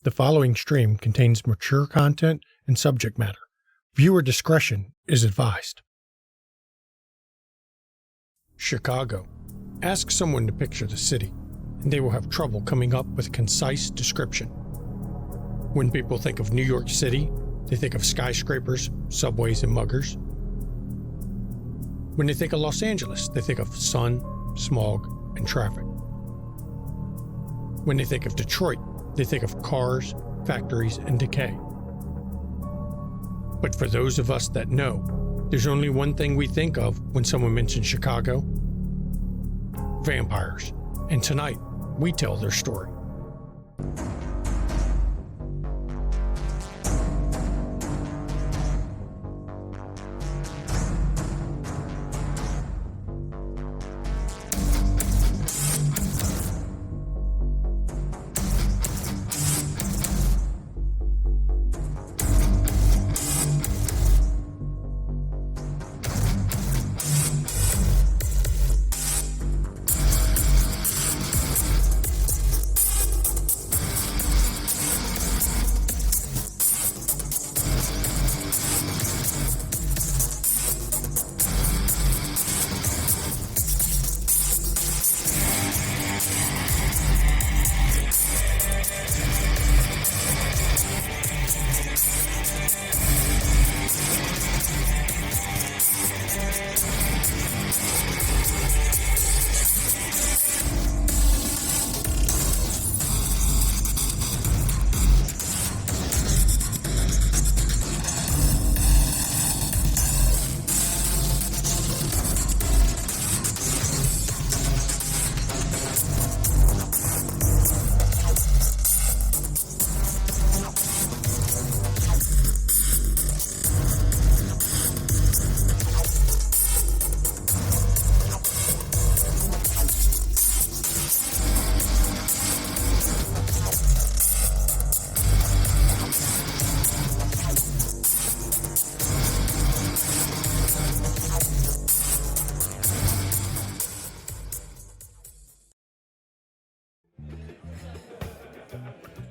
The following stream contains mature content and subject matter. Viewer discretion is advised. Chicago. Ask someone to picture the city, and they will have trouble coming up with a concise description. When people think of New York City, they think of skyscrapers, subways, and muggers. When they think of Los Angeles, they think of sun, smog, and traffic. When they think of Detroit, they think of cars, factories, and decay. But for those of us that know, there's only one thing we think of when someone mentions Chicago: vampires. And tonight, we tell their story.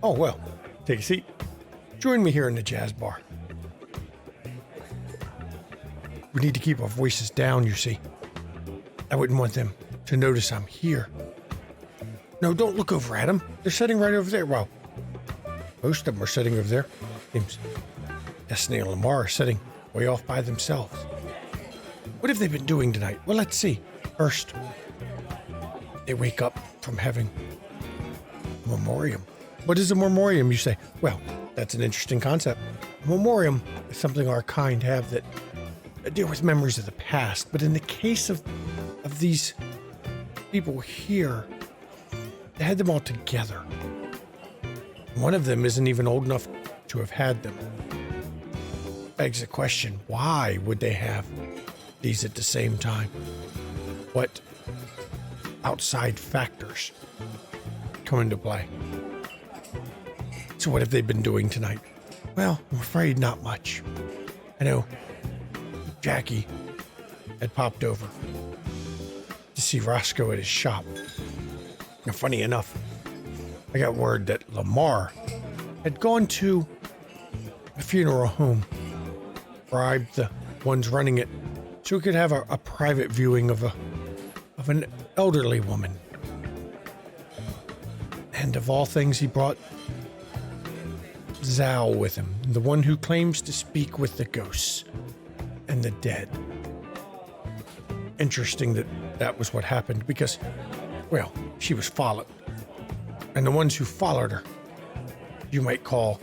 Oh, well, take a seat. Join me here in the jazz bar. We need to keep our voices down, you see. I wouldn't want them to notice I'm here. No, don't look over at them. They're sitting right over there. Well, most of them are sitting over there. Seems S3E and Lamar are sitting way off by themselves. What have they been doing tonight? Well, let's see. First, they wake up from having a memoriam. What is a memoriam, you say? Well, that's an interesting concept. A memoriam is something our kind have that deal with memories of the past. But in the case of these people here, they had them all together. One of them isn't even old enough to have had them. Begs the question, why would they have these at the same time? What outside factors come into play? So what have they been doing tonight? Well, I'm afraid not much. I know Jackie had popped over to see Roscoe at his shop. Now, funny enough, I got word that Lamar had gone to a funeral home, bribed the ones running it so he could have a private viewing of an elderly woman. And of all things, he brought Zal with him, the one who claims to speak with the ghosts and the dead. Interesting that was what happened because, well, she was followed. And the ones who followed her, you might call,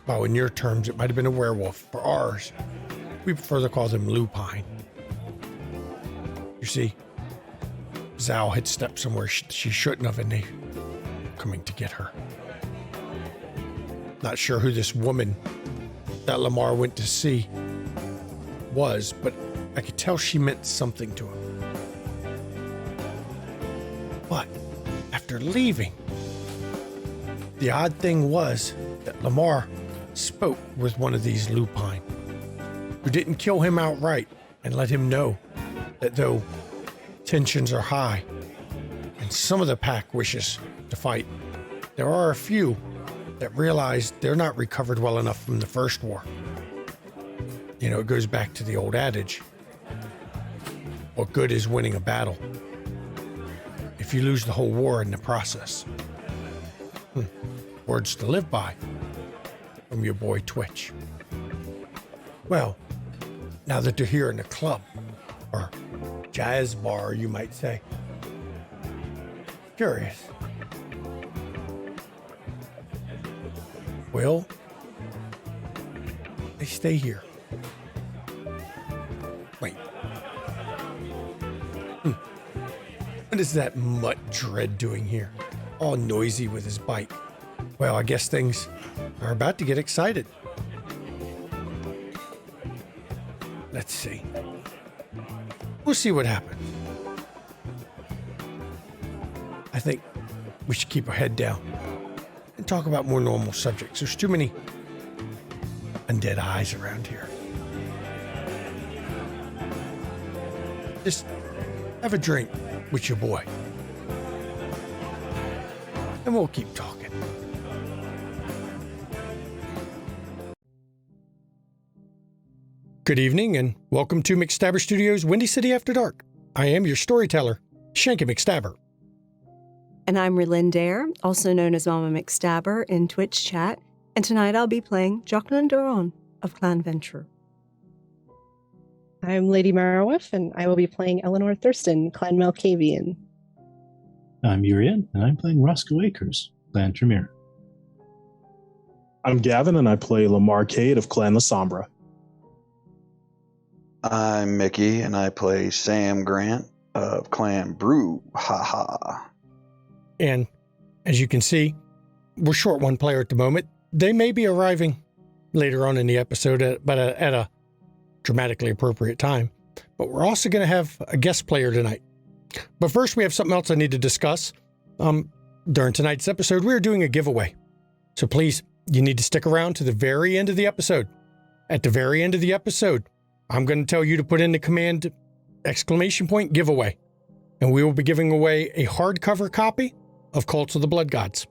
well, in your terms, it might have been a werewolf. For ours, we prefer to call them lupine. You see, Zal had stepped somewhere she shouldn't have, and they were coming to get her. Not sure who this woman that Lamar went to see was, but I could tell she meant something to him. But after leaving, the odd thing was that Lamar spoke with one of these lupine, who didn't kill him outright and let him know that though tensions are high and some of the pack wishes to fight, there are a few that realize they're not recovered well enough from the first war. You know, it goes back to the old adage, what good is winning a battle if you lose the whole war in the process? Words to live by from your boy Twitch. Well, now that they're here in the club, or jazz bar, you might say. Curious. Will they stay here? Wait. What is that mutt dread doing here? All noisy with his bike. Well, I guess things are about to get excited. Let's see. We'll see what happens. I think we should keep our head down and talk about more normal subjects. There's too many undead eyes around here. Just have a drink with your boy, and we'll keep talking. Good evening, and welcome to McStabber Studios' Windy City After Dark. I am your storyteller, Shanky McStabber. And I'm Rylyn Dare, also known as Mama McStabber in Twitch chat, and tonight I'll be playing Jacqueline Duron of Clan Venture. I'm Lady Marowif, and I will be playing Eleanor Thurston, Clan Malkavian. I'm Urian, and I'm playing Roscoe Acres, Clan Tremere. I'm Gavin, and I play Lamar Cade of Clan La Sombra. I'm Mickey, and I play Sam Grant of Clan Brew. Ha. And as you can see, we're short one player at the moment. They may be arriving later on in the episode, at a dramatically appropriate time. But we're also going to have a guest player tonight. But first, we have something else I need to discuss. During tonight's episode, we're doing a giveaway. So please, you need to stick around to the very end of the episode. At the very end of the episode, I'm going to tell you to put in the command !giveaway. And we will be giving away a hardcover copy of Cults of the Blood Gods.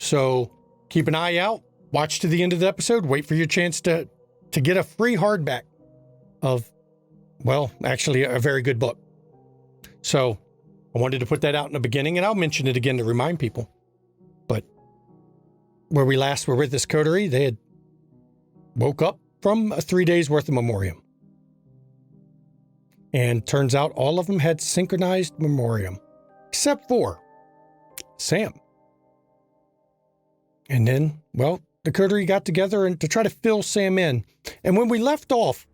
So keep an eye out, watch to the end of the episode, wait for your chance to get a free hardback of, well, actually a very good book. So I wanted to put that out in the beginning, and I'll mention it again to remind people. But where we last were with this coterie, they had woke up from a 3 days worth of memoriam. And turns out all of them had synchronized memoriam, except for Sam. And then, well, the coterie got together and to try to fill Sam in. And when we left off,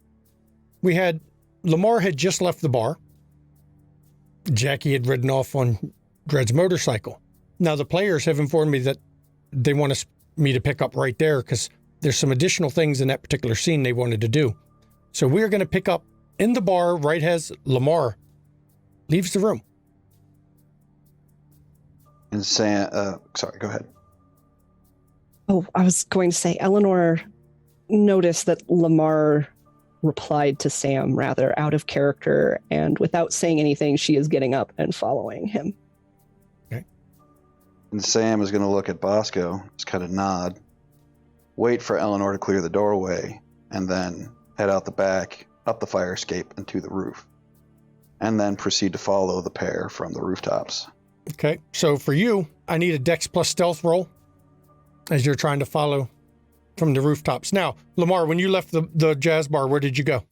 Lamar had just left the bar. Jackie had ridden off on Dred's motorcycle. Now the players have informed me that they want me to pick up right there because there's some additional things in that particular scene they wanted to do. So we're going to pick up in the bar right as Lamar leaves the room. And Sam, sorry, go ahead. Oh, I was going to say, Eleanor noticed that Lamar replied to Sam rather out of character, and without saying anything, she is getting up and following him. Okay. And Sam is going to look at Bosco, just kind of nod, wait for Eleanor to clear the doorway, and then head out the back, up the fire escape, and to the roof. And then proceed to follow the pair from the rooftops. Okay, so for you, I need a Dex plus stealth roll as you're trying to follow from the rooftops. Now, Lamar, when you left the jazz bar, where did you go?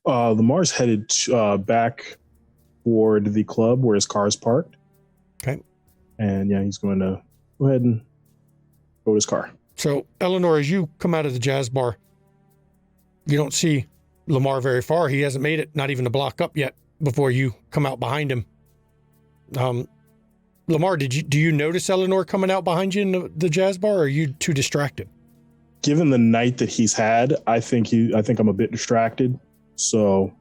Lamar's headed back toward the club where his car is parked. Okay. And yeah, he's going to go ahead and go to his car. So, Eleanor, as you come out of the jazz bar, you don't see Lamar very far. He hasn't made it, not even a block up yet, before you come out behind him. Lamar, do you notice Eleanor coming out behind you in the jazz bar, or are you too distracted? Given the night that he's had, I think I'm a bit distracted, so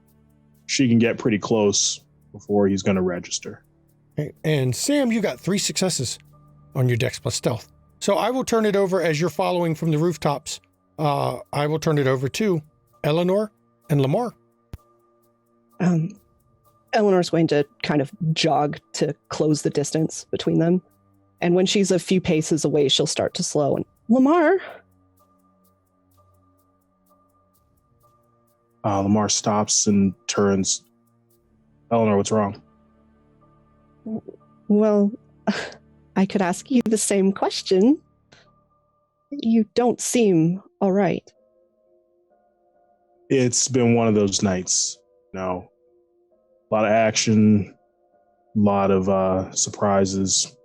she can get pretty close before he's going to register. Okay. And Sam, you got 3 successes on your Dex plus stealth. So I will turn it over as you're following from the rooftops. I will turn it over to Eleanor and Lamar. Eleanor's going to kind of jog to close the distance between them And when she's a few paces away, she'll start to slow. And Lamar, Lamar stops and turns. Eleanor, what's wrong? well, I could ask you the same question. You don't seem all right. It's been one of those nights. A lot of action, a lot of surprises.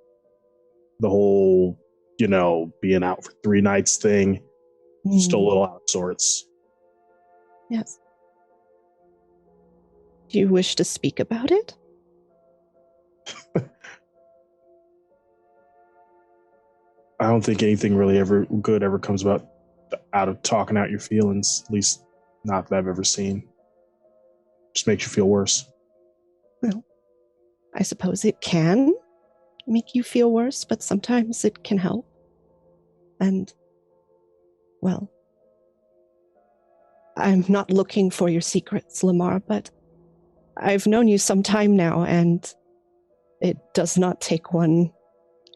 The whole, being out for 3 nights thing, still a little out of sorts. Yes. Do you wish to speak about it? I don't think anything really ever comes about out of talking out your feelings, at least not that I've ever seen. Just makes you feel worse. Well, I suppose it can make you feel worse, but sometimes it can help. And, well, I'm not looking for your secrets, Lamar, but I've known you some time now, and it does not take one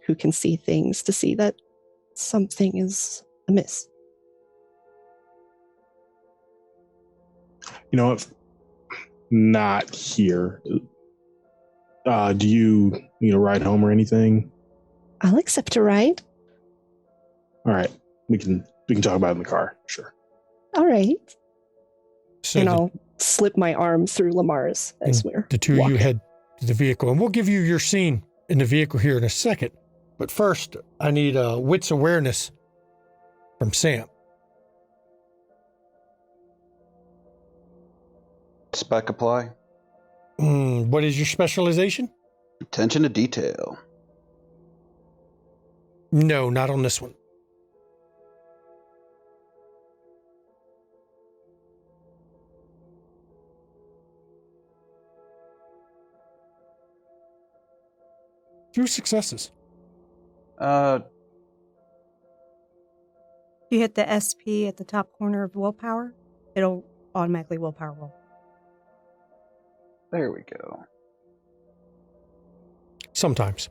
who can see things to see that something is amiss. You know what? Not here. Do you need a ride home or anything? I'll accept a ride. All right, we can talk about it in the car. Sure. All right. So And I'll slip my arm through Lamar's as we're the two of you walking. head to the vehicle, and we'll give you your scene in the vehicle here in a second. But first, I need a wits awareness from Sam. Spec apply. What is your specialization? Attention to detail. No, not on this one. Few successes. You hit the SP at the top corner of willpower, it'll automatically willpower roll. There we go. Sometimes.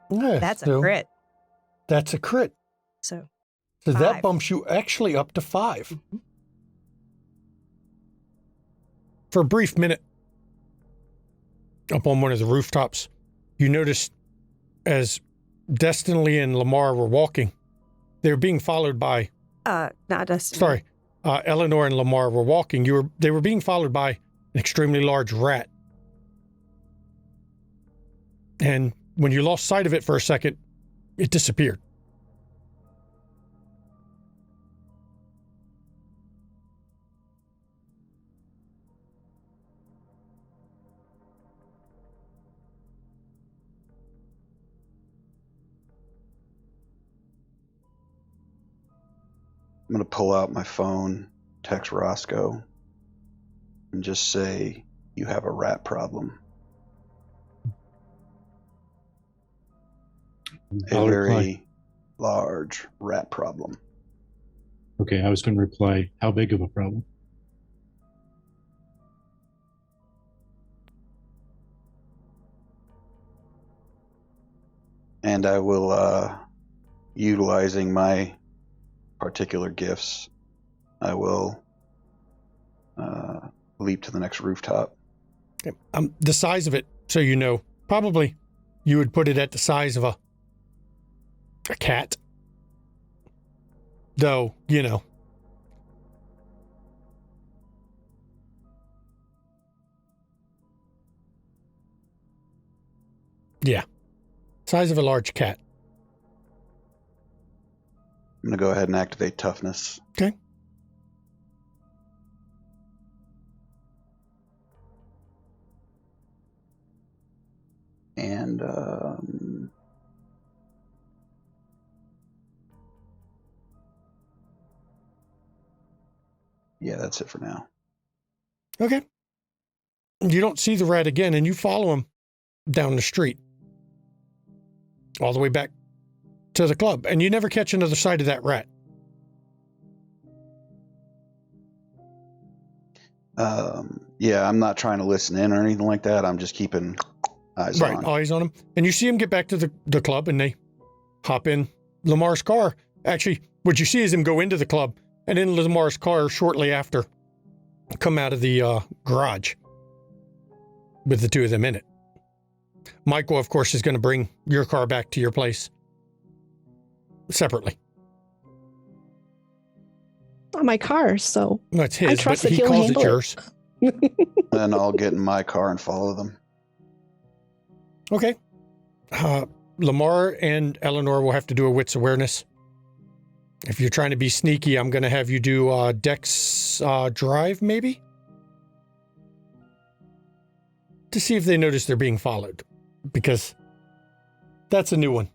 Yeah, That's a so crit. That's a crit. So So that 5. bumps you actually up to 5. Mhm. For a brief minute, up on one of the rooftops, you noticed as Destiny and Lamar were walking, they were being followed by, not Destiny. sorry, Eleanor and Lamar were walking. They were being followed by an extremely large rat. And when you lost sight of it for a second, it disappeared. I'm going to pull out my phone, text Roscoe, and just say, you have a rat problem. A I'll very reply. large rat problem. Okay, I was going to reply, how big of a problem? And I will, utilizing my particular gifts, I will leap to the next rooftop. The size of it, so you know, probably you would put it at the size of a cat. Though, you know. Yeah. Size of a large cat. I'm going to go ahead and activate toughness. Okay. And yeah, that's it for now. Okay. You don't see the rat again, and you follow him down the street. All the way back to the club, and you never catch another sight of that rat. Yeah, I'm not trying to listen in or anything like that. I'm just keeping eyes Right, on. eyes on him. And you see him get back to the club, and they hop in Lamar's car. Actually, what you see is him go into the club, and in Lamar's car shortly after, come out of the garage with the two of them in it. Michael, of course, is going to bring your car back to your place separately. Not my car, so That's his, I trust but that he he'll calls it handle it. yours. Then I'll get in my car and follow them. Okay. Lamar and Eleanor will have to do a wits awareness. If you're trying to be sneaky, I'm going to have you do Dex Drive, maybe? To see if they notice they're being followed. Because that's a new one.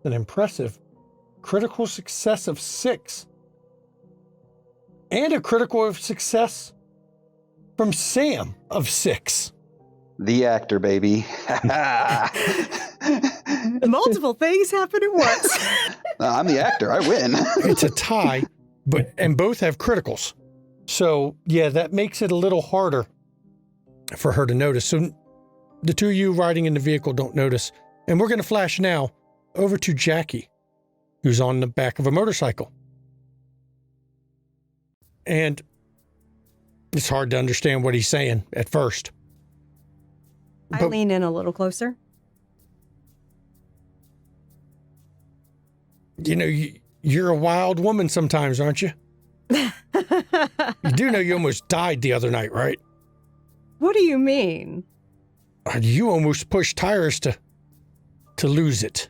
An impressive critical success of 6. And a critical success from Sam of 6. The actor, baby. Multiple things happen at once. I'm the actor. I win. It's a tie, and both have criticals. So, yeah, that makes it a little harder for her to notice. So the two of you riding in the vehicle don't notice. And we're going to flash now over to Jackie, who's on the back of a motorcycle. And it's hard to understand what he's saying at first. I But- lean in a little closer. You know, you're a wild woman sometimes, aren't you? You do know you almost died the other night, right? What do you mean? You almost pushed tires to lose it.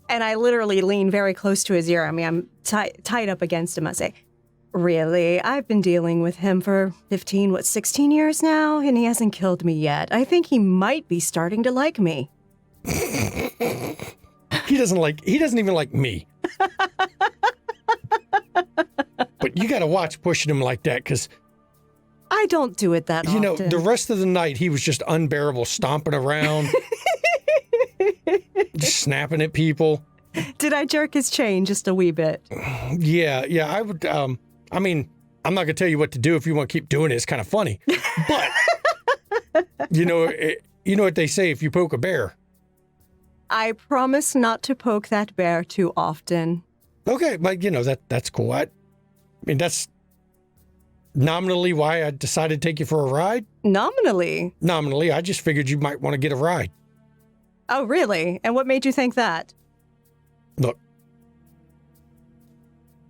And I literally lean very close to his ear. I mean, I'm tied up against him. I say, really? I've been dealing with him for 16 years now, and he hasn't killed me yet. I think he might be starting to like me. He doesn't even like me. But you got to watch pushing him like that, because, I don't do it that you know, often. the rest of the night he was just unbearable, stomping around, just snapping at people. Did I jerk his chain just a wee bit? Yeah, I would, I mean, I'm not going to tell you what to do if you want to keep doing it. It's kind of funny. But, you know what they say, if you poke a bear. I promise not to poke that bear too often. Okay, but, you know, that's cool. I mean, that's nominally why I decided to take you for a ride. Nominally. Nominally, I just figured you might want to get a ride. Oh, really? And what made you think that? Look,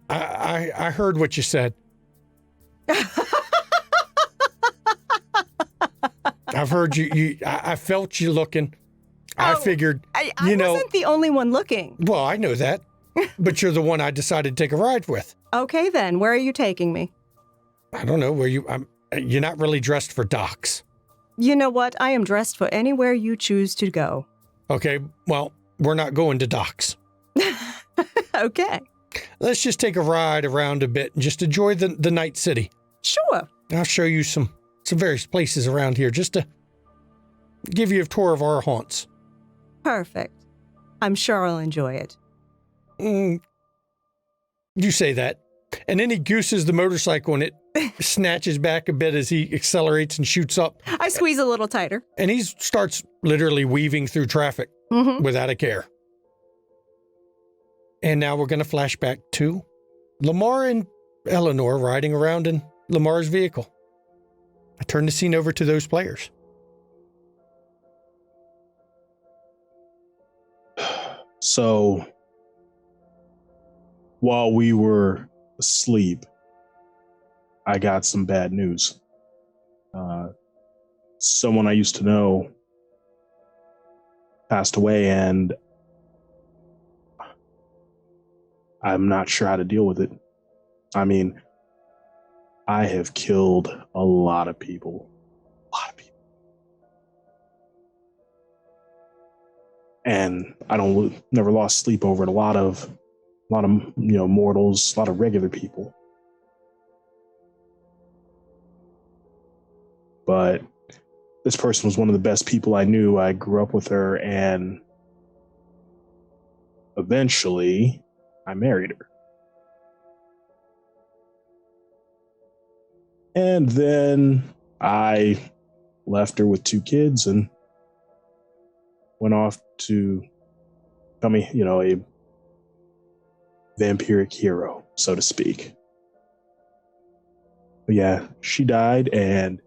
I heard what you said. I've heard you. I felt you looking. I figured, I you know. wasn't the only one looking. Well, I know that, but you're the one I decided to take a ride with. Okay, then. Where are you taking me? I don't know where you're not really dressed for docks. You know what? I am dressed for anywhere you choose to go. Okay, well, we're not going to docks. Okay. Let's just take a ride around a bit and just enjoy the night city. Sure. I'll show you some various places around here just to give you a tour of our haunts. Perfect. I'm sure I'll enjoy it. You say that. And then he gooses the motorcycle and it snatches back a bit as he accelerates and shoots up. I squeeze a little tighter. And he starts literally weaving through traffic without a care. And now we're going to flash back to Lamar and Eleanor riding around in Lamar's vehicle. I turn the scene over to those players. So, while we were asleep, I got some bad news. Someone I used to know passed away, and I'm not sure how to deal with it. I mean, I have killed a lot of people. And I never lost sleep over it. A lot of mortals, a lot of regular people. But this person was one of the best people I knew. I grew up with her, and eventually, I married her. And then I left her with 2 kids and went off to become a vampiric hero, so to speak. But yeah, she died, and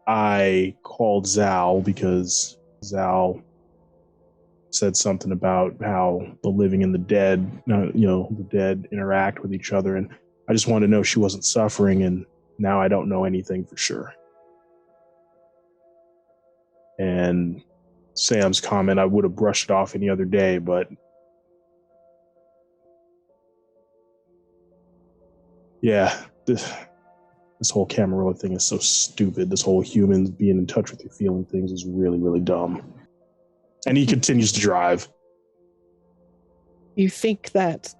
I called Zal because Zal said something about how the living and the dead, the dead interact with each other, and I just wanted to know she wasn't suffering, and now I don't know anything for sure. And Sam's comment, I would have brushed it off any other day, but yeah, this whole Camarilla thing is so stupid. This whole humans being in touch with your feeling things is really, really dumb. And he continues to drive. You think that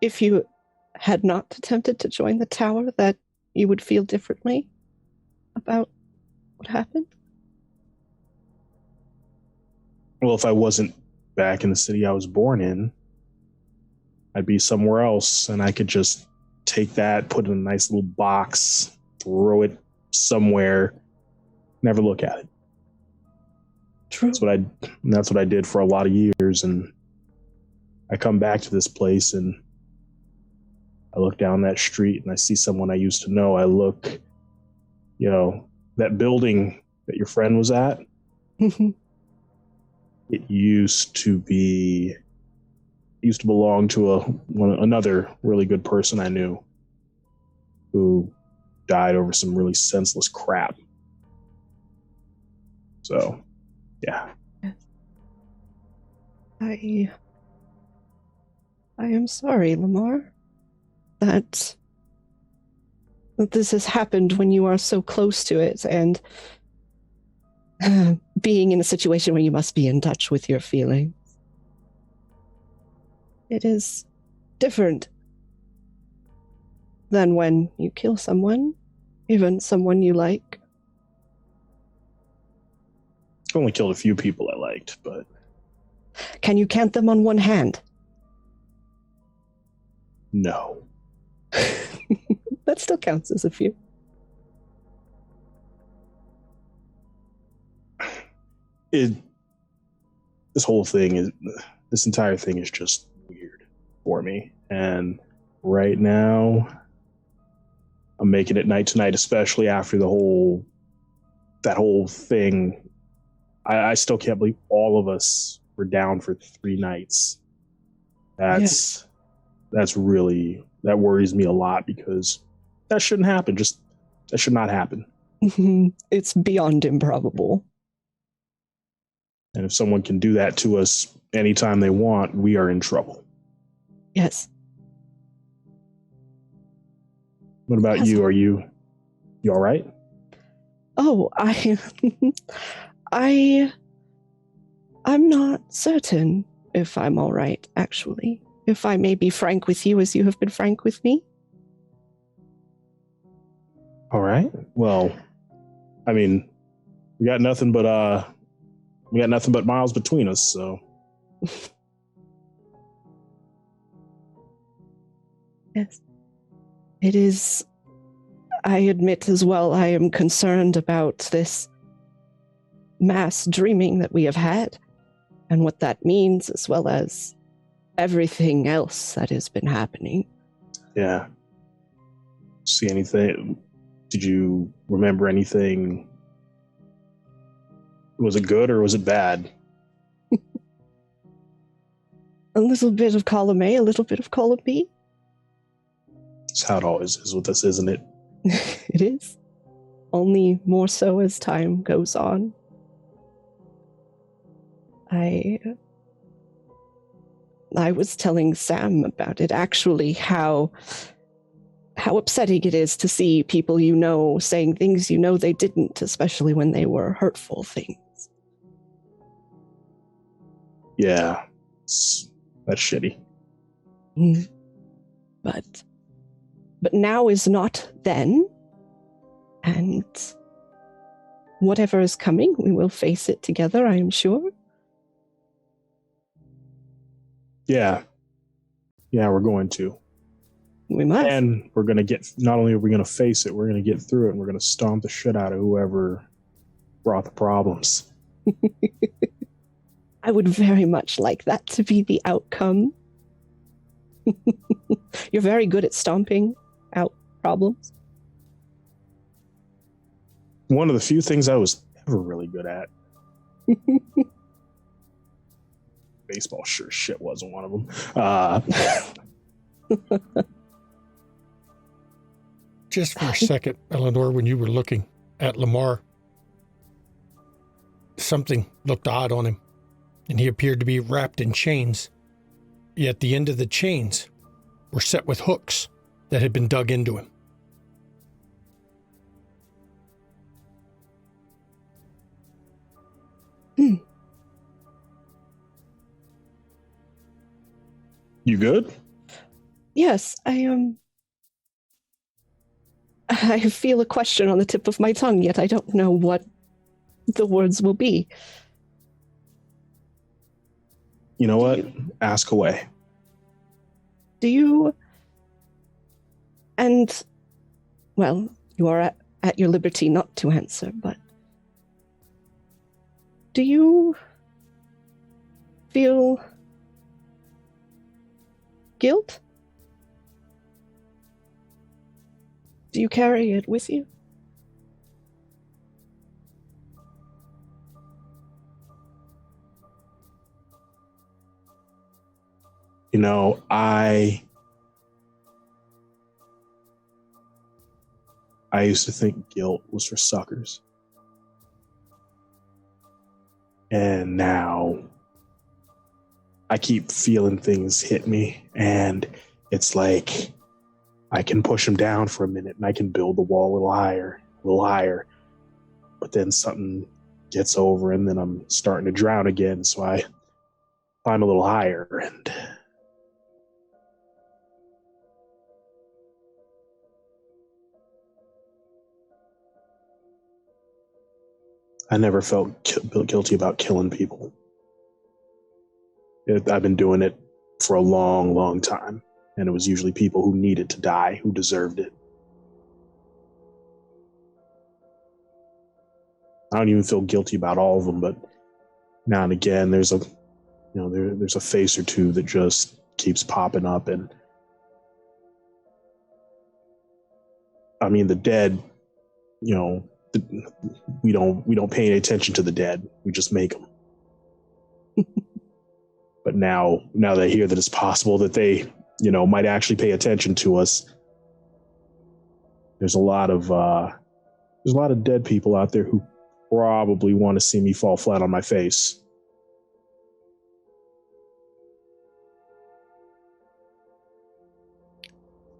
if you had not attempted to join the tower, that you would feel differently about what happened? Well, if I wasn't back in the city I was born in, I'd be somewhere else, and I could just take that, put it in a nice little box, throw it somewhere, never look at it. True. That's what I did for a lot of years, and I come back to this place and I look down that street and I see someone I used to know. I look, that building that your friend was at, it used to belong to another really good person I knew who died over some really senseless crap. So, yeah. I am sorry, Lamar, that this has happened when you are so close to it, and being in a situation where you must be in touch with your feelings. It is different than when you kill someone, even someone you like. I only killed a few people I liked, but... Can you count them on one hand? No. That still counts as a few. This entire thing is just weird for me. And right now, I'm making it night to night, especially after that whole thing. I still can't believe all of us were down for 3 nights. That worries me a lot, because that shouldn't happen. That should not happen. It's beyond improbable. And if someone can do that to us anytime they want, we are in trouble. Yes. What about you? Are you all right? Oh, I'm not certain if I'm all right, actually. If I may be frank with you as you have been frank with me. All right. Well, I mean, we got nothing but miles between us, so. Yes. It is. I admit as well, I am concerned about this mass dreaming that we have had and what that means, as well as everything else that has been happening. Yeah. See anything? Did you remember anything? Was it good or was it bad? A little bit of column A, a little bit of column B. That's how it always is with us, isn't it? It is. Only more so as time goes on. I was telling Sam about it, actually, how upsetting it is to see people you know saying things you know they didn't, especially when they were hurtful things. Yeah. That's shitty. But now is not then, and whatever is coming, we will face it together, I am sure. Yeah. Yeah, we're going to. We must. And we're going to get, not only are we going to face it, we're going to get through it, and we're going to stomp the shit out of whoever brought the problems. I would very much like that to be the outcome. You're very good at stomping out problems. One of the few things I was ever really good at. Baseball sure shit wasn't one of them. Just for a second, Eleanor, when you were looking at Lamar, something looked odd on him, and he appeared to be wrapped in chains. Yet the end of the chains were set with hooks that had been dug into him. You good? Yes, I feel a question on the tip of my tongue, yet I don't know what the words will be. You know what? Ask away. Do you... And, well, you are at your liberty not to answer, but... Do you feel guilt? Do you carry it with you? You know, I used to think guilt was for suckers. And now I keep feeling things hit me, and it's like I can push them down for a minute and I can build the wall a little higher. But then something gets over and then I'm starting to drown again. So I climb a little higher, and I never felt guilty about killing people. I've been doing it for a long, long time. And it was usually people who needed to die, who deserved it. I don't even feel guilty about all of them, but now and again, there's a face or two that just keeps popping up. And I mean, the dead, we don't pay any attention to the dead. We just make them. But now they hear that it's possible that they, might actually pay attention to us. There's a lot of dead people out there who probably want to see me fall flat on my face.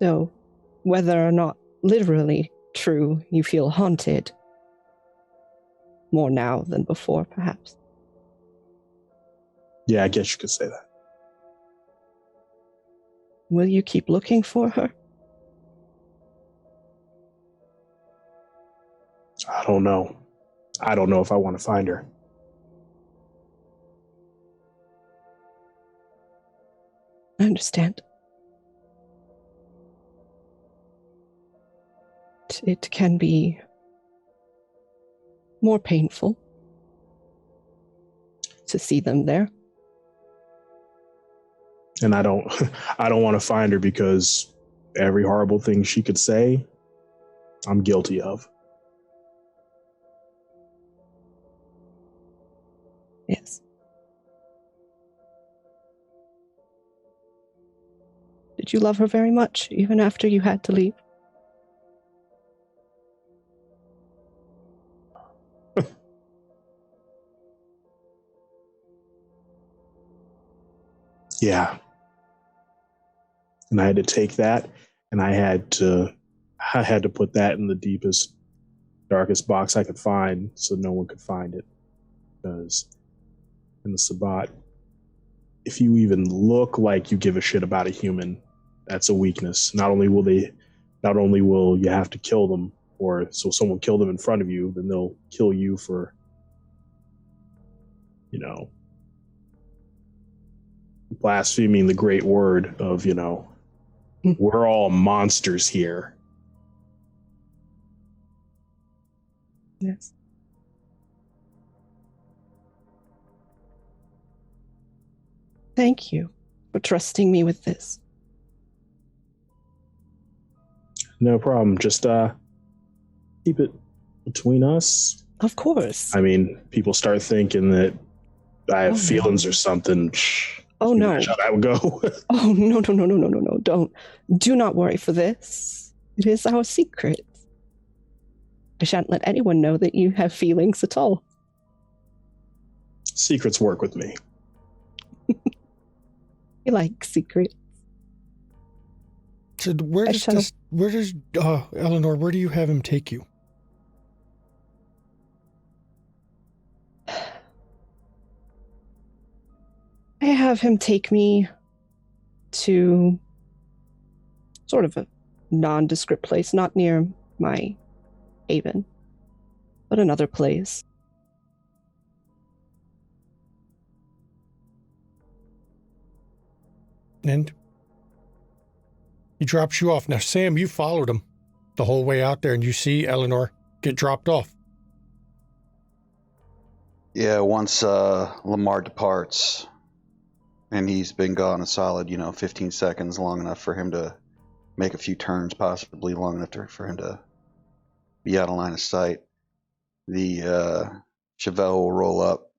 So, whether or not literally true, you feel haunted more now than before, perhaps. Yeah, I guess you could say that. Will you keep looking for her? I don't know. I don't know if I want to find her. I understand. It can be more painful to see them there. And I don't want to find her because every horrible thing she could say, I'm guilty of. Yes. Did you love her very much, even after you had to leave? Yeah. And I had to take that, and I had to put that in the deepest, darkest box I could find so no one could find it. Because in the Sabbat, if you even look like you give a shit about a human, that's a weakness. Not only will you have to kill them, or so someone kill them in front of you, then they'll kill you for, blaspheming the great word of, we're all monsters here. Yes. Thank you for trusting me with this. No problem. Just keep it between us. Of course. I mean, people start thinking that I have feelings or something. Oh, no. Imagine how that would go. Oh, no. Do not worry for this. It is our secret. I shan't let anyone know that you have feelings at all. Secrets work with me. I like secrets. So where does Eleanor, where do you have him take you? I have him take me to sort of a nondescript place, not near my haven, but another place. And he drops you off. Now, Sam, you followed him the whole way out there, and you see Eleanor get dropped off. Yeah, once Lamar departs, and he's been gone a solid, 15 seconds, long enough for him to make a few turns, possibly long enough for him to be out of line of sight, the Chevelle will roll up.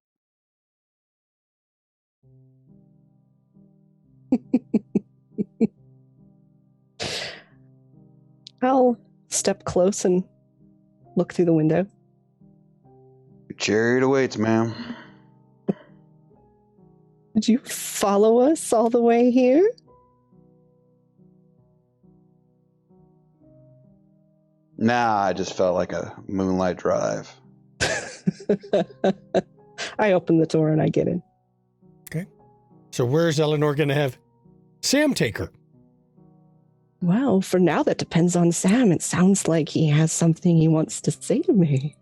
I'll step close and look through the window. Your chariot awaits, ma'am. Did you follow us all the way here? Nah, I just felt like a moonlight drive. I open the door and I get in. Okay. So where's Eleanor going to have Sam take her? Well, for now, that depends on Sam. It sounds like he has something he wants to say to me.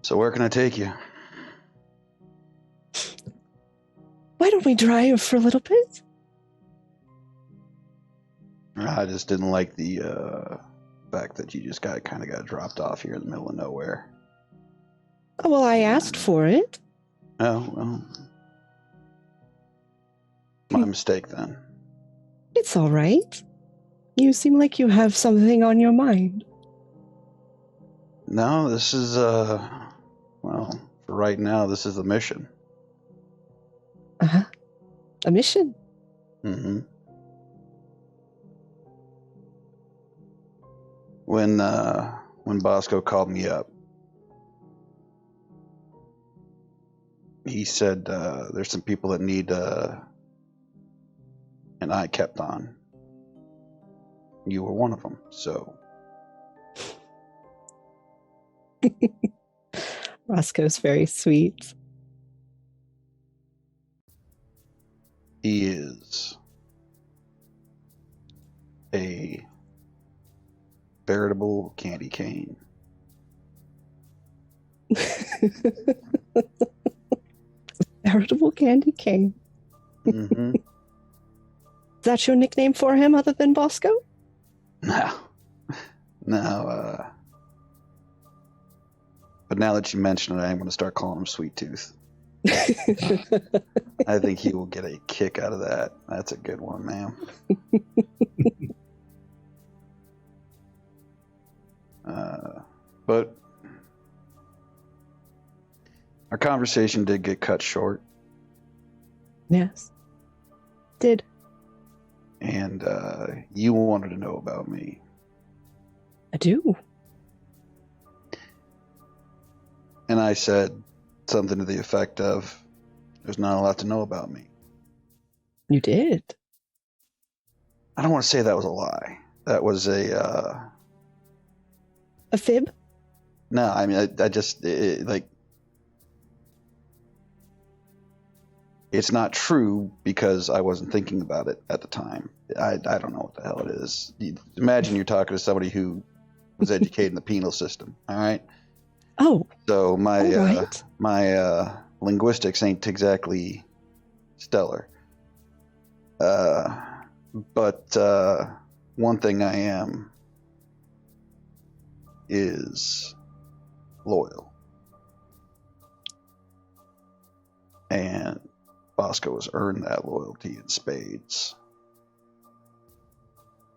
So where can I take you? Why don't we drive for a little bit? I just didn't like the fact that you just got dropped off here in the middle of nowhere. Oh, well, I asked for it. Oh, well. My mistake then. It's all right. You seem like you have something on your mind. No, this is, for right now, this is the mission. Uh-huh. A mission? Mm-hmm. When Bosco called me up, he said there's some people that need an eye kept on. You were one of them, so. Roscoe's very sweet. He is a veritable candy cane. Veritable candy cane. Mm-hmm. Is that your nickname for him other than Bosco? No. But now that you mention it, I am going to start calling him Sweet Tooth. I think he will get a kick out of that. That's a good one, ma'am. But our conversation did get cut short. Yes. Did. And you wanted to know about me. I do. And I said something to the effect of, there's not a lot to know about me. You did. I don't want to say that was a lie. That was a fib? No, I mean, I just, it's not true because I wasn't thinking about it at the time. I don't know what the hell it is. Imagine you're talking to somebody who was educated in the penal system, all right? Oh. So right. my linguistics ain't exactly stellar. But one thing I am is loyal. And Bosco has earned that loyalty in spades.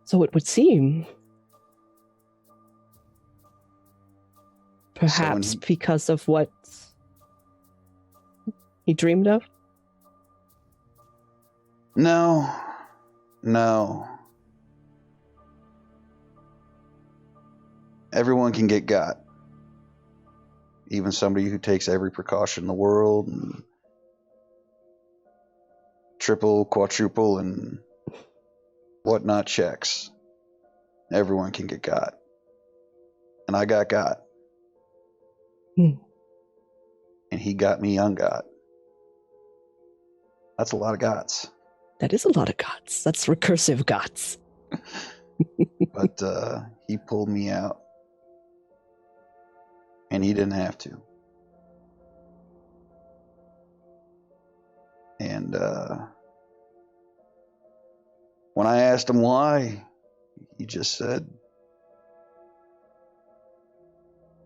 So it would seem. Perhaps because of what he dreamed of? No. Everyone can get got. Even somebody who takes every precaution in the world and triple, quadruple, and whatnot checks. Everyone can get got. And I got. And he got me ungot. That's a lot of gots. That is a lot of gots. That's recursive gots. But he pulled me out. And he didn't have to. And when I asked him why, he just said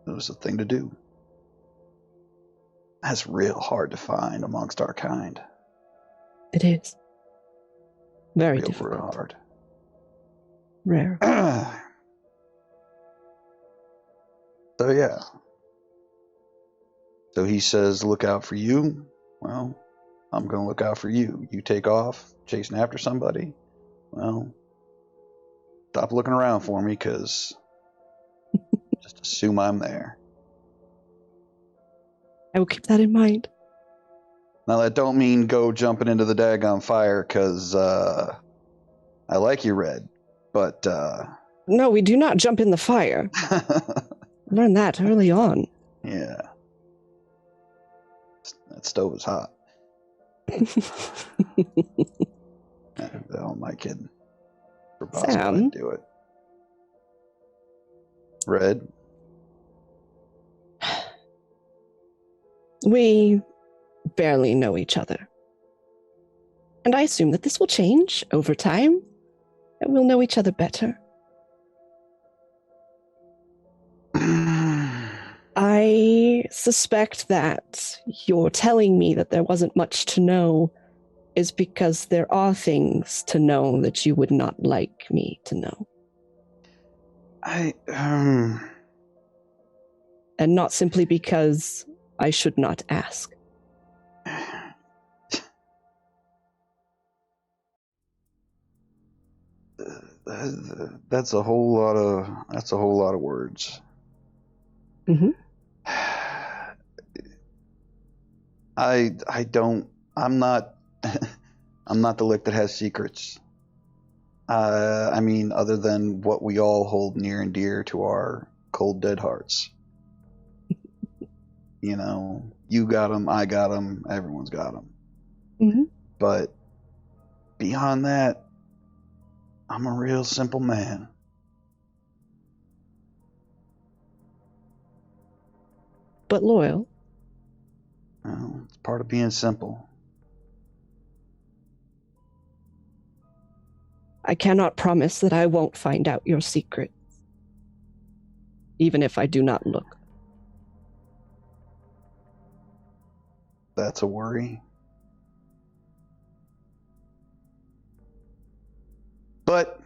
it was a thing to do. That's real hard to find amongst our kind. It is. Very real difficult. Hard. Rare. So yeah. So he says, look out for you. Well, I'm going to look out for you. You take off chasing after somebody. Well, stop looking around for me, because just assume I'm there. I will keep that in mind. Now, that don't mean go jumping into the daggone fire, because I like you, Red, but... No, we do not jump in the fire. Learned that early on. Yeah. That stove is hot. Oh, my kid. For Bosco, Sam? I'd do it. Red? We barely know each other. And I assume that this will change over time, and we'll know each other better. I suspect that you're telling me that there wasn't much to know is because there are things to know that you would not like me to know. And not simply because I should not ask. That's a whole lot of words. Mm-hmm. I'm not the lick that has secrets. I mean, other than what we all hold near and dear to our cold, dead hearts. You know, you got them, I got them, everyone's got them. Mm-hmm. But beyond that, I'm a real simple man. But loyal. Well, it's part of being simple. I cannot promise that I won't find out your secret, even if I do not look. That's a worry. But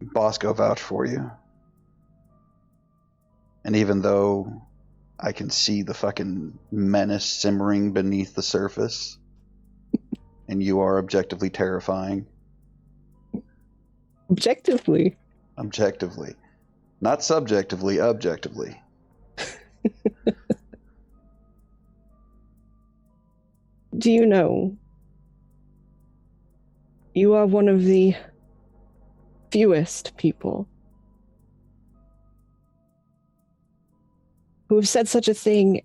Bosco vouched for you. And even though I can see the fucking menace simmering beneath the surface, and you are objectively terrifying. Objectively. Objectively. Not subjectively, objectively. Do you know, you are one of the fewest people who have said such a thing,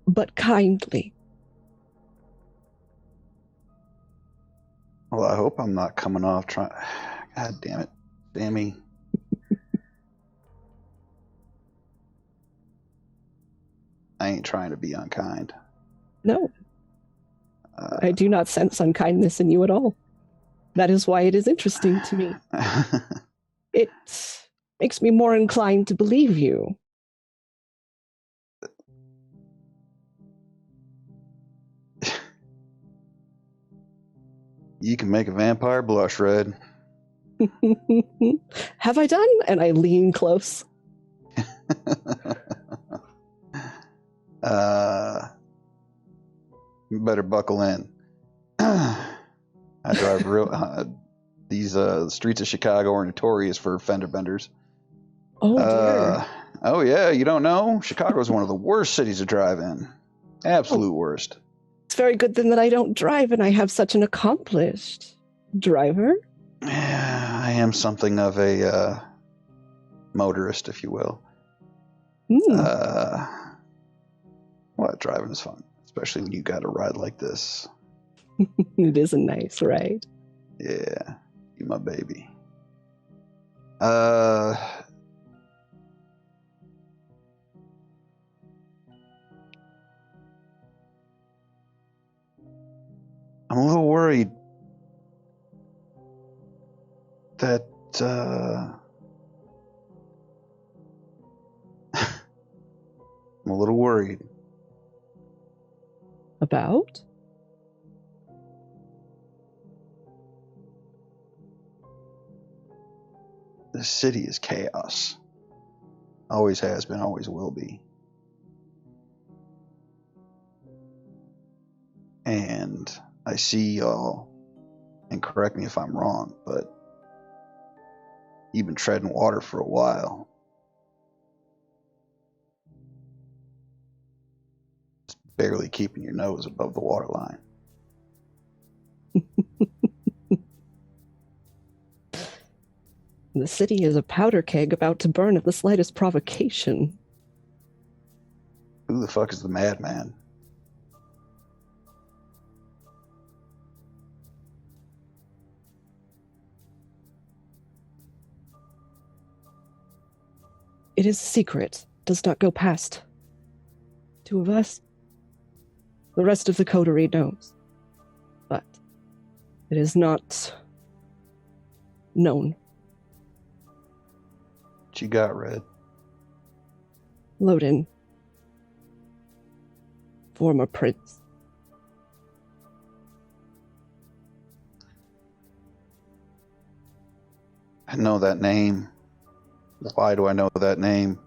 but kindly. Well, I hope I'm not coming off trying... God damn it, Sammy. I ain't trying to be unkind. No. I do not sense unkindness in you at all. That is why it is interesting to me. It makes me more inclined to believe you. You can make a vampire blush red. Have I done? And I lean close. You better buckle in. I drive real. These streets of Chicago are notorious for fender benders. Oh dear. Oh yeah, you don't know? Chicago is one of the worst cities to drive in. Absolute worst. It's very good then that I don't drive and I have such an accomplished driver. Yeah, I am something of a motorist, if you will. Well, driving is fun, especially when you got a ride like this. It is a nice ride. Yeah, you my baby. I'm a little worried that I'm a little worried. About? This city is chaos. Always has been, always will be. And I see y'all, and correct me if I'm wrong, but you've been treading water for a while. Just barely keeping your nose above the waterline. The city is a powder keg about to burn at the slightest provocation. Who the fuck is the madman? It is a secret. Does not go past two of us. The rest of the coterie knows. But it is not known. What you got, Red? Loden. Former prince. I know that name. Why do I know that name?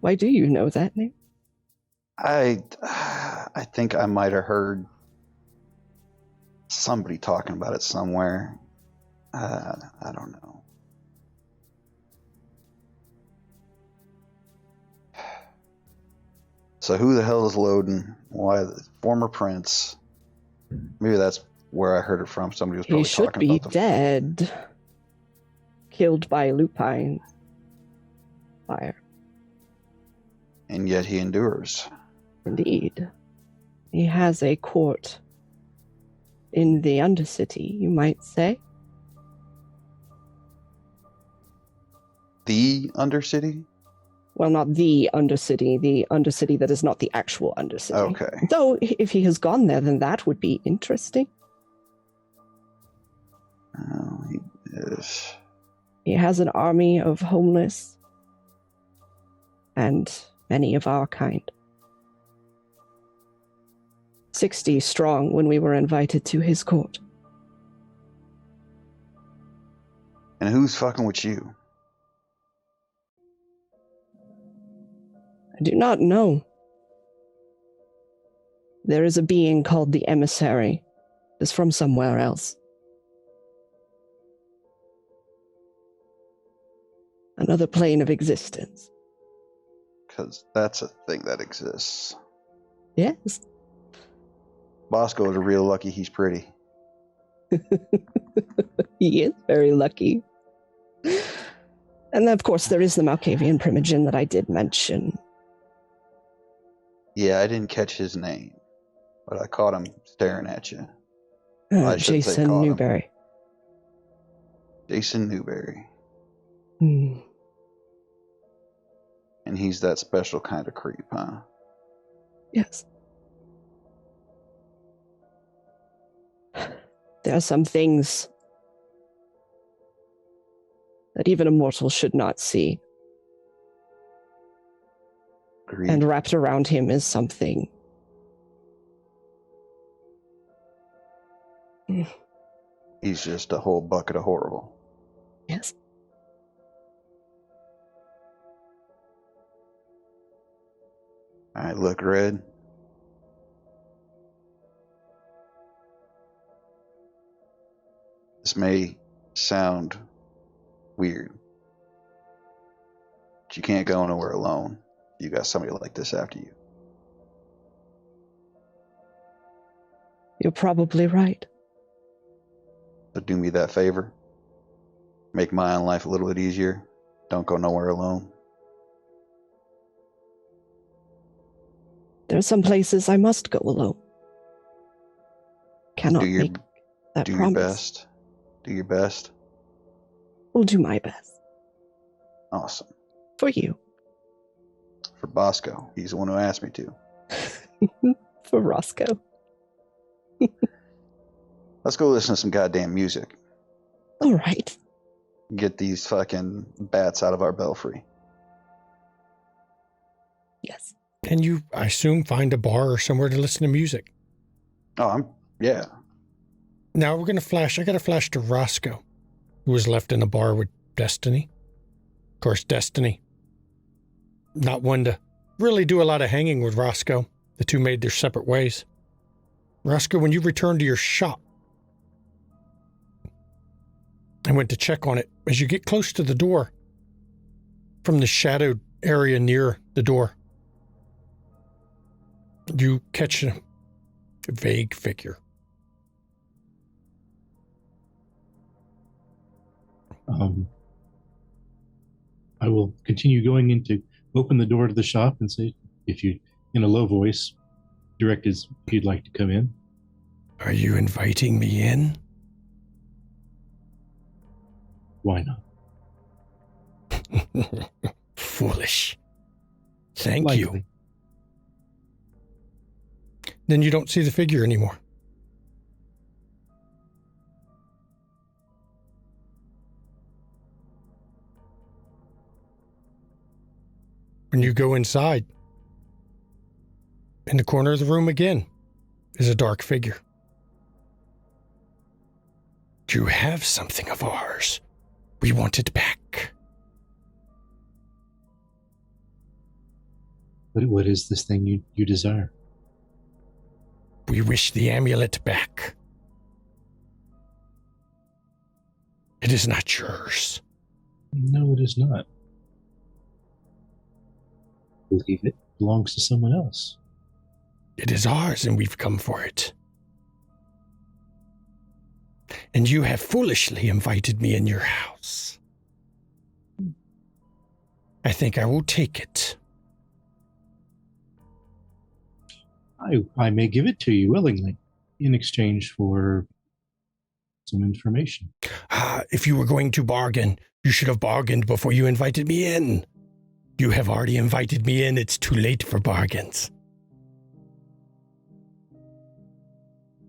Why do you know that name? I think I might have heard somebody talking about it somewhere. I don't know. So who the hell is Loden? Why the former prince? Maybe that's where I heard it from. Somebody was probably He should talking be about the dead. Killed by lupine fire. and yet he endures. Indeed. He has a court in the Undercity, you might say. The Undercity? Well, not the Undercity that is not the actual Undercity. Okay. Though, if he has gone there, then that would be interesting. Oh, he is. He has an army of homeless and many of our kind. 60 strong when we were invited to his court. And who's fucking with you? I do not know. There is a being called the Emissary. It's from somewhere else. Another plane of existence. Because that's a thing that exists. Yes. Bosco is real lucky he's pretty. He is very lucky. And of course, there is the Malkavian Primogen that I did mention. Yeah, I didn't catch his name, but I caught him staring at you. I should say Jason caught him. Newberry. Jason Newberry. Hmm. And he's that special kind of creep, huh? Yes. There are some things that even a mortal should not see. Agreed. And wrapped around him is something. He's just a whole bucket of horrible. Yes. All right, look, Red. This may sound weird, but you can't go nowhere alone. You got somebody like this after you. You're probably right. So do me that favor. Make my own life a little bit easier. Don't go nowhere alone. There are some places I must go alone. Cannot make that do promise. your best. Do your best. Will do my best. Awesome. For you. For Bosco. He's the one who asked me to. For Roscoe. Let's go listen to some goddamn music. All right. Get these fucking bats out of our belfry. Yes. And you, I assume, find a bar or somewhere to listen to music. Oh, yeah. Now we're going to flash. I got to flash to Roscoe, who was left in a bar with Destiny. Of course, Destiny. Not one to really do a lot of hanging with Roscoe. The two made their separate ways. Roscoe, when you returned to your shop, I went to check on it. As you get close to the door, from the shadowed area near the door, you catch a vague figure. I will continue going into, open the door to the shop and say, if you, in a low voice, direct as if you'd like to come in. Are you inviting me in? Why not? Foolish. Thank Likely. you. Then you don't see the figure anymore. When you go inside, in the corner of the room again is a dark figure. You have something of ours. We want it back. What is this thing you desire? We wish the amulet back. It is not yours. No, it is not. I believe it belongs to someone else. It is ours, and we've come for it. And you have foolishly invited me in your house. I think I will take it. I may give it to you willingly in exchange for some information. If you were going to bargain, you should have bargained before you invited me in. You have already invited me in. It's too late for bargains.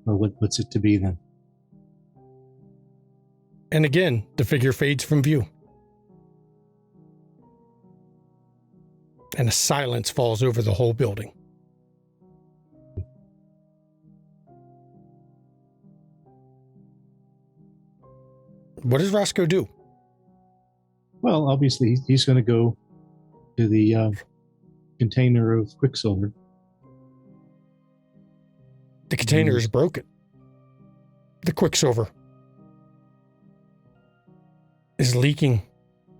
Well, what's it to be then? And again, the figure fades from view. And a silence falls over the whole building. What does Roscoe do? Well, obviously, he's going to go to the container of Quicksilver. The container is broken. The Quicksilver is leaking.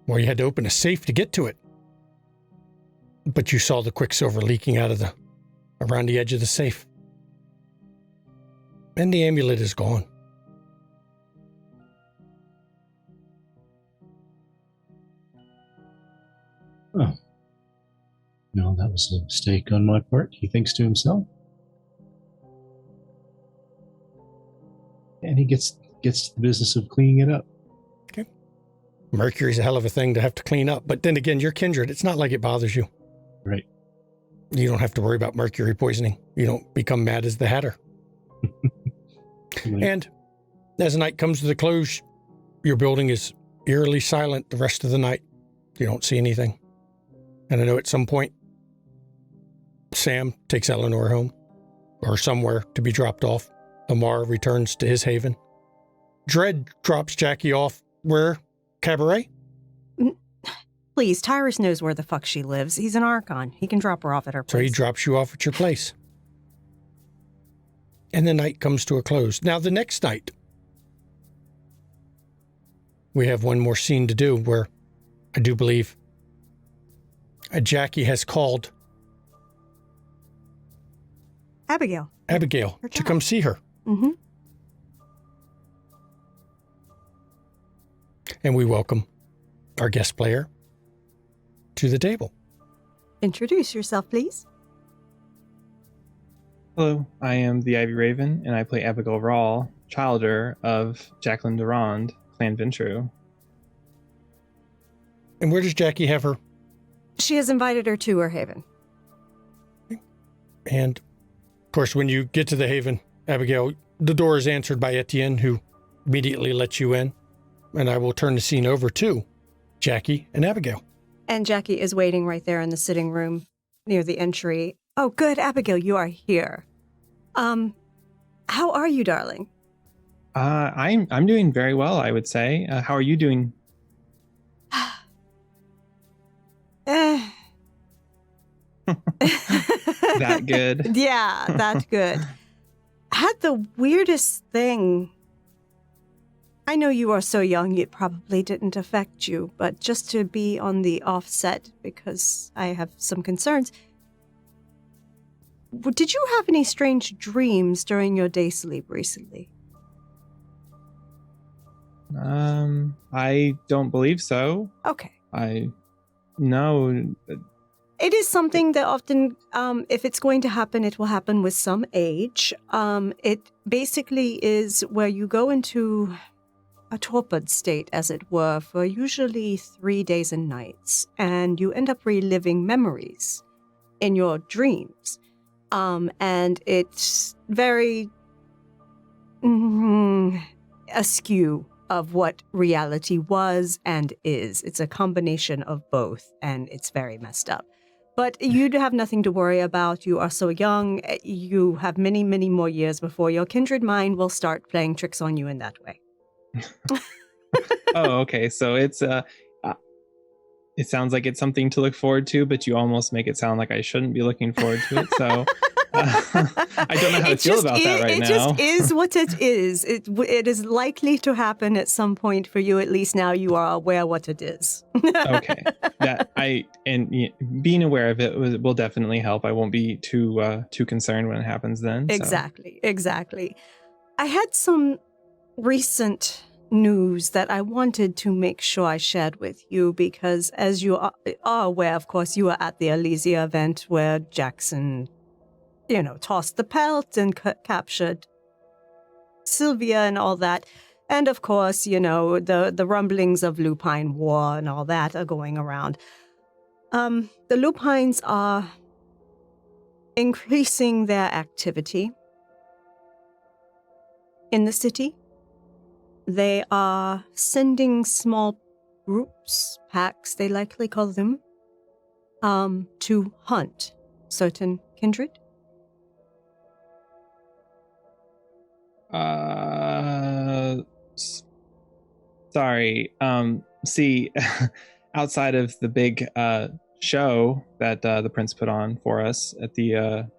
Well, you had to open a safe to get to it. But you saw the Quicksilver leaking out of around the edge of the safe. And the amulet is gone. Oh. No, that was a mistake on my part, he thinks to himself. And he gets to the business of cleaning it up. Okay. Mercury's a hell of a thing to have to clean up. But then again, you're kindred. It's not like it bothers you. Right. You don't have to worry about mercury poisoning. You don't become mad as the Hatter. Right. And as the night comes to the close, your building is eerily silent the rest of the night. You don't see anything. And I know at some point, Sam takes Eleanor home or somewhere to be dropped off. Lamar returns to his haven. Dredd drops Jackie off where? Cabaret? Please, Tyrus knows where the fuck she lives. He's an Archon. He can drop her off at her So he place. drops you off at your place. And the night comes to a close. Now, the next night, we have one more scene to do where I do believe Jackie has called Abigail. Abigail Her to child. come see her. Mm-hmm. And we welcome our guest player to the table. Introduce yourself, please. Hello, I am the Ivy Raven, and I play Abigail Rawl, childer of Jacqueline Durand, Clan Ventru. And where does Jackie have her? She has invited her to her haven. And, of course, when you get to the haven, Abigail, the door is answered by Etienne, who immediately lets you in. And I will turn the scene over to Jackie and Abigail. And Jackie is waiting right there in the sitting room near the entry. Oh, good, Abigail, you are here. How are you, darling? I'm doing very well, I would say. How are you doing? That good? Yeah, that's good. Had the weirdest thing. I know you are so young, it probably didn't affect you, but just to be on the offset, because I have some concerns. Did you have any strange dreams during your day sleep recently? I don't believe so. Okay. No. It is something that often, if it's going to happen, it will happen with some age. It basically is where you go into a torpid state, as it were, for usually 3 days and nights, and you end up reliving memories in your dreams. And it's very askew of what reality was and is. It's a combination of both, and it's very messed up. But you'd have nothing to worry about. You are so young. You have many, many more years before your kindred mind will start playing tricks on you in that way. Oh, okay. So it sounds like it's something to look forward to, but you almost make it sound like I shouldn't be looking forward to it. So I don't know how to feel about that right now. It just is what it is. It is likely to happen at some point for you. At least now you are aware what it is. Okay. Being aware of it will definitely help. I won't be too concerned when it happens then. So. Exactly. I had some recent news that I wanted to make sure I shared with you because, as you are aware, of course, you were at the Elysia event where Jackson, tossed the pelt and captured Sylvia and all that. And of course, the rumblings of Lupine War and all that are going around. The Lupines are increasing their activity in the city. They are sending small groups, packs, they likely call them, to hunt certain kindred. Sorry. See, outside of the big show that the prince put on for us at the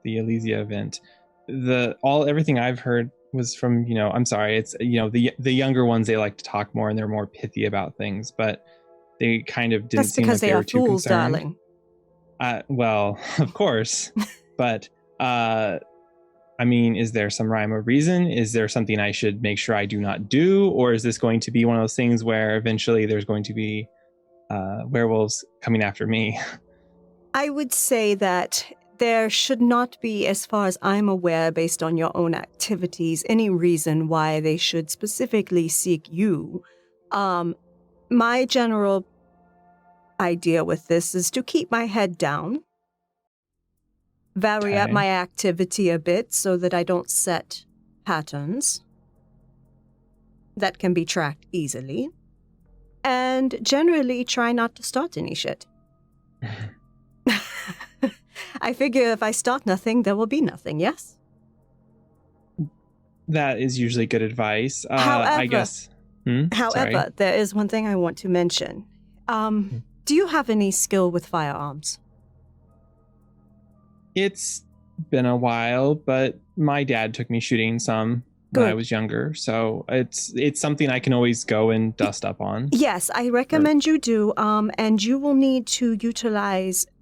Elysia event, everything I've heard was from, I'm sorry, it's, the younger ones, they like to talk more and they're more pithy about things, but they kind of didn't That's seem because like they were are too fools, concerned. darling. Well, of course, but I mean, is there some rhyme or reason? Is there something I should make sure I do not do? Or is this going to be one of those things where eventually there's going to be werewolves coming after me? I would say that there should not be, as far as I'm aware, based on your own activities, any reason why they should specifically seek you. My general idea with this is to keep my head down vary up Okay. my activity a bit so that I don't set patterns that can be tracked easily, and generally try not to start any shit. I figure if I start nothing, there will be nothing, yes? That is usually good advice. I However- guess. However, Sorry. there is one thing I want to mention. Do you have any skill with firearms? It's been a while, but my dad took me shooting some when I Good. was younger, so it's something I can always go and dust up on. Yes, I recommend you do, and you will need to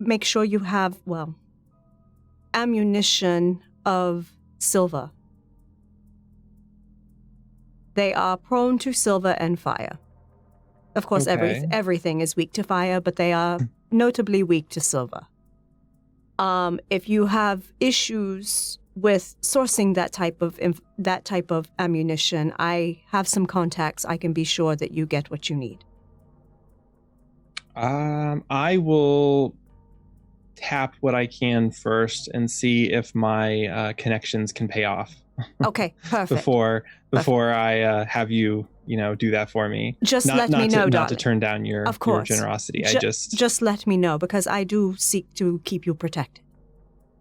make sure you have, ammunition of silver. They are prone to silver and fire. Of course, Okay. everything is weak to fire, but they are notably weak to silver. If you have issues with sourcing that type of ammunition, I have some contacts. I can be sure that you get what you need. I will tap what I can first and see if my connections can pay off Okay, perfect. before I have you do that for me. Just Not let me know, not to darling. turn down your Of course. generosity. Just let me know, because I do seek to keep you protected.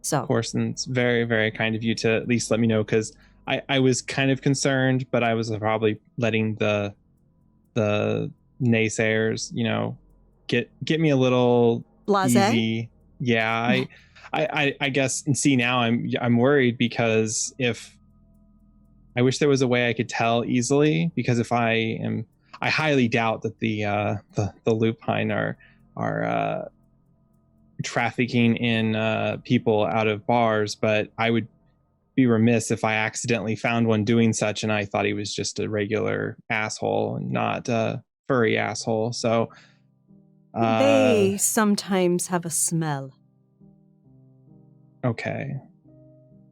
So, Of course, and it's very, very kind of you to at least let me know, because I was kind of concerned, but I was probably letting the naysayers, get me a little blasé. easy. Yeah, I guess. And see, now I'm worried, because if I wish there was a way I could tell easily, because if I highly doubt that the lupine are trafficking in people out of bars, but I would be remiss if I accidentally found one doing such and I thought he was just a regular asshole and not a furry asshole. So They sometimes have a smell. okay.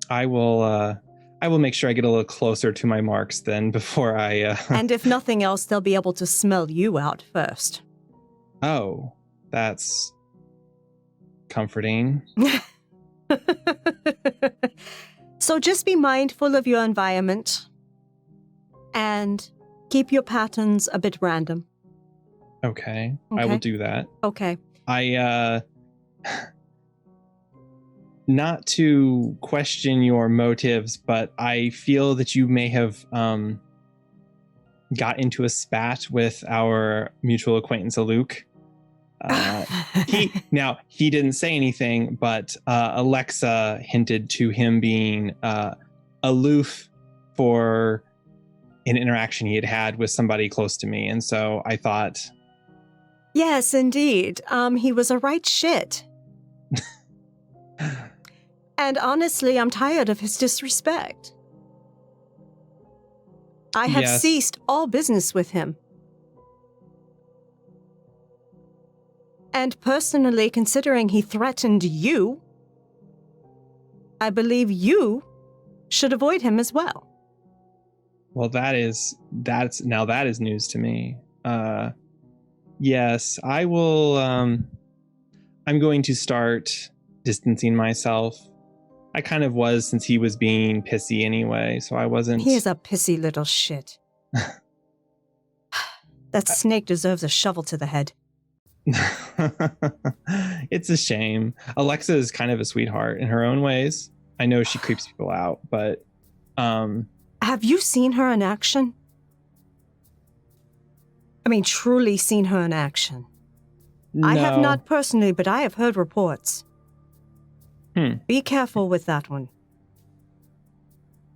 I will make sure I get a little closer to my marks then before I And if nothing else, they'll be able to smell you out first. Oh, that's comforting. So just be mindful of your environment and keep your patterns a bit random. Okay. I will Okay. do that. Okay. I not to question your motives, but I feel that you may have got into a spat with our mutual acquaintance Luke. He didn't say anything, but Alexa hinted to him being aloof for an interaction he had with somebody close to me, and so I thought, Yes, indeed. He was a right shit. And honestly, I'm tired of his disrespect. I have Yes. ceased all business with him. And personally, considering he threatened you, I believe you should avoid him as well. well, that is news to me. Yes, I will. I'm going to start distancing myself. I kind of was, since he was being pissy anyway, so I wasn't. He is a pissy little shit. That snake deserves a shovel to the head. It's a shame. Alexa is kind of a sweetheart in her own ways. I know she creeps people out, but Have you seen her in action? I mean, truly seen her in action. I have no. not personally, but I have heard reports. Be careful with that one.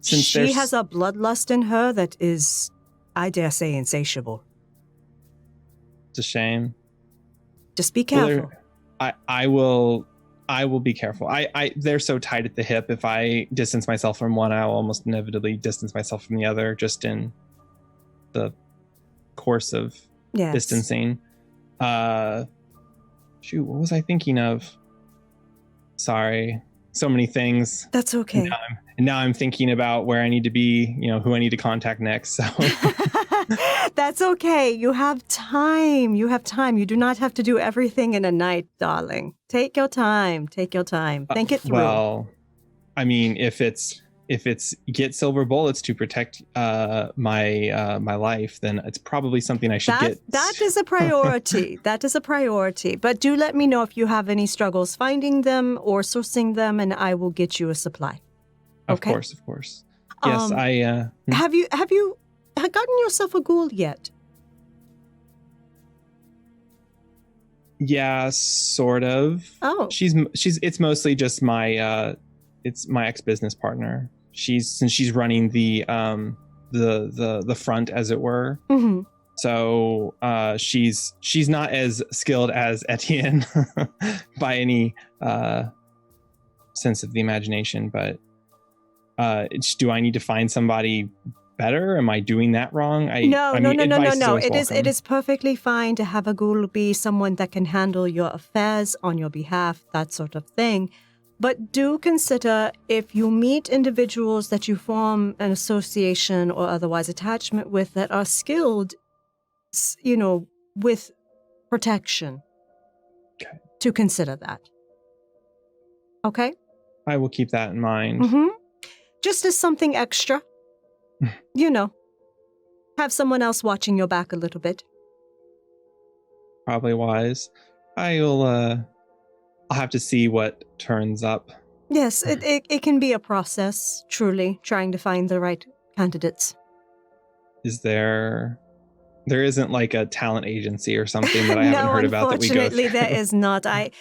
Since She there's- has a bloodlust in her that is, I dare say, insatiable. It's a shame. Just be Well, careful. I will be careful. They're so tight at the hip. If I distance myself from one, I'll almost inevitably distance myself from the other, just in the course of Yes. distancing. Shoot, what was I thinking of? Sorry, so many things. That's okay. And now I'm thinking about where I need to be, who I need to contact next. So That's okay. You have time. You have time. You do not have to do everything in a night, darling. Take your time. Take your time. Think it through. Well, I mean, if it's get silver bullets to protect my life, then it's probably something I should get. That is a priority. That is a priority. But do let me know if you have any struggles finding them or sourcing them, and I will get you a supply. Okay? Of course. Yes, Have you gotten yourself a ghoul yet? Yeah, sort of. Oh. She's it's mostly just my it's my ex-business partner. Since she's running the front, as it were. Mm-hmm. So she's not as skilled as Etienne by any sense of the imagination, but do I need to find somebody better? Am I doing that wrong? No. It It is perfectly fine to have a ghoul be someone that can handle your affairs on your behalf, that sort of thing. But do consider, if you meet individuals that you form an association or otherwise attachment with that are skilled, with protection, okay, to consider that. Okay? I will keep that in mind. Mm-hmm. Just as something extra. Have someone else watching your back a little bit. Probably wise. I'll have to see what turns up. Yes, it can be a process, truly, trying to find the right candidates. Is there isn't like a talent agency or something that I haven't heard about that we go through? Unfortunately, there is not. I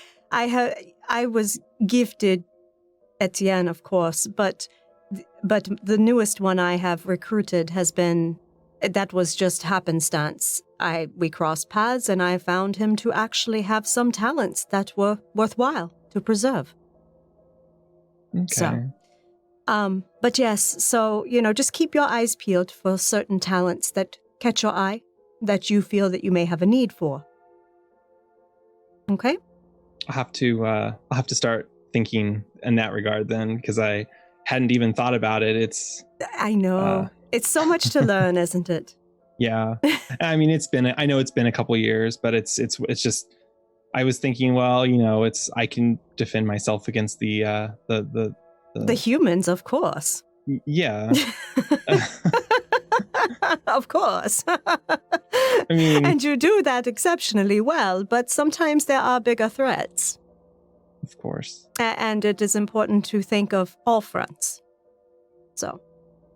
was gifted Etienne, of course, but the newest one I have recruited that was just happenstance. We crossed paths, and I found him to actually have some talents that were worthwhile to preserve. Okay. So, but yes, so, just keep your eyes peeled for certain talents that catch your eye, that you feel that you may have a need for. Okay? I'll have to start thinking in that regard then, because I hadn't even thought about it. I know. It's so much to learn, isn't it? Yeah. I mean, I know it's been a couple years, but it's just, I was thinking, well, I can defend myself against the humans, of course. Yeah. Of course. I mean, and you do that exceptionally well, but sometimes there are bigger threats. Of course. And it is important to think of all fronts. So.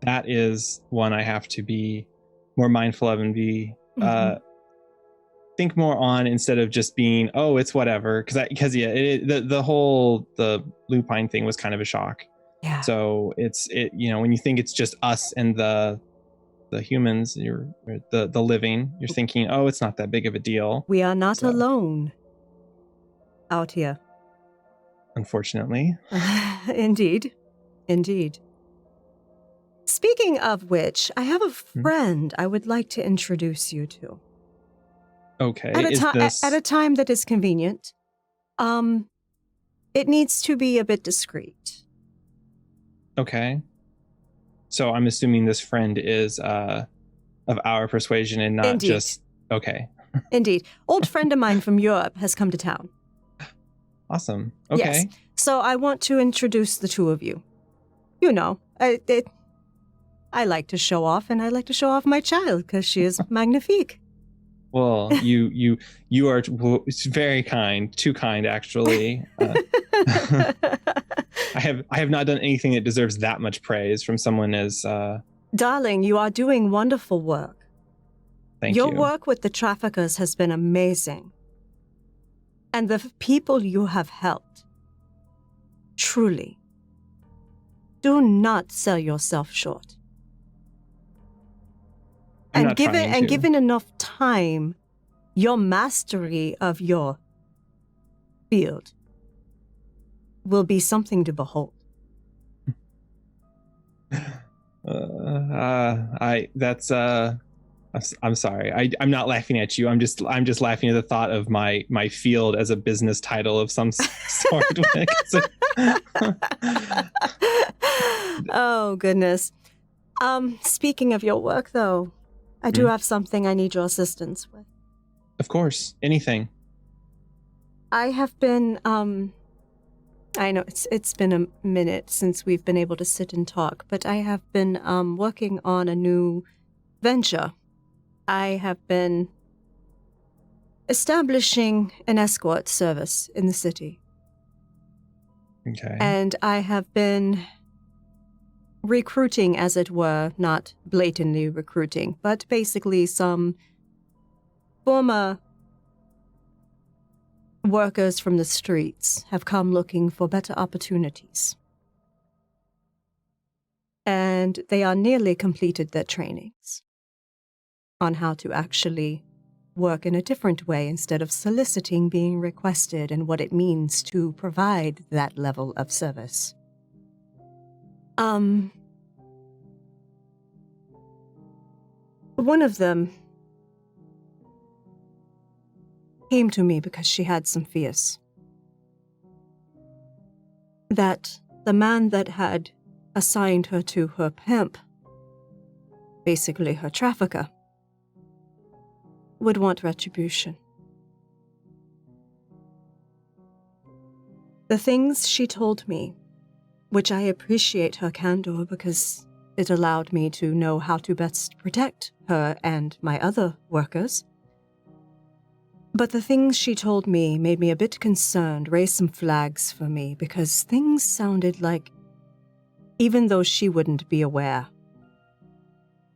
That is one I have to be more mindful of and be think more on, instead of just being, oh, it's whatever. Because the lupine thing was kind of a shock. Yeah. So when you think it's just us and the humans, the living, you're thinking, oh, it's not that big of a deal. We are not alone out here. Unfortunately. Indeed. Speaking of which, I have a friend I would like to introduce you to. Okay. At a time that is convenient. It needs to be a bit discreet. Okay. So I'm assuming this friend is of our persuasion and not Indeed. Just... Okay. Indeed. Old friend of mine from Europe has come to town. Awesome. Okay. Yes. So I want to introduce the two of you. I like to show off, and I like to show off my child because she is magnifique. Well, you are very kind, too kind, actually. I have not done anything that deserves that much praise from someone as. Darling, you are doing wonderful work. Thank you. Your work with the traffickers has been amazing, and the people you have helped. Truly, do not sell yourself short. And given enough time, your mastery of your field will be something to behold. I'm sorry. I'm not laughing at you. I'm just laughing at the thought of my field as a business title of some sort. Oh goodness. Speaking of your work, though, I do have something I need your assistance with. Of course. Anything. I have been, I know it's been a minute since we've been able to sit and talk, but I have been, working on a new venture. I have been establishing an escort service in the city. Okay. And I have been recruiting, as it were, not blatantly recruiting, but basically some former workers from the streets have come looking for better opportunities. And they are nearly completed their trainings on how to actually work in a different way instead of soliciting being requested and what it means to provide that level of service. One of them came to me because she had some fears that the man that had assigned her to her pimp, basically her trafficker, would want retribution. The things she told me, which I appreciate her candor because it allowed me to know how to best protect her and my other workers. But the things she told me made me a bit concerned, raised some flags for me, because things sounded like, even though she wouldn't be aware,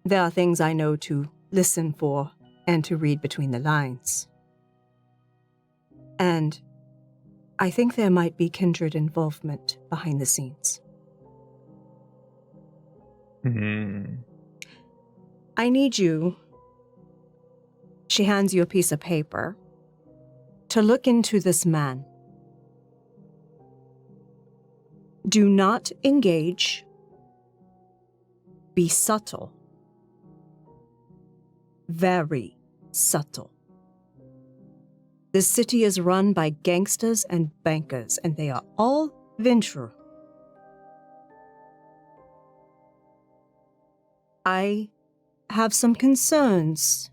there are things I know to listen for and to read between the lines. And I think there might be kindred involvement behind the scenes. I need you, she hands you a piece of paper, to look into this man. Do not engage. Be subtle. Very subtle. The city is run by gangsters and bankers, and they are all venture. I have some concerns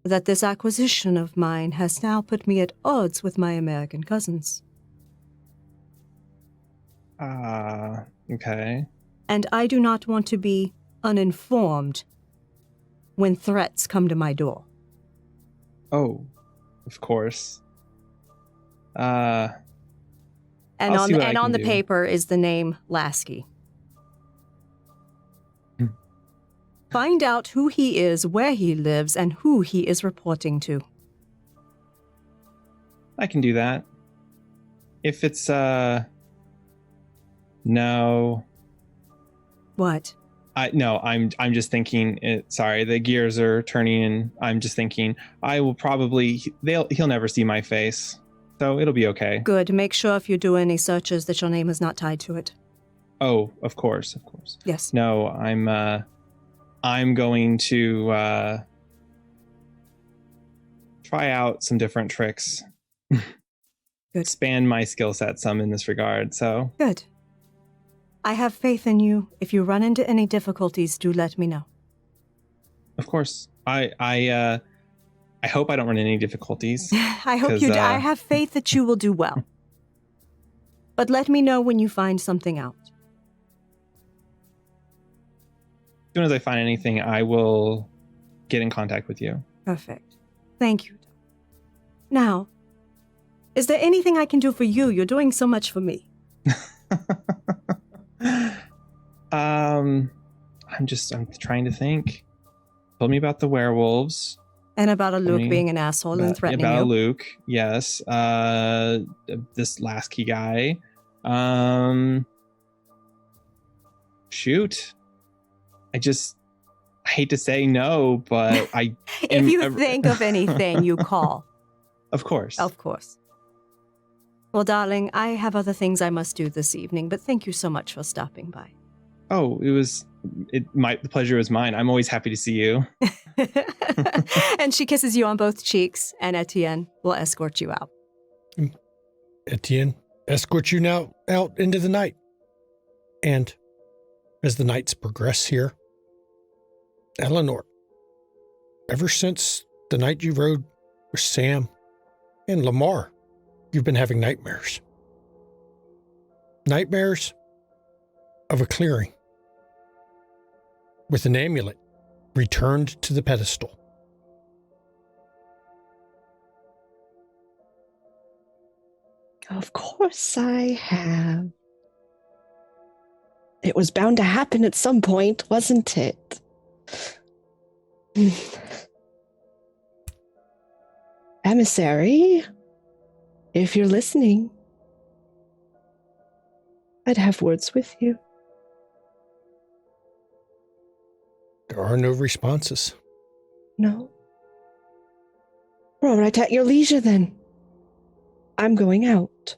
that this acquisition of mine has now put me at odds with my American cousins. Okay. And I do not want to be uninformed when threats come to my door. Oh, of course. And I'll on see the, what I and can on the do. paper is the name Lasky. Find out who he is, where he lives, and who he is reporting to. I can do that. If it's no. What? I'm just thinking sorry, the gears are turning and I'm just thinking I will probably he'll never see my face. So it'll be okay. Good. Make sure if you do any searches that your name is not tied to it. Oh, of course. Yes. No, I'm going to try out some different tricks. Good. Expand my skill set some in this regard. So Good. I have faith in you. If you run into any difficulties, do let me know. of course, I hope I don't run into any difficulties. I hope you do. I have faith that you will do well. But let me know when you find something out. As soon as I find anything, I will get in contact with you. Perfect. Thank you. Now, is there anything I can do for you? You're doing so much for me. I'm trying to think. Told me about the werewolves. And about a Told Luke me being an asshole and threatening about you. Luke, yes. This Lasky guy. Shoot. I hate to say no, but I. If you think of anything, you call. Of course. Of course. Well, darling, I have other things I must do this evening, but thank you so much for stopping by. Oh, the pleasure was mine. I'm always happy to see you. And she kisses you on both cheeks, and Etienne will escort you out. Etienne, escort you now out into the night. And as the nights progress here, Eleanor, ever since the night you rode with Sam and Lamar, you've been having nightmares. Nightmares of a clearing with an amulet returned to the pedestal. Of course I have. It was bound to happen at some point, wasn't it? Emissary, if you're listening, I'd have words with you. There are no responses. No? All right, at your leisure then. I'm going out.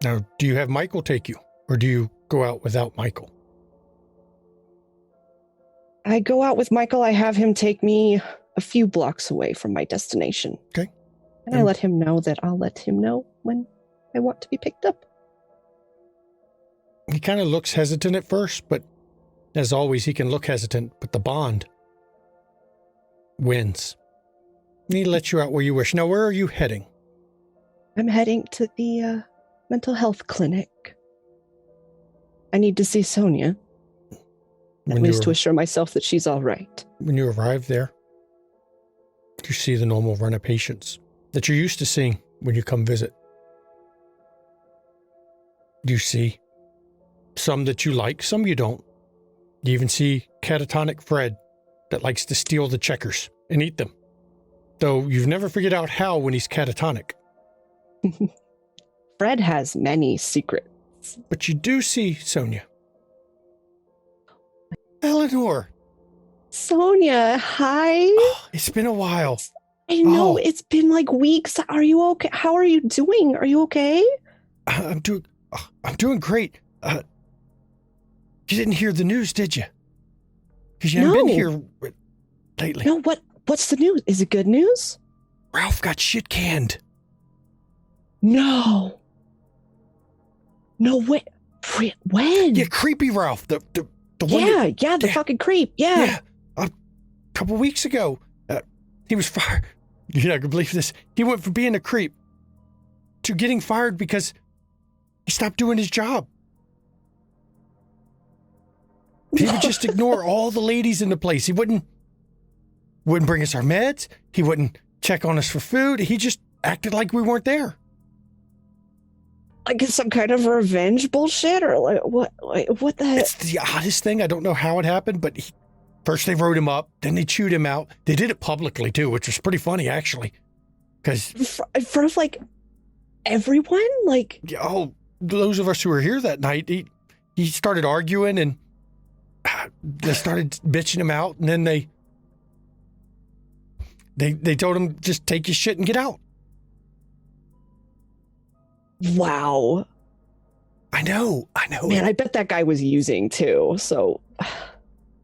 Now, do you have Michael take you, or do you go out without Michael? I go out with Michael. I have him take me a few blocks away from my destination. Okay. And I let him know that I'll let him know when I want to be picked up. He kind of looks hesitant at first, but as always, he can look hesitant, but the bond wins. And he lets you out where you wish. Now, where are you heading? I'm heading to the mental health clinic. I need to see Sonia. At least to assure myself that she's all right. When you arrive there, you see the normal run of patients that you're used to seeing when you come visit. You see some that you like, some you don't. You even see catatonic Fred that likes to steal the checkers and eat them. Though you've never figured out how when he's catatonic. Fred has many secrets. But you do see Sonia. Eleanor. Sonia, hi. Oh, it's been a while. I know, it's been like weeks. Are you okay? How are you doing? Are you okay? I'm doing great. You didn't hear the news, did you? Because you haven't been here lately. No, what's the news? Is it good news? Ralph got shit canned. No. No way. When? Yeah, creepy Ralph. The one. The fucking creep. Yeah. A couple weeks ago, he was fired. You're not gonna believe this. He went from being a creep to getting fired because he stopped doing his job. He would just ignore all the ladies in the place. He wouldn't bring us our meds. He wouldn't check on us for food. He just acted like we weren't there. Like it's some kind of revenge bullshit, or like what? Like, what the heck? It's the oddest thing. I don't know how it happened, but first they wrote him up, then they chewed him out. They did it publicly too, which was pretty funny actually. Because in front of like everyone, like those of us who were here that night, he started arguing and they started bitching him out, and then they told him just take your shit and get out. Wow. I know. Man, I bet that guy was using too, so...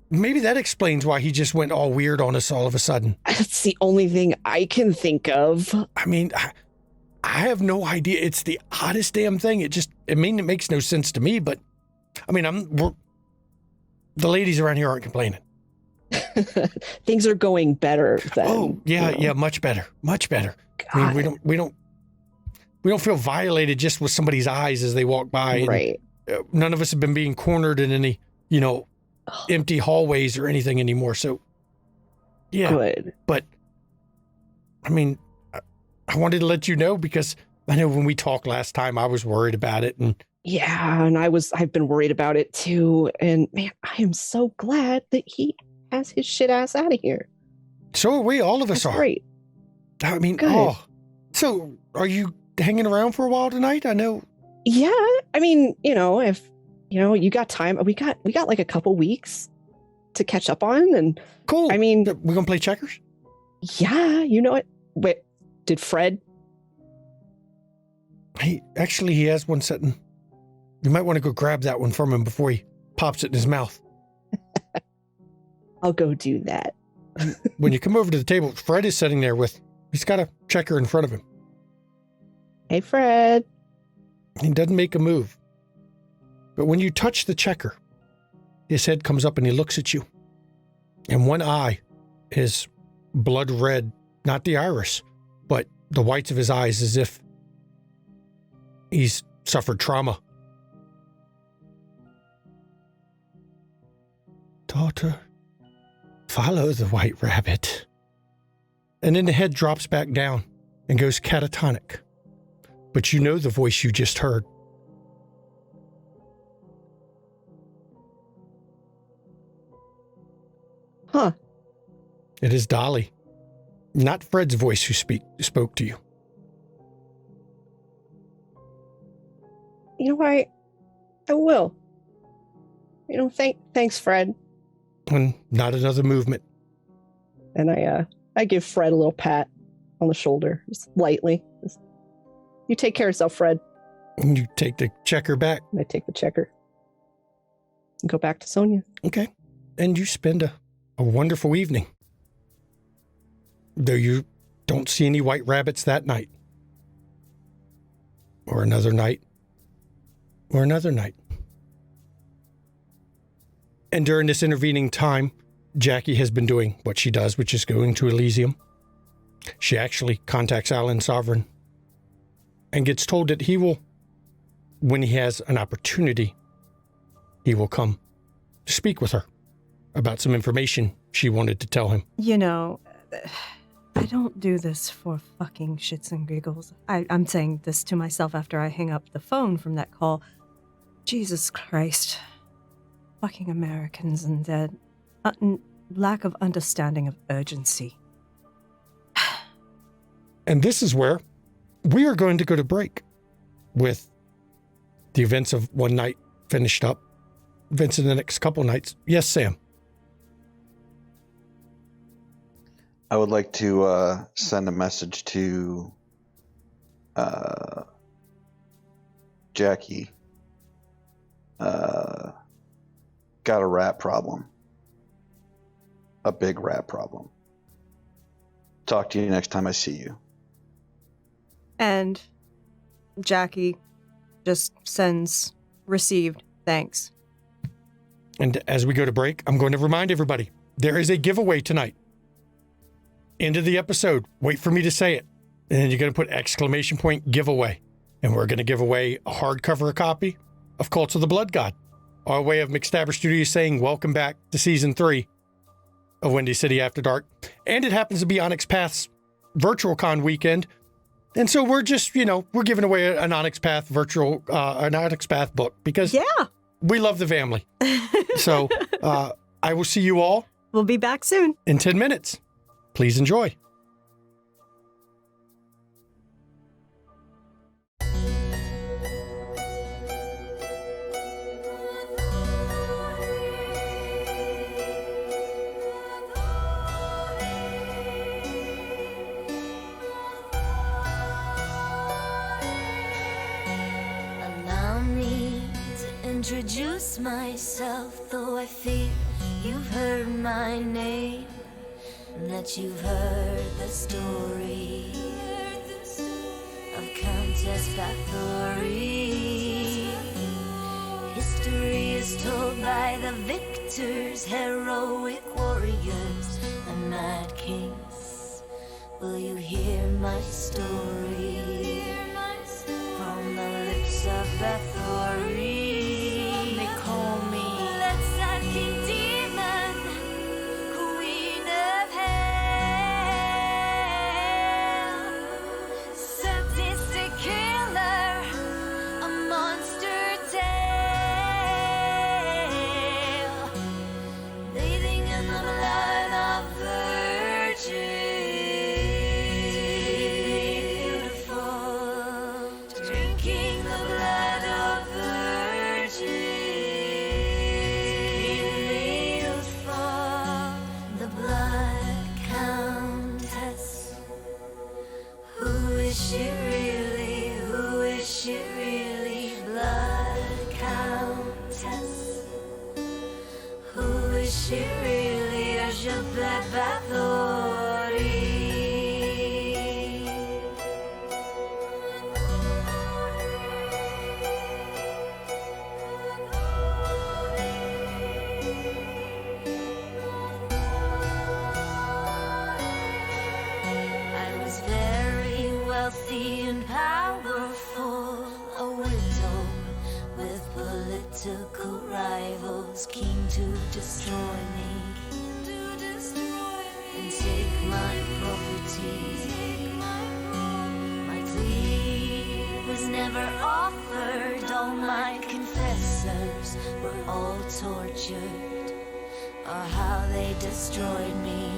Maybe that explains why he just went all weird on us all of a sudden. That's the only thing I can think of. I mean, I have no idea. It's the oddest damn thing. It makes no sense to me, but I mean, the ladies around here aren't complaining. Things are going better than... Oh, yeah, much better. Much better. God. I mean, we don't feel violated just with somebody's eyes as they walk by. Right. None of us have been being cornered in any, empty hallways or anything anymore. So, yeah. Good. But, I mean, I wanted to let you know because I know when we talked last time, I was worried about it. And yeah, and I've been worried about it too. And man, I am so glad that he has his shit ass out of here. So are we. All of us That's are. Great. I mean, Good. So are you hanging around for a while tonight? I know. Yeah, I mean, if you got time, we got like a couple weeks to catch up on, and cool. I mean, we're gonna play checkers. Yeah, you know what? Wait, did Fred? He has one sitting. You might want to go grab that one from him before he pops it in his mouth. I'll go do that. When you come over to the table, Fred is sitting there he's got a checker in front of him. Hey, Fred. He doesn't make a move. But when you touch the checker, his head comes up and he looks at you. And one eye his blood red, not the iris, but the whites of his eyes, as if he's suffered trauma. Daughter, follow the white rabbit. And then the head drops back down and goes catatonic. But you know the voice you just heard. Huh. It is Dolly, not Fred's voice who spoke to you. You know, I will. You know, thanks, Fred. And not another movement. And I give Fred a little pat on the shoulder, just lightly. You take care of yourself, Fred. And you take the checker back. And I take the checker. And go back to Sonia. Okay. And you spend a wonderful evening. Though you don't see any white rabbits that night. Or another night. Or another night. And during this intervening time, Jackie has been doing what she does, which is going to Elysium. She actually contacts Alan Sovereign and gets told that he will, when he has an opportunity, he will come to speak with her about some information she wanted to tell him. You know, I don't do this for fucking shits and giggles. I'm saying this to myself after I hang up the phone from that call. Jesus Christ. Fucking Americans and their lack of understanding of urgency. And this is where we are going to go to break with the events of one night finished up. Events in the next couple nights. Yes, Sam. I would like to send a message to Jackie. Got a rat problem. A big rat problem. Talk to you next time I see you. And Jackie just sends received thanks. And as we go to break, I'm going to remind everybody, there is a giveaway tonight. End of the episode. Wait for me to say it. And then you're going to put exclamation point giveaway. And we're going to give away a hardcover copy of Cults of the Blood God. Our way of McStabber Studios saying welcome back to season 3 of Windy City After Dark. And it happens to be Onyx Path's virtual con weekend. And so we're just, we're giving away an Onyx Path an Onyx Path book because we love the family. So I will see you all. We'll be back soon. In 10 minutes. Please enjoy. Introduce myself, though I fear you've heard my name, and that you've heard the story of Countess Bathory. History is told by the victors, heroic warriors, and mad kings. Will you hear my story from the lips of Bathory? identical rivals, keen to destroy me and take my property. My plea was never offered. All my confessors were all tortured, or how they destroyed me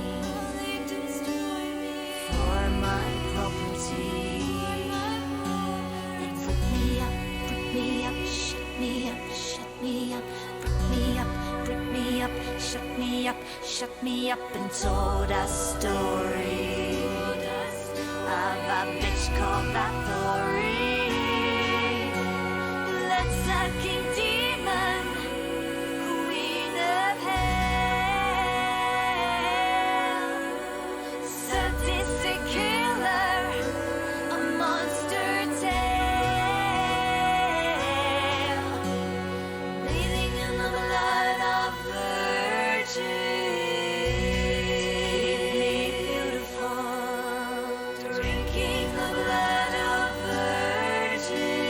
for my property. They put me up, shut me up, shut me up, put me up, put me up, shut me up, and told a story of a bitch called Bathory. Let's sucking demon, queen of hell, sadistic killer, a monster tale, bathing in the blood of virgins. Keep me beautiful, drinking the blood of virgins.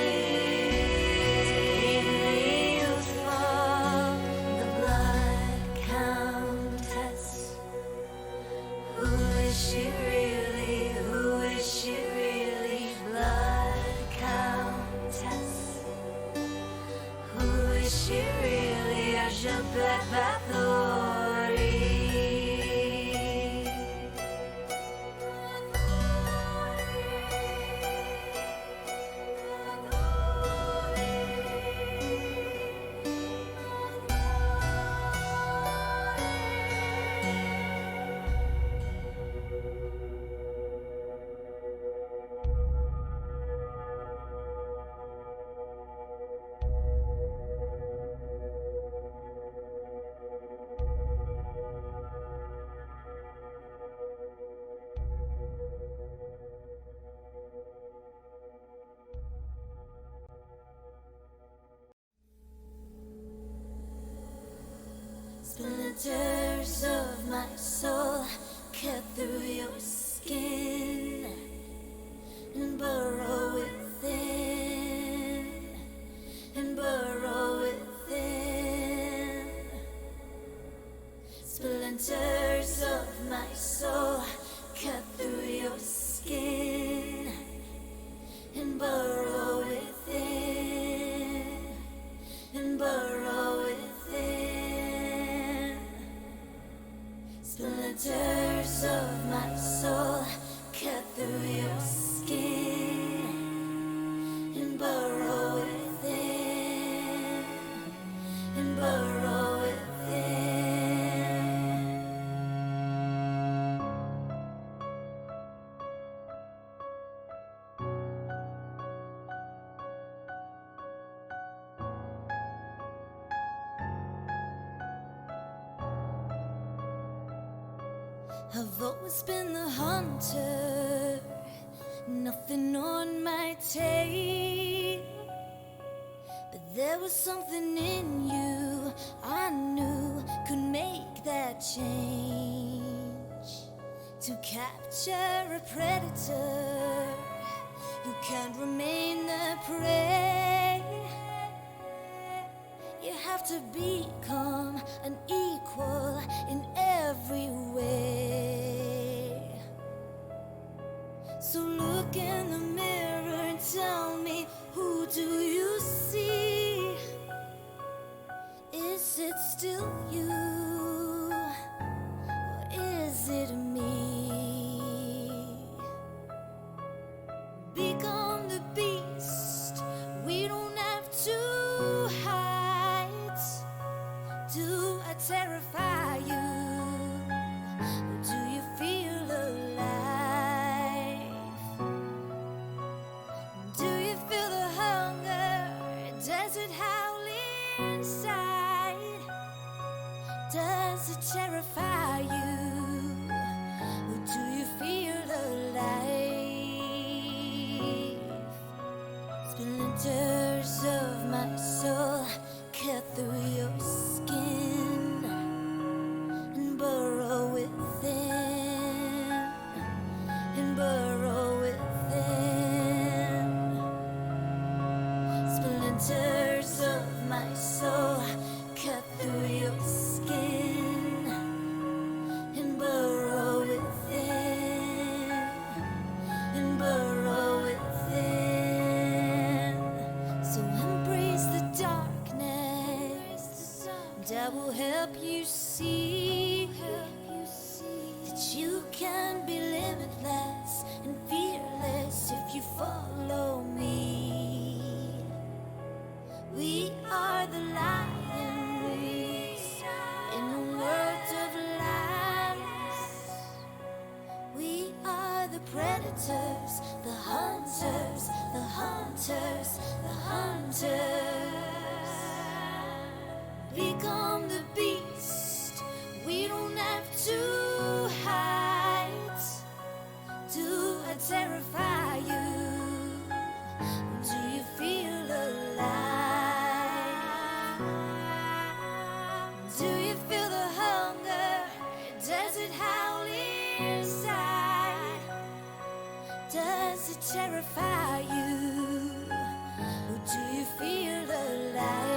Keep me youthful, the blood countess. Who is she really? Who is she really? Blood countess. Who is she really? Elizabeth Bathory. Splinters of my soul cut through your skin and burrow within, and burrow within. Splinters of my soul cut through your skin and burrow within, and burrow within. Splinters of my soul cut through your skin and burrow within, and burrow within. I've always been the hunter, nothing on my tail. But there was something in you I knew could make that change. To capture a predator, you can't remain the prey. You have to become an equal in every way. So look in the mirror and tell me, who do you see? Is it still you, or is it me? Become the beast, we don't have to hide. Do I terrify you, or do you feel alive? Do you feel the hunger? Does it howl inside? Does it terrify you, or do you feel alive? Splinters of my soul cut through your skin and burrow within, and burrow within. Splinters of my soul and I will help you see that you can be limitless and fearless if you follow me. We are the lions in the world of lies. We are the predators, the hunters, the hunters, the hunters. Become the beast. We don't have to hide. Do I terrify you? Do you feel alive? Do you feel the hunger? Does it howl inside? Does it terrify you? Or do you feel alive?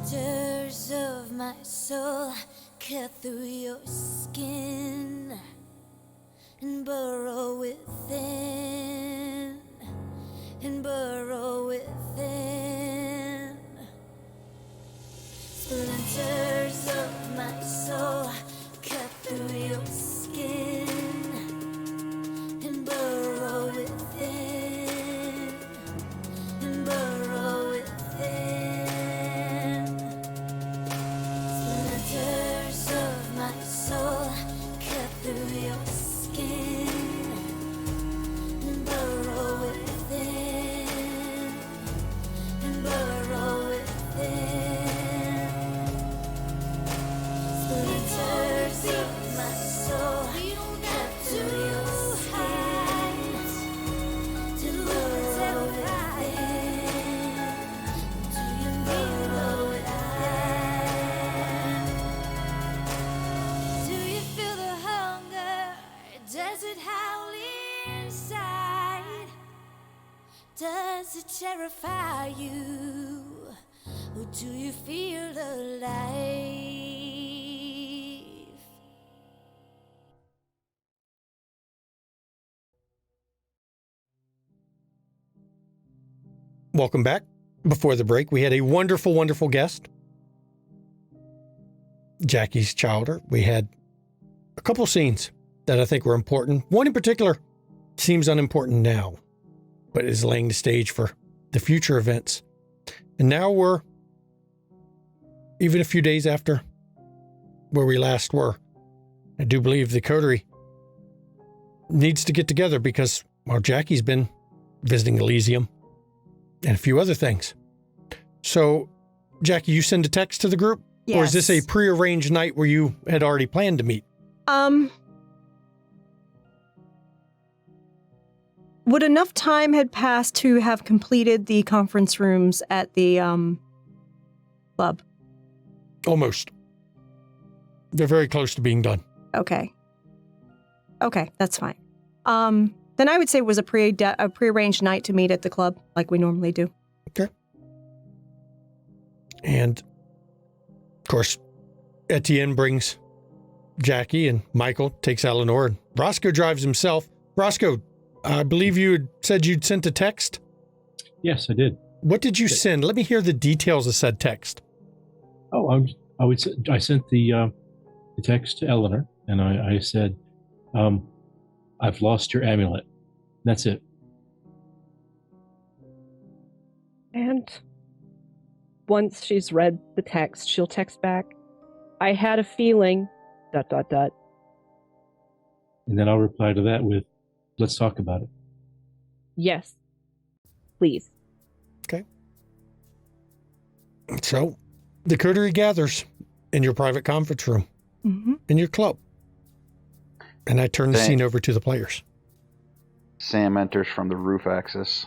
Splinters of my soul cut through your skin and burrow within, and burrow within. Splinters of my soul cut through your skin and burrow within, and burrow within. Splinters of my soul cut through your skin and burrow within, and burrow within. Splinters of my soul cut through your skin to burrow within. Do you burrow within? Do you feel the hunger? Does it howl inside? Does it terrify you? Or do you feel alive? Welcome back. Before the break, we had a wonderful, wonderful guest, Jackie's Childer. We had a couple scenes that I think were important. One in particular seems unimportant now, but is laying the stage for the future events. And now we're even a few days after where we last were. I do believe the coterie needs to get together because, well, Jackie's been visiting Elysium and a few other things. So, Jackie, you send a text to the group? Yes. Or is this a prearranged night where you had already planned to meet? Would enough time had passed to have completed the conference rooms at the club? Almost. They're very close to being done. Okay. Okay, that's fine. Then I would say it was a prearranged night to meet at the club, like we normally do. Okay. And, of course, Etienne brings Jackie, and Michael takes Eleanor, and Roscoe drives himself. Roscoe, I believe you had said you'd sent a text? Yes, I did. What did you send? Let me hear the details of said text. Oh, I sent the text to Eleanor, and I said, I've lost your amulet. That's it. And once she's read the text, she'll text back, I had a feeling, ... And then I'll reply to that with, let's talk about it. Yes. please. So, the coterie gathers in your private conference room, in your club. And I turn the scene over to the players. Sam enters from the roof access.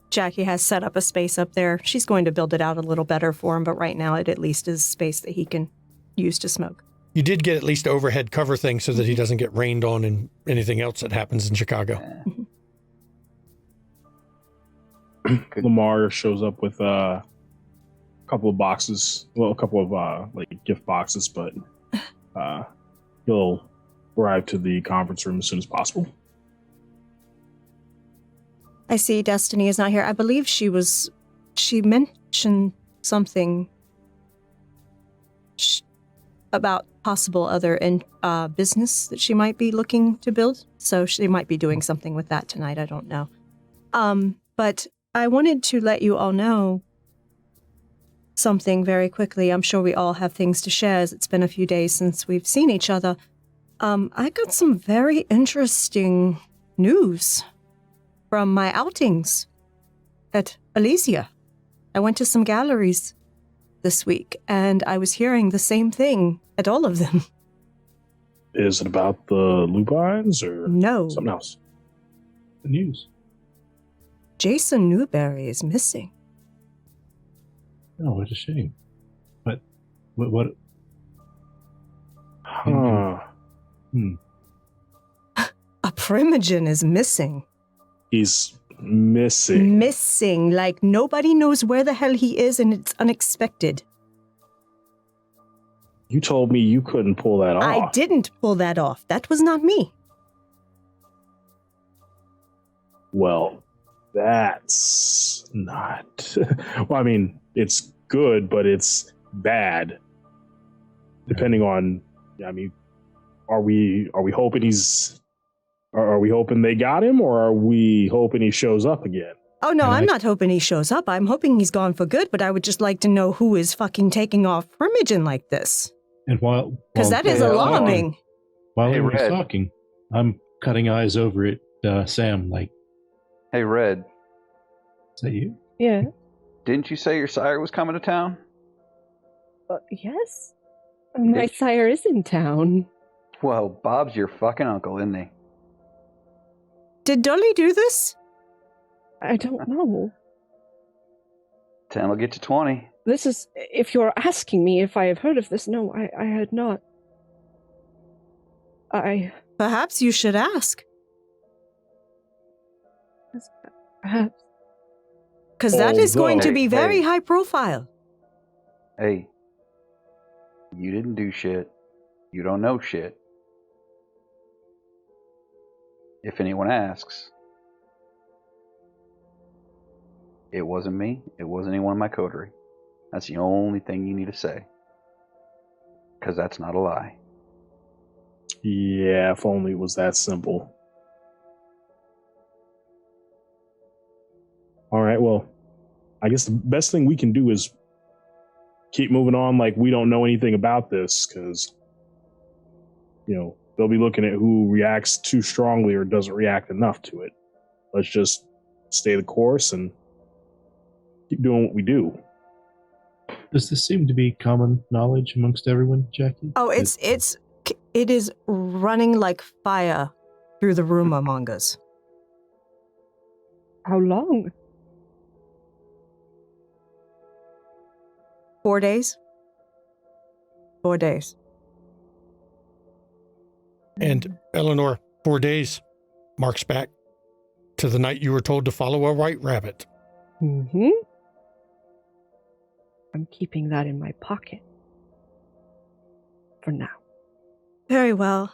Jackie has set up a space up there. She's going to build it out a little better for him, but right now it at least is space that he can use to smoke. You did get at least overhead cover thing so that he doesn't get rained on and anything else that happens in Chicago. Lamar shows up with a couple of boxes. Well, a couple of like gift boxes, but he'll arrive to the conference room as soon as possible. I see Destiny is not here. I believe she mentioned something about possible other business that she might be looking to build. So she might be doing something with that tonight. I don't know. But I wanted to let you all know something very quickly. I'm sure we all have things to share as it's been a few days since we've seen each other. I got some very interesting news from my outings at Elysia. I went to some galleries this week, and I was hearing the same thing at all of them. Is it about the lupines or No. something else? The news. Jason Newberry is missing. Oh, what a shame. But what? Huh. A primogen is missing. He's missing. Missing, like nobody knows where the hell he is, and it's unexpected. You told me you couldn't pull that off. I didn't pull that off. That was not me. Well, that's not. Well, I mean, it's good, but it's bad. Depending on, I mean, are we hoping he's? Are we hoping they got him, or are we hoping he shows up again? Oh, no, I'm not hoping he shows up. I'm hoping he's gone for good, but I would just like to know who is fucking taking off primogen like this. And while Because that is alarming. While Hey, he was Red. talking, I'm cutting eyes over at Sam. Like, Hey, Red, is that you? Yeah. didn't you say your sire was coming to town? Yes. My sire is in town. Well, Bob's your fucking uncle, isn't he? Did Dolly do this? I don't know. 10 will get you 20. This is, if you're asking me if I have heard of this, no, I had not. Perhaps you should ask. Perhaps. Because that is going to be Hey, very hey. high profile. Hey, you didn't do shit. You don't know shit. If anyone asks, it wasn't me. It wasn't anyone in my coterie. That's the only thing you need to say. Because that's not a lie. Yeah, if only it was that simple. All right, well, I guess the best thing we can do is keep moving on like we don't know anything about this, because, you know, they'll be looking at who reacts too strongly or doesn't react enough to it. Let's just stay the course and keep doing what we do. Does this seem to be common knowledge amongst everyone, Jackie? Oh, it is running like fire through the room among us. How long? 4 days? 4 days. And Eleanor, 4 days marks back to the night you were told to follow a white rabbit. Mm-hmm. I'm keeping that in my pocket. For now. Very well.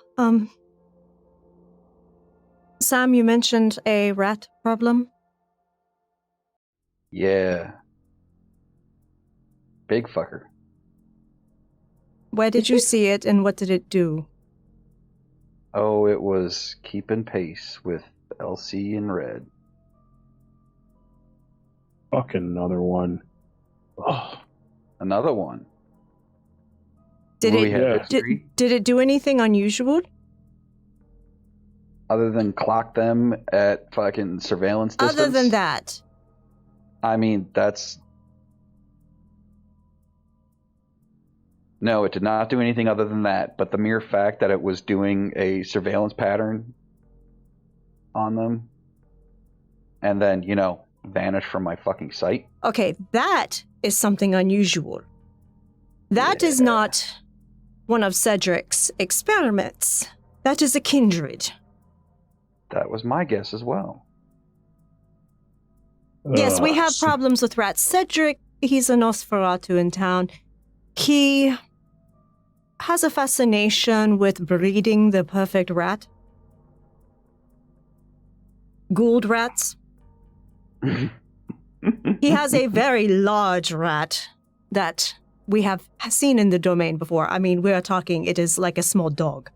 Sam, you mentioned a rat problem? Yeah. Big fucker. Where did you see it and what did it do? Oh, it was keeping pace with LC and Red. Fucking another one. Oh, Another one. Did Will we it have Yeah. history? did it do anything unusual? Other than clock them at fucking surveillance distance? Other than that, I mean, that's... No, it did not do anything other than that. But the mere fact that it was doing a surveillance pattern on them and then, vanish from my fucking sight. okay, that is something unusual. That is not one of Cedric's experiments. That is a kindred. That was my guess as well. Yes, we have So- problems with rats. Cedric, he's a Nosferatu in town. He has a fascination with breeding the perfect rat. Gould rats. He has a very large rat that we have seen in the domain before. I mean, we are talking, it is like a small dog.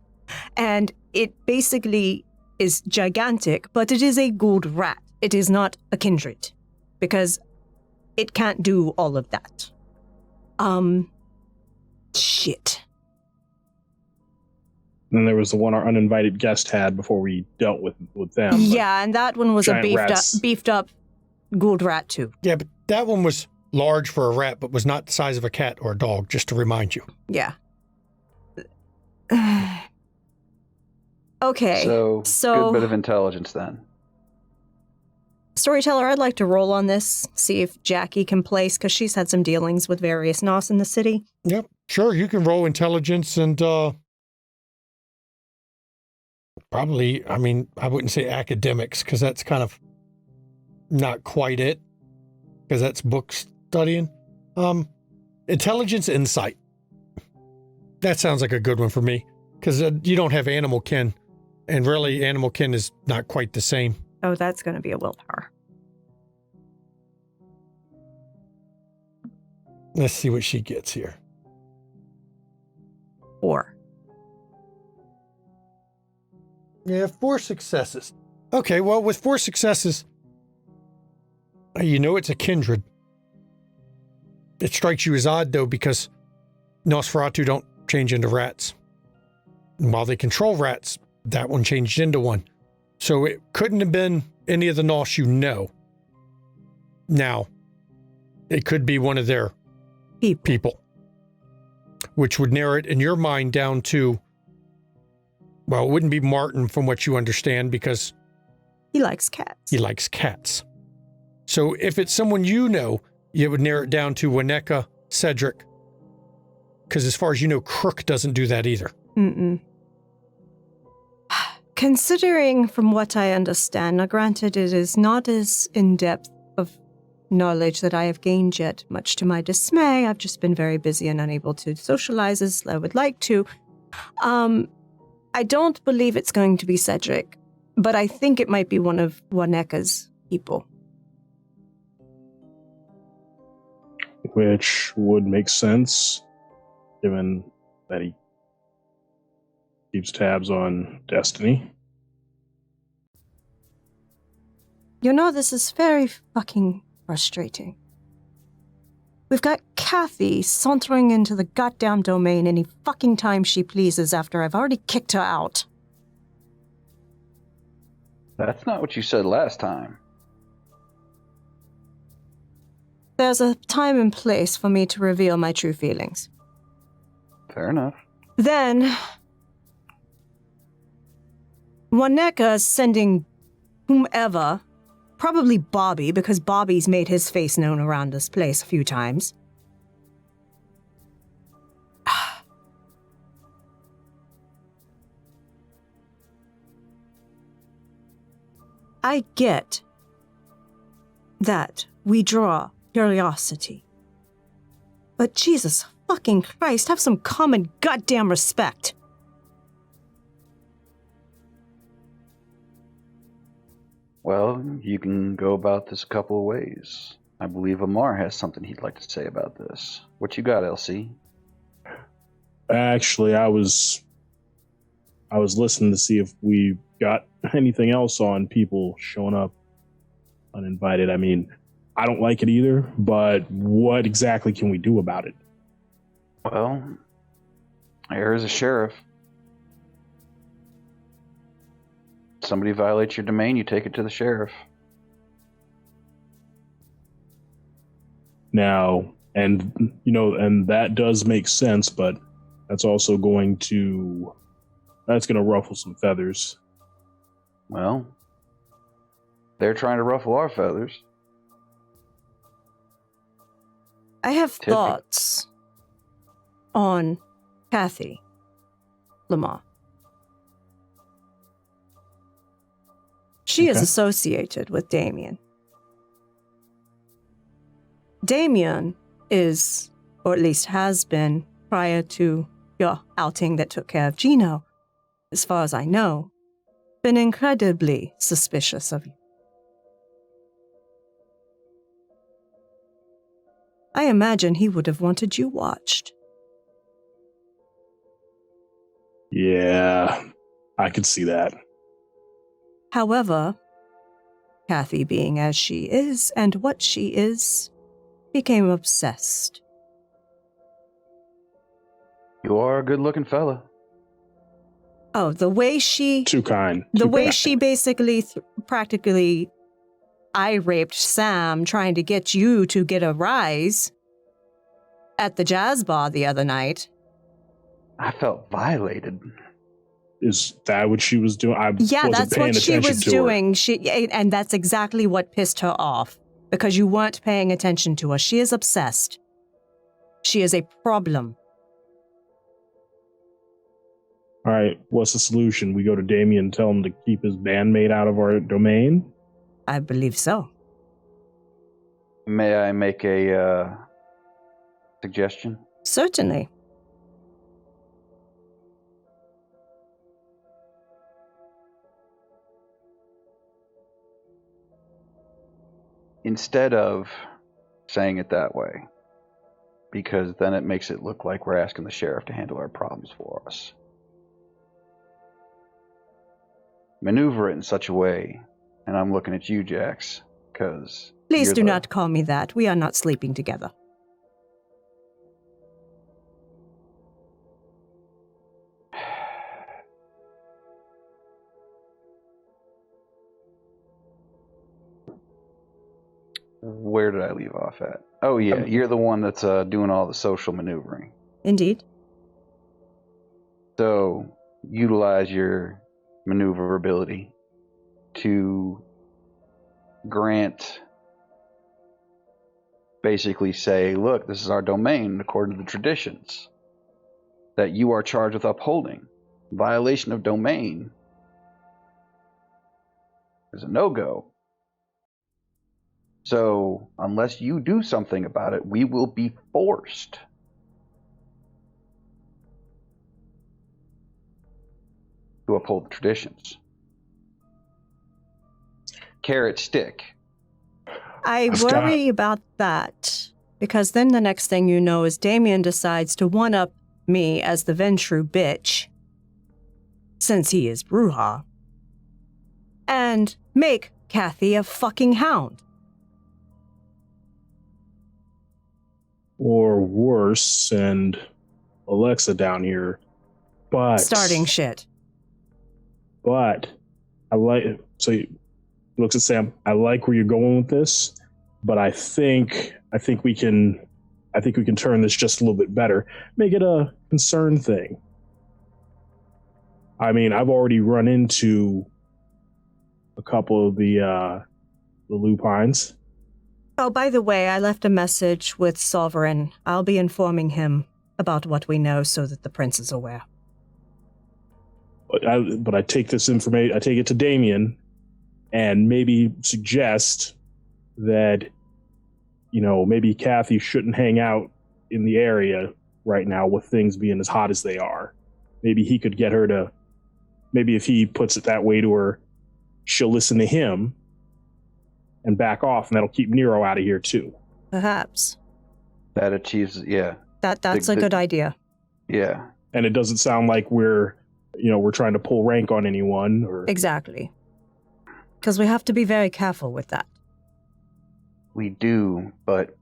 And it basically is gigantic, but it is a Gould rat. It is not a kindred, because it can't do all of that. Shit. And there was the one our uninvited guest had before we dealt with them. but- Yeah, and that one was a giant rats. beefed up Gould rat too. Yeah, but that one was large for a rat, but was not the size of a cat or a dog, just to remind you. Yeah. Okay. So, good bit of intelligence then. Storyteller, I'd like to roll on this, see if Jackie can place, because she's had some dealings with various Nos in the city. Yep, sure, you can roll intelligence and probably, I mean, I wouldn't say academics, because that's kind of not quite it, because that's book studying. Intelligence insight. That sounds like a good one for me, because you don't have animal kin, and really animal kin is not quite the same. Oh, that's going to be a willpower. Let's see what she gets here. 4. Yeah, 4 successes. Okay, well, with 4 successes, you know it's a kindred. It strikes you as odd, though, because Nosferatu don't change into rats. And while they control rats, that one changed into one. So it couldn't have been any of the Nos you know. Now, it could be one of their people, which would narrow it in your mind down to, well, it wouldn't be Martin from what you understand, because He likes cats. he likes cats. So if it's someone you know, it would narrow it down to Wineka, Cedric, because as far as you know, Crook doesn't do that either. Mm-mm. Considering from what I understand, now granted it is not as in-depth of knowledge that I have gained yet, much to my dismay. I've just been very busy and unable to socialize as I would like to. I don't believe it's going to be Cedric, but I think it might be one of Waneka's people. Which would make sense, given that he keeps tabs on Destiny. You know, this is very fucking frustrating. We've got Kathy sauntering into the goddamn domain any fucking time she pleases after I've already kicked her out. That's not what you said last time. There's a time and place for me to reveal my true feelings. Fair enough. Then, Waneka is sending whomever, probably Bobby, because Bobby's made his face known around this place a few times. I get that we draw curiosity. But Jesus fucking Christ, have some common goddamn respect. Well, you can go about this a couple of ways. I believe Amar has something he'd like to say about this. What you got, LC? Actually, I was listening to see if we got anything else on people showing up uninvited. I mean, I don't like it either, but what exactly can we do about it? Well, here's a sheriff. somebody violates your domain, you take it to the sheriff. Now, and and that does make sense, but that's also going to ruffle some feathers. Well, they're trying to ruffle our feathers. I have Typical. thoughts on Kathy Lamar. She is Okay. associated with Damien. Damien is, or at least has been, prior to your outing that took care of Gino, as far as I know, been incredibly suspicious of you. I imagine he would have wanted you watched. Yeah, I could see that. However, Kathy, being as she is and what she is, became obsessed. You are a good-looking fella. Oh, the way she... Too kind. The Too way kind. she basically, practically, I raped Sam trying to get you to get a rise at the jazz bar the other night. I felt violated. Is that what she was doing? I Yeah, wasn't that's paying what she attention was to her. doing. And that's exactly what pissed her off, because you weren't paying attention to her. She is obsessed. She is a problem. All right, what's the solution? We go to Damien and tell him to keep his bandmate out of our domain? I believe so. May I make a suggestion? Certainly. Instead of saying it that way, because then it makes it look like we're asking the sheriff to handle our problems for us. Maneuver it in such a way, and I'm looking at you, Jax, because... Please do not call me that. We are not sleeping together. Where did I leave off at? Oh, yeah, you're the one that's doing all the social maneuvering. Indeed. So, utilize your maneuverability to grant, basically say, look, this is our domain according to the traditions that you are charged with upholding. Violation of domain is a no-go. So, unless you do something about it, we will be forced to uphold the traditions. Carrot stick. I worry about that, because then the next thing you know is Damien decides to one-up me as the Ventru bitch, since he is Bruja, and make Kathy a fucking hound. Or worse, send Alexa down here. But Starting shit. But I like, so he looks at Sam. I like where you're going with this, but I think we can turn this just a little bit better. Make it a concern thing. I mean, I've already run into a couple of the lupines. Oh, by the way, I left a message with Sovereign. I'll be informing him about what we know so that the prince is aware. But I take this information, I take it to Damien, and maybe suggest that, maybe Kathy shouldn't hang out in the area right now with things being as hot as they are. Maybe he could get her to, maybe if he puts it that way to her, she'll listen to him and back off, and that'll keep Nero out of here too. Perhaps. That achieves, yeah. That's a good idea. Yeah. And it doesn't sound like we're trying to pull rank on anyone. Or Exactly. Because we have to be very careful with that. We do, but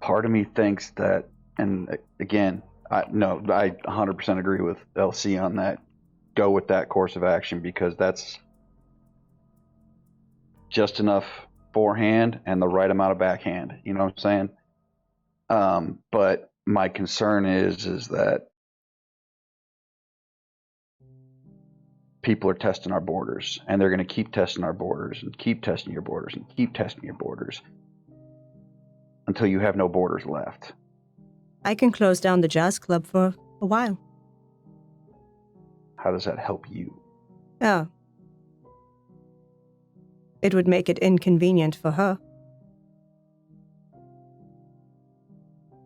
part of me thinks that, and again, I 100% agree with LC on that. Go with that course of action, because that's just enough forehand and the right amount of backhand. You know what I'm saying? But my concern is that people are testing our borders, and they're going to keep testing our borders and keep testing your borders and keep testing your borders until you have no borders left. I can close down the jazz club for a while. How does that help you? Oh. It would make it inconvenient for her.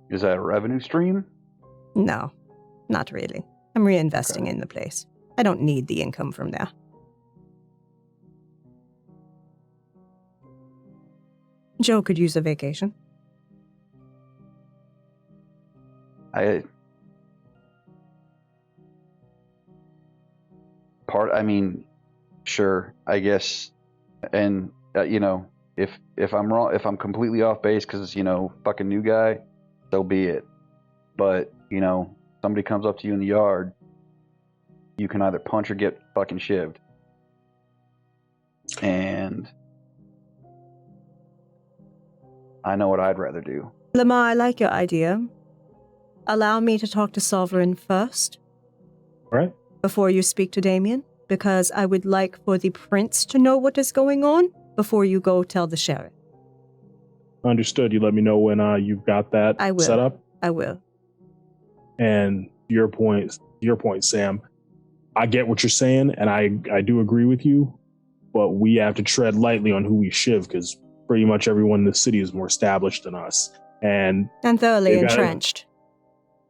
Is that a revenue stream? No, not really. I'm reinvesting in the place. I don't need the income from there. Joe could use a vacation. Sure, I guess. And, if I'm wrong, if I'm completely off base because, fucking new guy, so be it. But, somebody comes up to you in the yard, you can either punch or get fucking shivved. And I know what I'd rather do. Lamar, I like your idea. Allow me to talk to Sovereign first. All right. Before you speak to Damien, because I would like for the prince to know what is going on before you go tell the sheriff. Understood. You let me know when you've got that I will. set up. I will. And your point, Sam, I get what you're saying, and I do agree with you, but we have to tread lightly on who we shiv, because pretty much everyone in the city is more established than us. And thoroughly entrenched.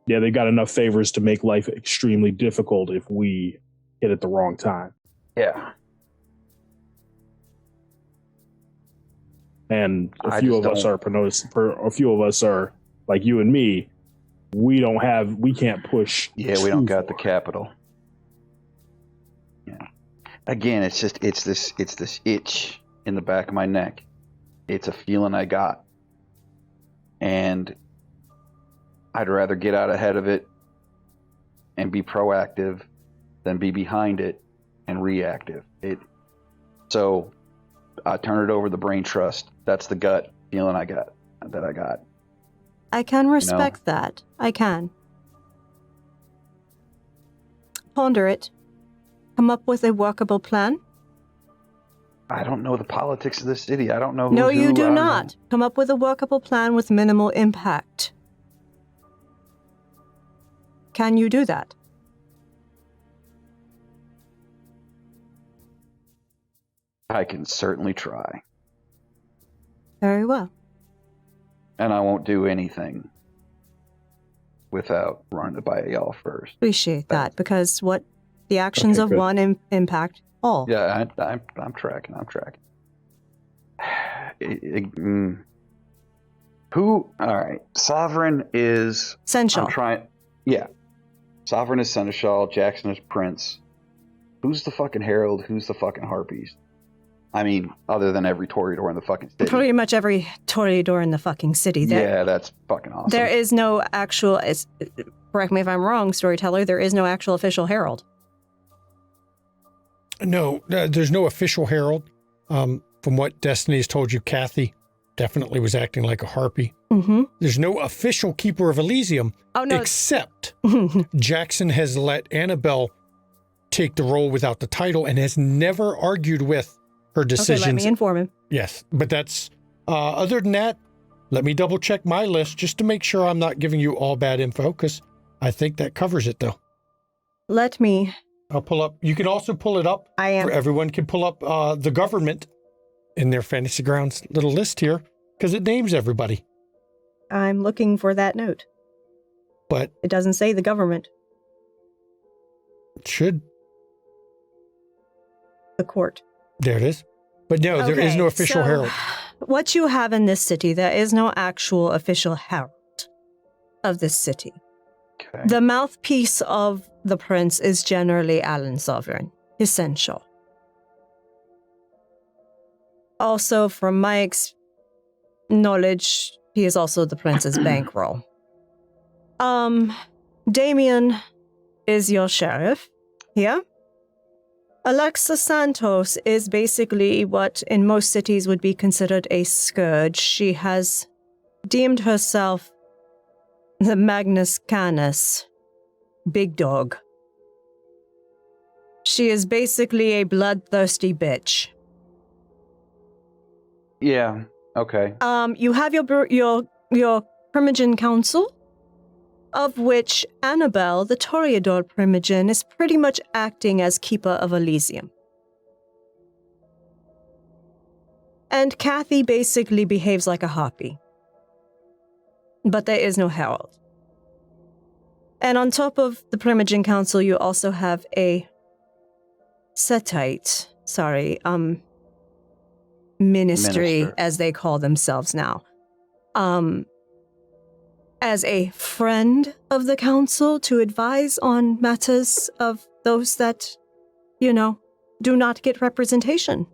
They got enough favors to make life extremely difficult if we hit at the wrong time. Yeah. And a few of us are like you and me. We can't push. Yeah, we don't got the capital. Yeah. Again, it's this itch in the back of my neck. It's a feeling I got. And I'd rather get out ahead of it and be proactive than be behind it and reactive. So I turn it over to the brain trust. That's the gut feeling I got. I can respect that. I can. Ponder it. Come up with a workable plan. I don't know the politics of this city. I don't know who's No, you who. do I don't not. know. Come up with a workable plan with minimal impact. Can you do that? I can certainly try. Very well. And I won't do anything without running it by y'all first. Appreciate that, because the actions of good. one impact all. Yeah, I'm tracking. Who? All right. Sovereign is Essential. Yeah. Sovereign is Seneschal. Jackson is Prince. Who's the fucking Herald? Who's the fucking Harpies? I mean, other than every Toreador in the fucking city. Pretty much every Toreador in the fucking city. Yeah, that's fucking awesome. There is no actual, correct me if I'm wrong, storyteller, there is no actual official herald. No, there's no official herald. From what Destiny's told you, Kathy definitely was acting like a harpy. Mm-hmm. There's no official keeper of Elysium, Oh, no. except Jackson has let Annabelle take the role without the title and has never argued with her decisions. Okay, let me inform him. Yes, but that's, other than that, let me double check my list just to make sure I'm not giving you all bad info, because I think that covers it, though. Let me. I'll pull up. You can also pull it up. I am. Everyone can pull up the government in their Fantasy Grounds little list here, because it names everybody. I'm looking for that note. But It doesn't say the government, it should. the court. There it is. But no, there is no official herald. What you have in this city, there is no actual official herald of this city. Okay. The mouthpiece of the prince is generally Alan Sovereign, essential. Also, from my knowledge, he is also the prince's bankroll. Damien is your sheriff here. Alexa Santos is basically what in most cities would be considered a scourge. She has deemed herself the Magnus Canis, big dog. She is basically a bloodthirsty bitch. Yeah. Okay. You have your Primogen Council, of which Annabelle, the Toreador Primogen, is pretty much acting as Keeper of Elysium. And Kathy basically behaves like a harpy. But there is no herald. And on top of the Primogen Council, you also have a ministry, as they call themselves now. As a friend of the council to advise on matters of those that, do not get representation.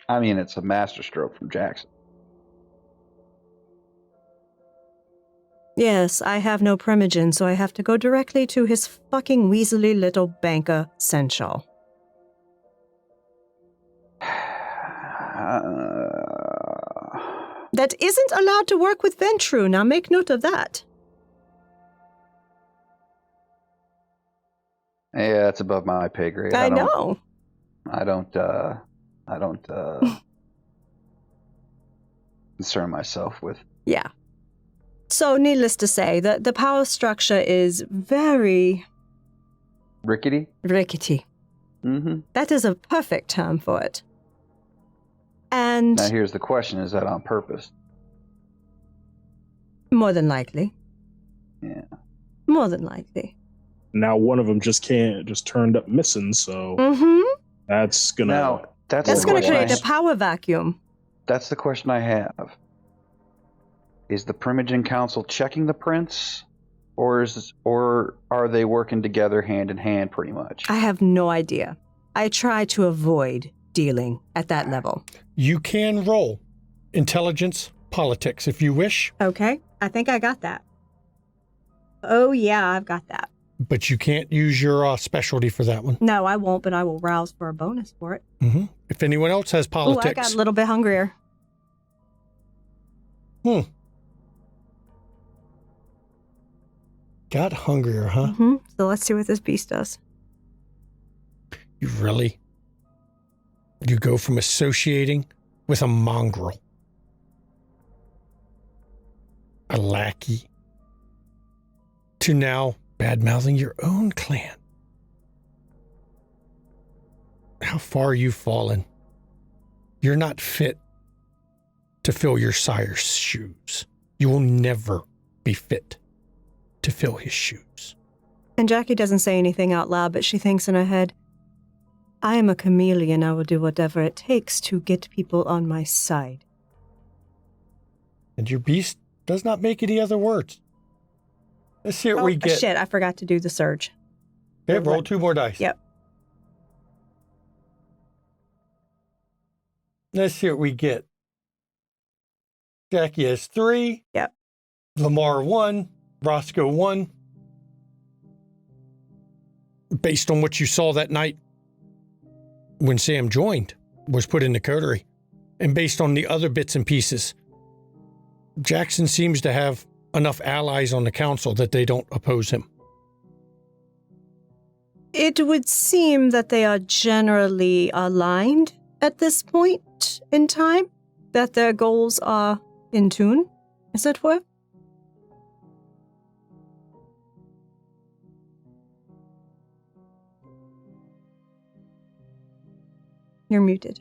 I mean, it's a masterstroke from Jackson. Yes, I have no Primogen, so I have to go directly to his fucking weaselly little banker, Senchal. That isn't allowed to work with Ventru. Now make note of that. Yeah, it's above my pay grade. I know. I don't concern myself with. Yeah. So, needless to say, the power structure is very... Rickety? rickety. Mm-hmm. That is a perfect term for it. And... Now here's the question, is that on purpose? More than likely. Yeah. More than likely. Now one of them just turned up missing, so that's gonna... Now, That's going to create a power vacuum. That's the question I have. Is the Primogen Council checking the prince, or are they working together hand in hand pretty much? I have no idea. I try to avoid dealing at that level. You can roll intelligence politics if you wish. Okay, I think I got that. Oh yeah, I've got that. But you can't use your specialty for that one. No, I won't, but I will rouse for a bonus for it. Mm-hmm. If anyone else has Oh, politics. I got a little bit hungrier. Got hungrier, huh? Mm-hmm. So let's see what this beast does. You really? You go from associating with a mongrel, a lackey, to now bad-mouthing your own clan. How far you've fallen. You're not fit to fill your sire's shoes. You will never be fit to fill his shoes. And Jackie doesn't say anything out loud, but she thinks in her head, I am a chameleon. I will do whatever it takes to get people on my side. And your beast does not make any other words. Let's see what we get. Shit, I forgot to do the surge. Okay, roll 2 more dice. Yep. Let's see what we get. Jackie has 3. Yep. Lamar 1. Roscoe 1. Based on what you saw that night when Sam joined, was put in the coterie, and based on the other bits and pieces, Jackson seems to have enough allies on the council that they don't oppose him. It would seem that they are generally aligned at this point in time, that their goals are in tune, as it were. You're muted.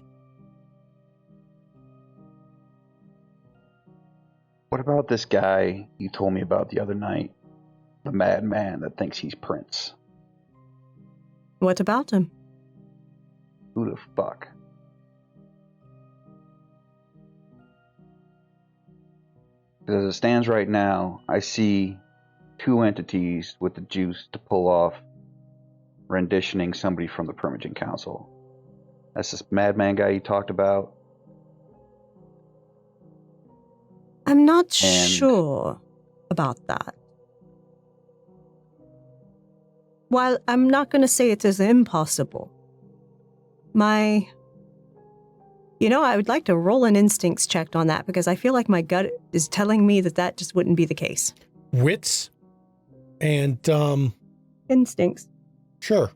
What about this guy you told me about the other night? The madman that thinks he's Prince. What about him? Who the fuck? Because as it stands right now, I see 2 entities with the juice to pull off renditioning somebody from the Primogen Council. That's this madman guy you talked about. I'm not sure about that. while I'm not going to say it is impossible, I would like to roll an instincts check on that because I feel like my gut is telling me that just wouldn't be the case. Wits and, Instincts. sure.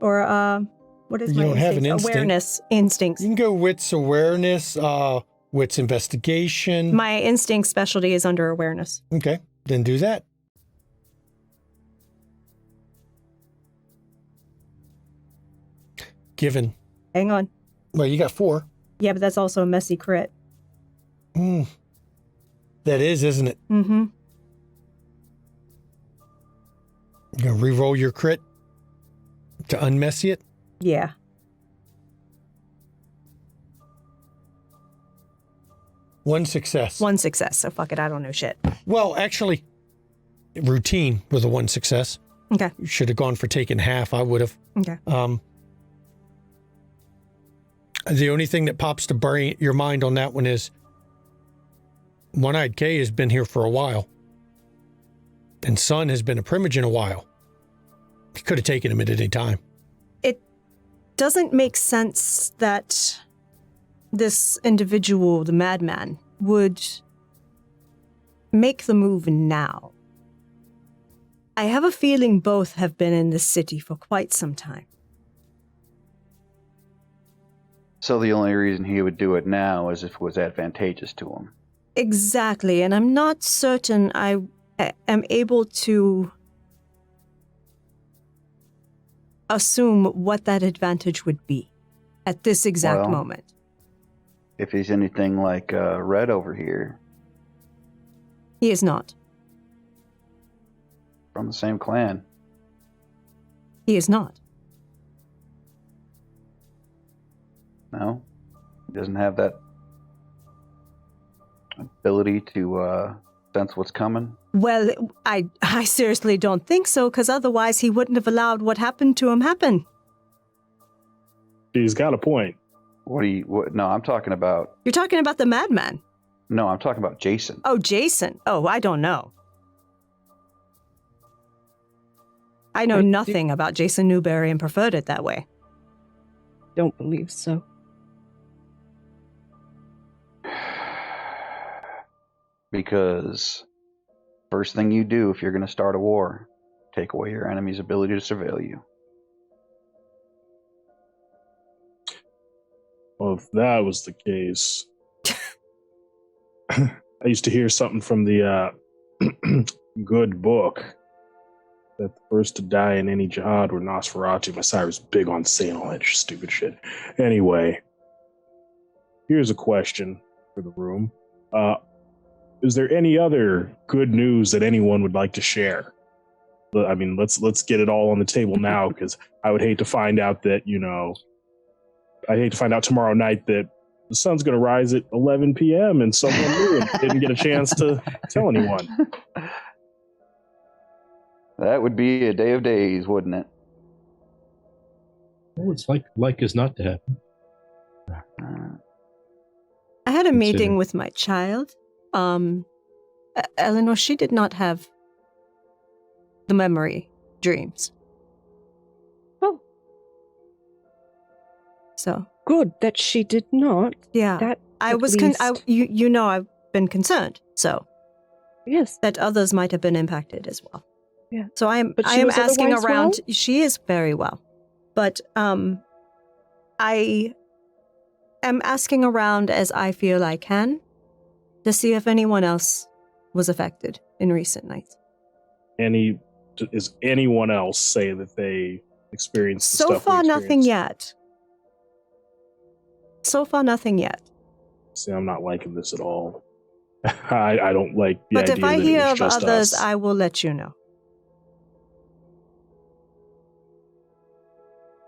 Or, what is You my don't have an instinct? instinct. Awareness. Instincts. You can go wits awareness, wits investigation. My instinct specialty is under awareness. Okay, then do that. Given. Hang on. Well, you got 4. Yeah, but that's also a messy crit. That is, isn't it? Mm-hmm. You gonna re-roll your crit to unmessy it? Yeah. One success. One success, so fuck it, I don't know shit. Well, actually, routine was a 1 success. Okay. You should have gone for taking half. I would have. Okay. The only thing that pops to your mind on that one is One-Eyed K has been here for a while. And Sun has been a primogen a while. You could have taken him at any time. It doesn't make sense that this individual, the madman, would make the move now. I have a feeling both have been in this city for quite some time. So the only reason he would do it now is if it was advantageous to him. Exactly, and I'm not certain I am able to assume what that advantage would be at this exact moment. If he's anything like Red over here, He is not. from the same clan. He is not. No? He doesn't have that ability to sense what's coming? Well, I seriously don't think so, because otherwise he wouldn't have allowed what happened to him happen. He's got a point. No, I'm talking about... You're talking about the madman. No, I'm talking about Jason. Oh, Jason. Oh, I don't know. I know nothing about Jason Newberry and preferred it that way. Don't believe so. Because first thing you do if you're going to start a war, take away your enemy's ability to surveil you. Well, if that was the case, I used to hear something from the good book that the first to die in any jihad were Nosferatu. My sire was big on saying all that stupid shit. Anyway, here's a question for the room. Is there any other good news that anyone would like to share? I mean, let's get it all on the table now, because I would hate to find out that, I'd hate to find out tomorrow night that the sun's going to rise at 11 p.m. and someone knew and didn't get a chance to tell anyone. That would be a day of days, wouldn't it? Well, it's like is not to happen. I had a meeting with my child. Eleanor, she did not have the memory dreams. Oh. So. Good that she did not. Yeah. That I was, I've been concerned, so. Yes. That others might have been impacted as well. Yeah. So I am asking around. Well? She is very well. But, I am asking around as I feel I can to see if anyone else was affected in recent nights. Is anyone else say that they experienced the so stuff far we nothing experienced? yet. So far nothing yet. See, I'm not liking this at all. I don't like the but idea if I that hear it was of just others, us. I will let you know.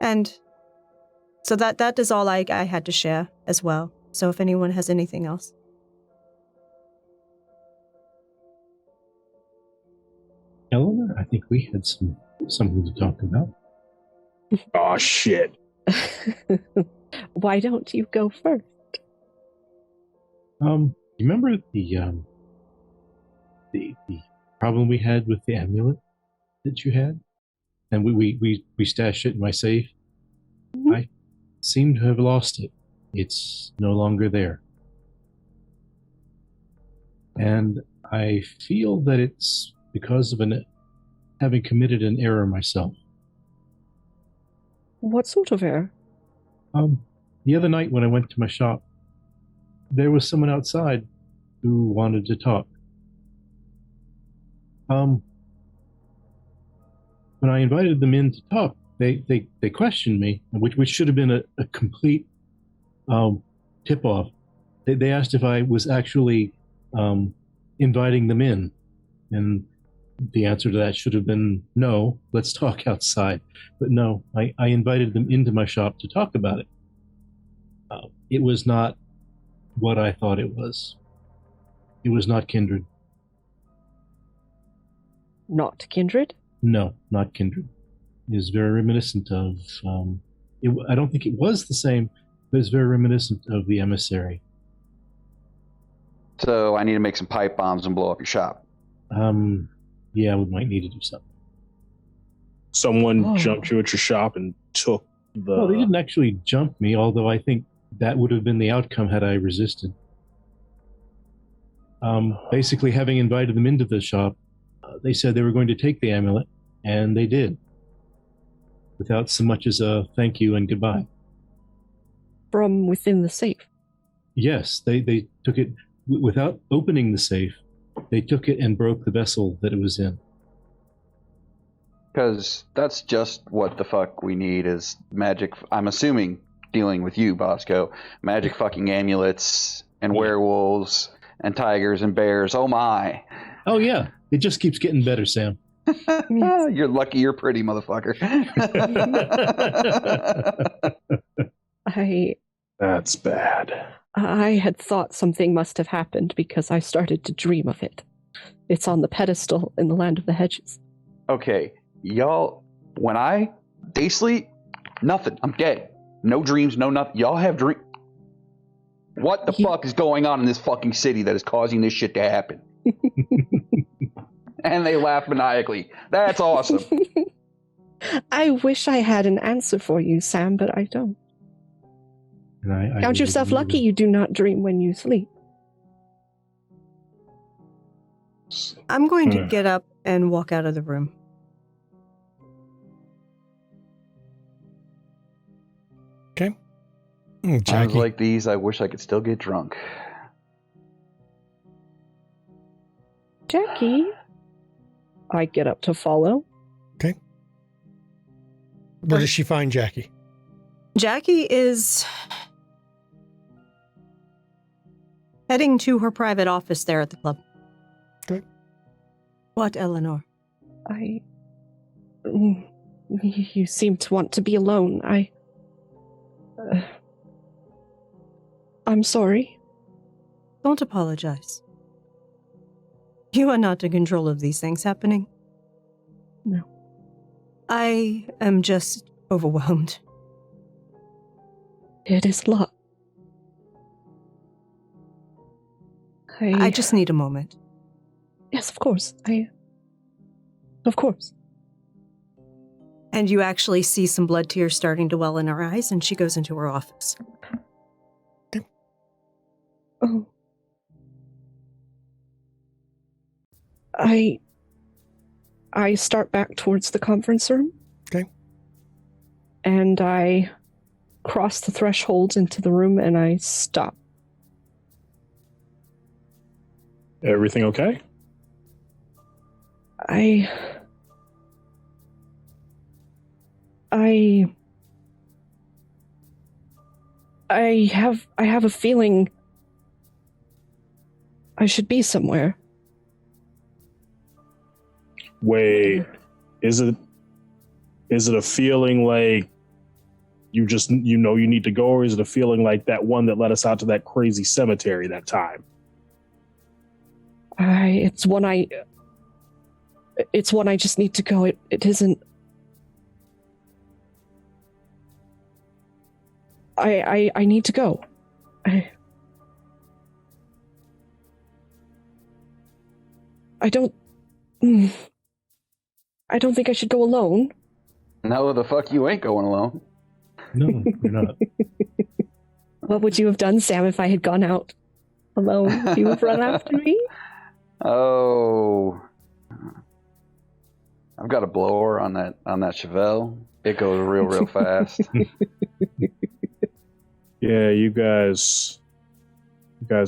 And so that is all I had to share as well. So if anyone has anything else. Eleanor, I think we had something to talk about. Oh shit. Why don't you go first? Remember the problem we had with the amulet that you had? and we stashed it in my safe. Mhm. I seem to have lost it. It's no longer there. And I feel that it's because of having committed an error myself. What sort of error? The other night when I went to my shop, there was someone outside who wanted to talk. When I invited them in to talk, they questioned me, which should have been a complete tip-off. They asked if I was actually inviting them in, and the answer to that should have been no, let's talk outside. But no, I invited them into my shop to talk about it. It was not what I thought it was. It was not kindred. Not kindred? No, not kindred. It was very reminiscent of, I don't think it was the same, but it's very reminiscent of the emissary. So I need to make some pipe bombs and blow up your shop. Yeah, we might need to do something. Someone jumped you at your shop and took the... Well, they didn't actually jump me, although I think that would have been the outcome had I resisted. Basically, having invited them into the shop, they said they were going to take the amulet, and they did. Without so much as a thank you and goodbye. From within the safe? Yes, they took it without opening the safe. They took it and broke the vessel that it was in. Because that's just what the fuck we need is magic. I'm assuming, dealing with you, Bosco, magic fucking amulets and werewolves and tigers and bears. Oh my. Oh yeah, it just keeps getting better, Sam. You're lucky you're pretty, motherfucker. That's bad. I had thought something must have happened because I started to dream of it. It's on the pedestal in the land of the hedges. Okay, y'all, when they sleep, nothing. I'm dead. No dreams, no nothing. Y'all have dreams. What the fuck is going on in this fucking city that is causing this shit to happen? And they laugh maniacally. That's awesome. I wish I had an answer for you, Sam, but I don't. And Count yourself lucky you do not dream when you sleep. I'm going to get up and walk out of the room. Okay. Times Jackie. like these, I wish I could still get drunk. Jackie? I get up to follow. Okay. Where does she find Jackie? Jackie is heading to her private office there at the club. Okay. What, Eleanor? You seem to want to be alone. I'm sorry. Don't apologize. You are not in control of these things happening. No. I am just overwhelmed. It is a lot. I just need a moment. Yes, of course. Of course. And you actually see some blood tears starting to well in her eyes, and she goes into her office. Oh. I start back towards the conference room. Okay. And I cross the threshold into the room and I stop. Everything okay? I have a feeling I should be somewhere. Wait, is it a feeling like you just you need to go, or is it a feeling like that one that led us out to that crazy cemetery that time? It's one I just need to go. It isn't. I need to go. I don't think I should go alone. No, the fuck you ain't going alone. No, we're not. What would you have done, Sam, if I had gone out alone? Would you have run after me? Oh, I've got a blower on that Chevelle. It goes real fast. Yeah, you guys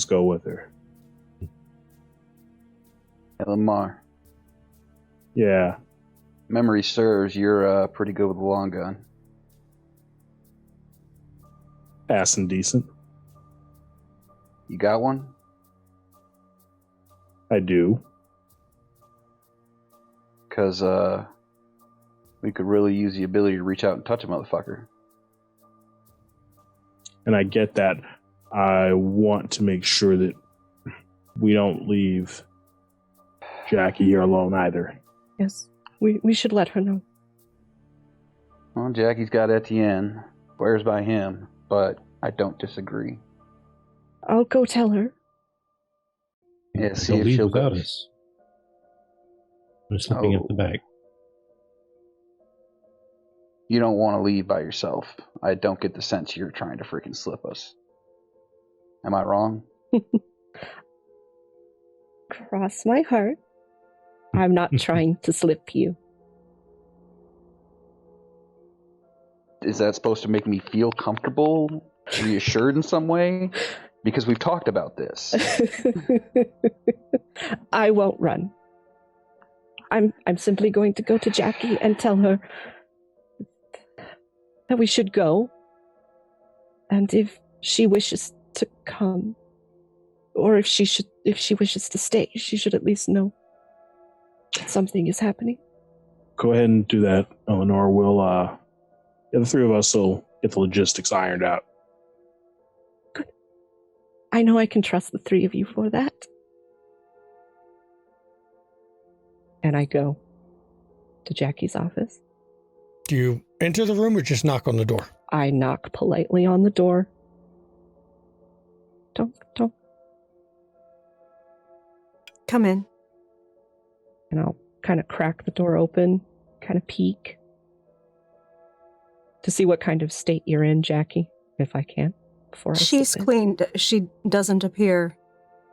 go with her. Hey, Lamar, Yeah. memory serves, you're pretty good with the long gun. Passing decent. You got one? I do. Because we could really use the ability to reach out and touch a motherfucker. And I get that. I want to make sure that we don't leave Jackie here alone either. Yes, we should let her know. Well, Jackie's got Etienne. Swears by him, but I don't disagree. I'll go tell her. Yeah, see They'll if leave she'll without go. us. We're slipping at the back. You don't want to leave by yourself. I don't get the sense you're trying to freaking slip us. Am I wrong? Cross my heart. I'm not trying to slip you. Is that supposed to make me feel comfortable, reassured in some way? Because we've talked about this. I won't run. I'm simply going to go to Jackie and tell her that we should go. And if she wishes to come, or if she wishes to stay, she should at least know that something is happening. Go ahead and do that, Eleanor. We'll the three of us will get the logistics ironed out. Good. I know I can trust the three of you for that. And I go to Jackie's office. Do you enter the room or just knock on the door? I knock politely on the door. Don't. Come in. And I'll kind of crack the door open, kind of peek to see what kind of state you're in, Jackie, if I can, before I She's slip in. cleaned. She doesn't appear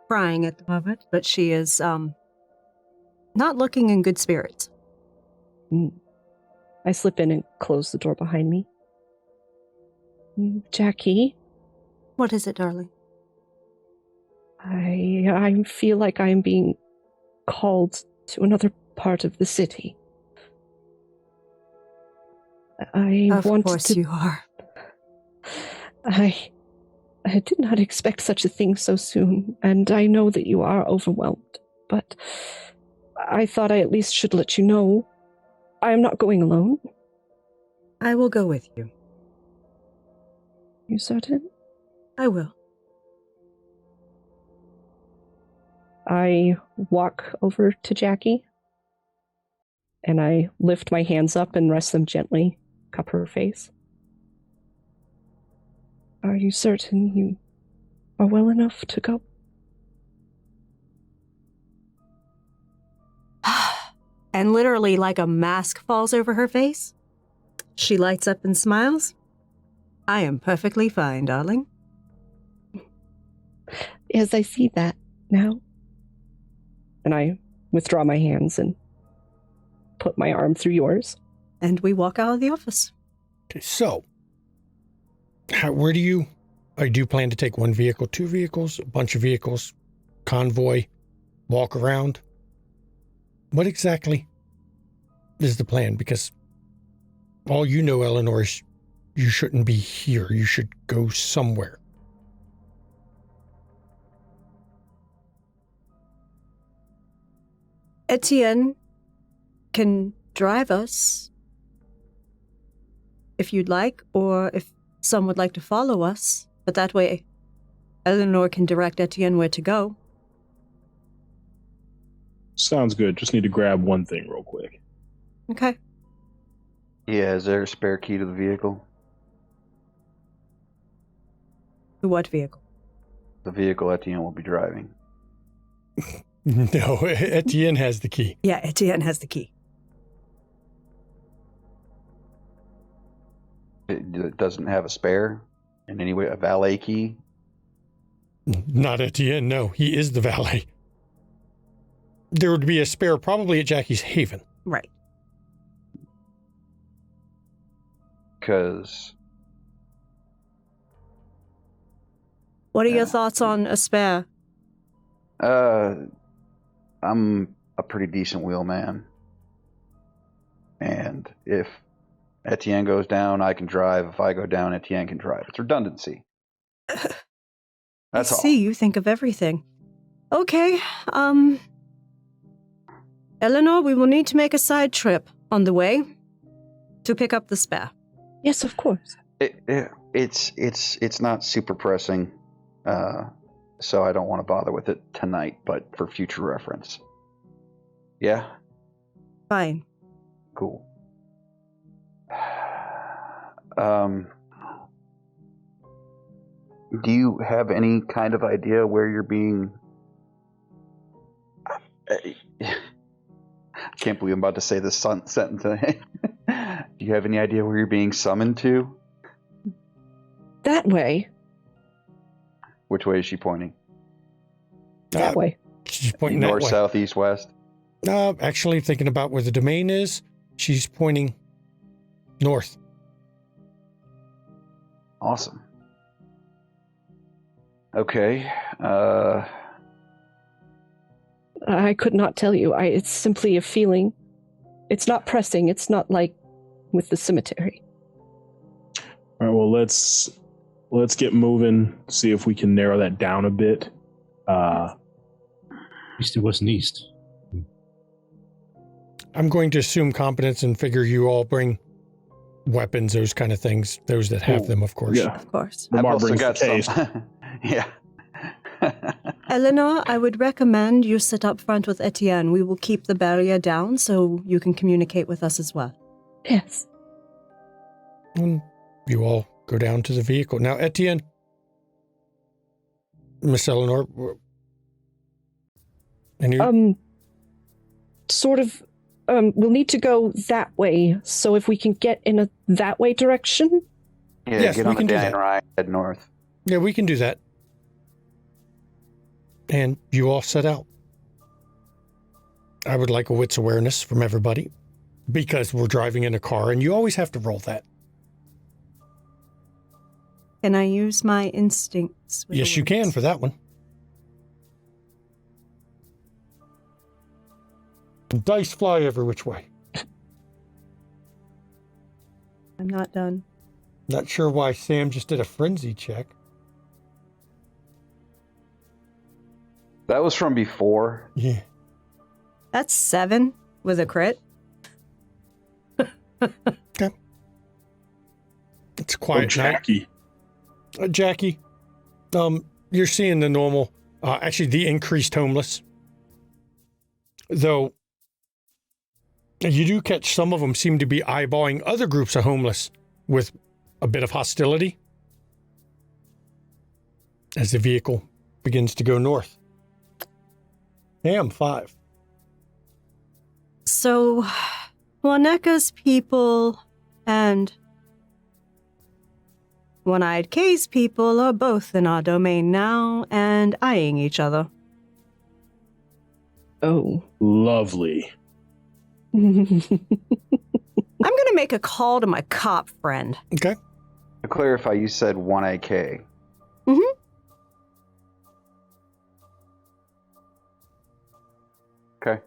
crying at the moment, but she is not looking in good spirits. I slip in and close the door behind me. Jackie, What is it, darling? I feel like I am being called to another part of the city. Of course you are. I did not expect such a thing so soon, and I know that you are overwhelmed, but I thought I at least should let you know I am not going alone. I will go with you. You certain? I will. I walk over to Jackie, and I lift my hands up and rest them gently, cup her face. Are you certain you are well enough to go? And literally like a mask falls over her face. She lights up and smiles. I am perfectly fine, darling. As I see that now. And I withdraw my hands and put my arm through yours. And we walk out of the office. Okay, so, where do you plan to take one vehicle, two vehicles, a bunch of vehicles, convoy, walk around? What exactly is the plan? Because all you know, Eleanor, is you shouldn't be here. You should go somewhere. Etienne can drive us if you'd like, or if some would like to follow us. But that way, Eleanor can direct Etienne where to go. Sounds good. Just need to grab one thing real quick. Okay. Yeah, is there a spare key to the vehicle? To what vehicle? The vehicle Etienne will be driving. No, Etienne has the key. Yeah, Etienne has the key. It doesn't have a spare in any way, a valet key? Not Etienne, no. He is the valet. There would be a spare probably at Jackie's Haven. Right. Because What are your thoughts on a spare? I'm a pretty decent wheelman. And if Etienne goes down, I can drive. If I go down, Etienne can drive. It's redundancy. That's I all. see, you think of everything. Okay, Eleanor, we will need to make a side trip on the way to pick up the spare. Yes, of course. It's not super pressing, so I don't want to bother with it tonight, but for future reference. Yeah? Fine. Cool. Do you have any kind of idea where you're being... I can't believe I'm about to say this sentence. Do you have any idea where you're being summoned to? That way. Which way is she pointing? That way. She's pointing North, that way. south, east, west? Actually, thinking about where the domain is, she's pointing north. Awesome. Okay. I could not tell you. It's simply a feeling. It's not pressing. It's not like with the cemetery. All right, well, let's get moving, see if we can narrow that down a bit. East, it wasn't east. I'm going to assume competence and figure you all bring weapons, those kind of things. Those that have them, of course. Yeah. Of course. I've Lamar also brings got the case. some. Yeah. Eleanor, I would recommend you sit up front with Etienne. We will keep the barrier down so you can communicate with us as well. Yes. And you all go down to the vehicle. Now, Etienne, Miss Eleanor, and you... Sort of, we'll need to go that way, so if we can get in a that way direction. Yeah, Yes, get we on the can do Dan that. Ryan, head north. Yeah, we can do that. And you all set out. I would like a wits awareness from everybody because we're driving in a car and you always have to roll that. Can I use my instincts? with Yes, the you can words? for that one. Dice fly every which way. I'm not done. Not sure why Sam just did a frenzy check. That was from before. Yeah. That's 7 with a crit. Okay. It's a quiet night. Jackie. Jackie, you're seeing the normal, actually the increased homeless. Though you do catch some of them seem to be eyeballing other groups of homeless with a bit of hostility as the vehicle begins to go north. Damn, 5. So, Waneka's people and One-Eyed K's people are both in our domain now and eyeing each other. Oh. Lovely. I'm gonna make a call to my cop friend. Okay. To clarify, you said 1AK. Mm-hmm. Okay.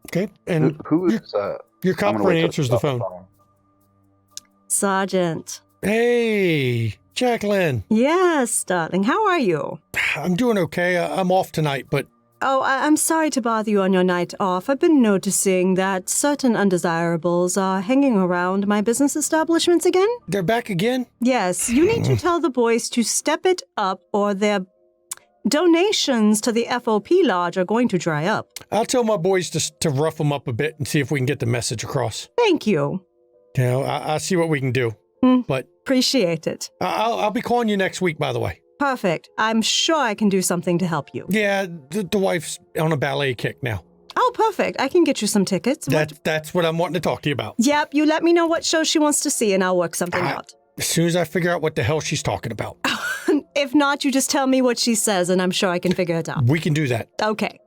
Okay. And Who is... your I'm cop gonna friend wait till answers it's the off phone. Sergeant. Hey, Jacqueline. Yes, darling. How are you? I'm doing okay. I'm off tonight, but Oh, I'm sorry to bother you on your night off. I've been noticing that certain undesirables are hanging around my business establishments again. they're back again? Yes, you need to tell the boys to step it up or their donations to the FOP Lodge are going to dry up. I'll tell my boys to rough them up a bit and see if we can get the message across. Thank you. You know, I'll see what we can do. But Appreciate it. I'll be calling you next week, by the way. Perfect. I'm sure I can do something to help you. Yeah, the wife's on a ballet kick now. Oh, perfect. I can get you some tickets. That's what I'm wanting to talk to you about. Yep, you let me know what show she wants to see and I'll work something out. As soon as I figure out what the hell she's talking about. If not, you just tell me what she says and I'm sure I can figure it out. We can do that. Okay.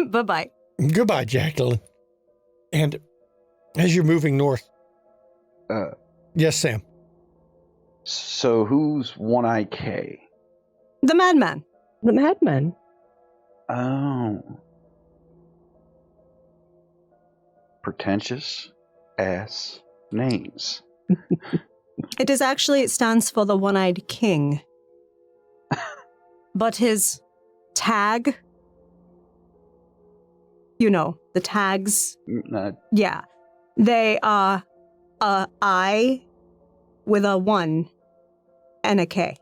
Bye-bye. Goodbye, Jacqueline. And as you're moving north... yes, Sam? So who's One-Eye K? The madman. The madman. Oh. Pretentious ass names. It stands for the One-Eyed King. But his tag, the tags, yeah, they are a I with a 1 and a K.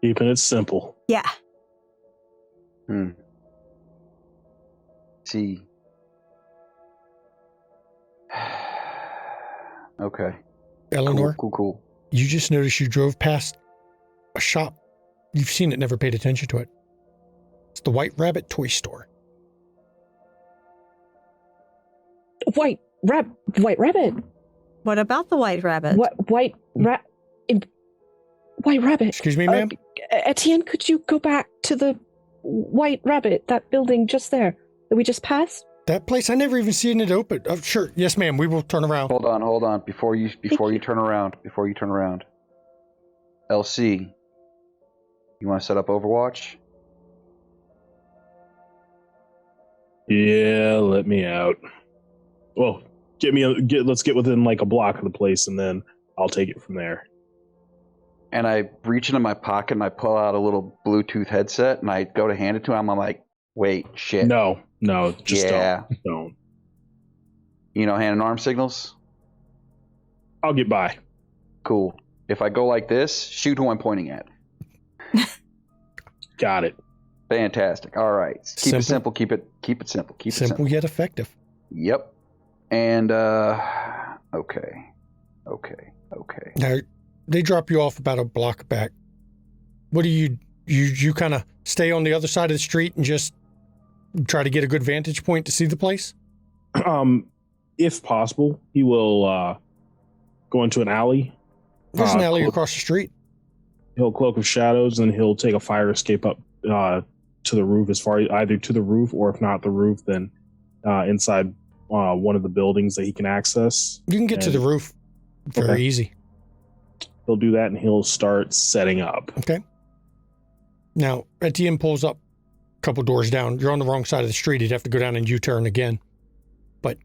Keeping it simple. Yeah. See. Okay. Eleanor, Cool. you just noticed you drove past a shop. You've seen it, never paid attention to it. It's the White Rabbit toy store. White rabbit. What about the White Rabbit? White rabbit. Excuse me, ma'am? Etienne, could you go back to the White Rabbit, that building just there that we just passed? That place, I never even seen it open. Oh, sure. Yes, ma'am. We will turn around. Hold on. Before you turn around. LC, you want to set up Overwatch? Yeah, let me out. Well, let's get within like a block of the place, and then I'll take it from there. And I reach into my pocket and I pull out a little Bluetooth headset and I go to hand it to him. I'm like, wait, shit. No, just don't. You know, hand and arm signals? I'll get by. Cool. If I go like this, shoot who I'm pointing at. Got it. Fantastic. All right. Keep it simple. Keep it simple. Keep it simple. Yet effective. Yep. And okay. Now, they drop you off about a block back. What do you kind of stay on the other side of the street and just try to get a good vantage point to see the place? If possible, he will go into an alley. There's an alley across the street. He'll cloak of shadows, and he'll take a fire escape up to the roof, as far as either to the roof, or if not the roof, then inside one of the buildings that he can access. You can get to the roof very easy. He'll do that, and he'll start setting up. Okay. Now, Etienne pulls up a couple doors down. You're on the wrong side of the street. He'd have to go down and U-turn again. But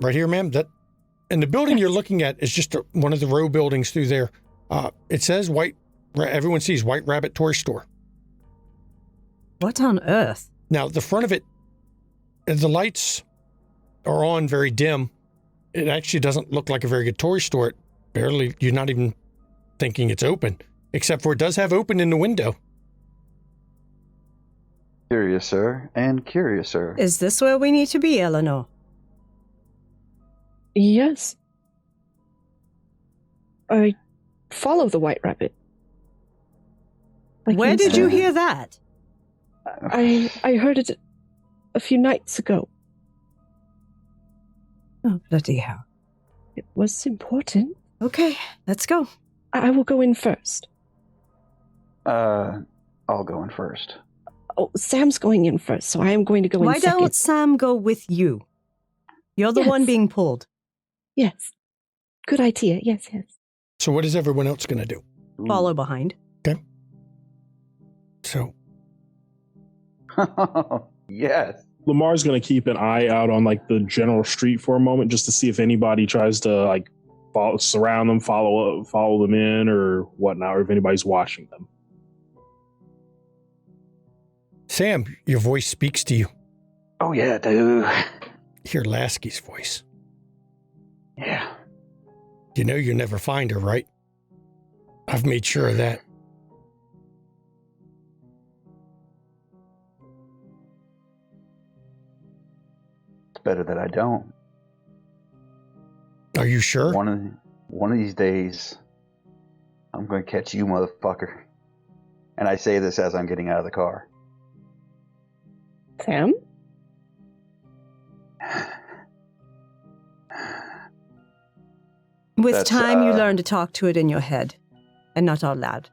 right here, ma'am, and the building you're looking at is just one of the row buildings through there. It says everyone sees White Rabbit Toy Store. What on earth? Now, the front of it, the lights are on very dim. It actually doesn't look like a very good toy store. You're not even thinking it's open, except for it does have open in the window. Curious, sir. Is this where we need to be, Eleanor? Yes. I follow the White Rabbit. Where did you hear that? I heard it a few nights ago. Oh, bloody hell. It was important. Okay, let's go. I will go in first. I'll go in first. Oh, Sam's going in first, so I am going to go in second. Why don't Sam go with you? You're the one being pulled. Yes. Good idea. Yes. So what is everyone else going to do? Follow behind. Okay. So. Yes. Lamar's going to keep an eye out on like the general street for a moment, just to see if anybody tries to like surround them, follow them in, or whatnot, or if anybody's watching them. Sam, your voice speaks to you. Oh yeah, dude. Hear Lasky's voice. Yeah. You know you'll never find her, right? I've made sure of that. It's better that I don't. Are you sure? One of these days, I'm going to catch you, motherfucker. And I say this as I'm getting out of the car. Sam? With That's, time, you learn to talk to it in your head and not out loud.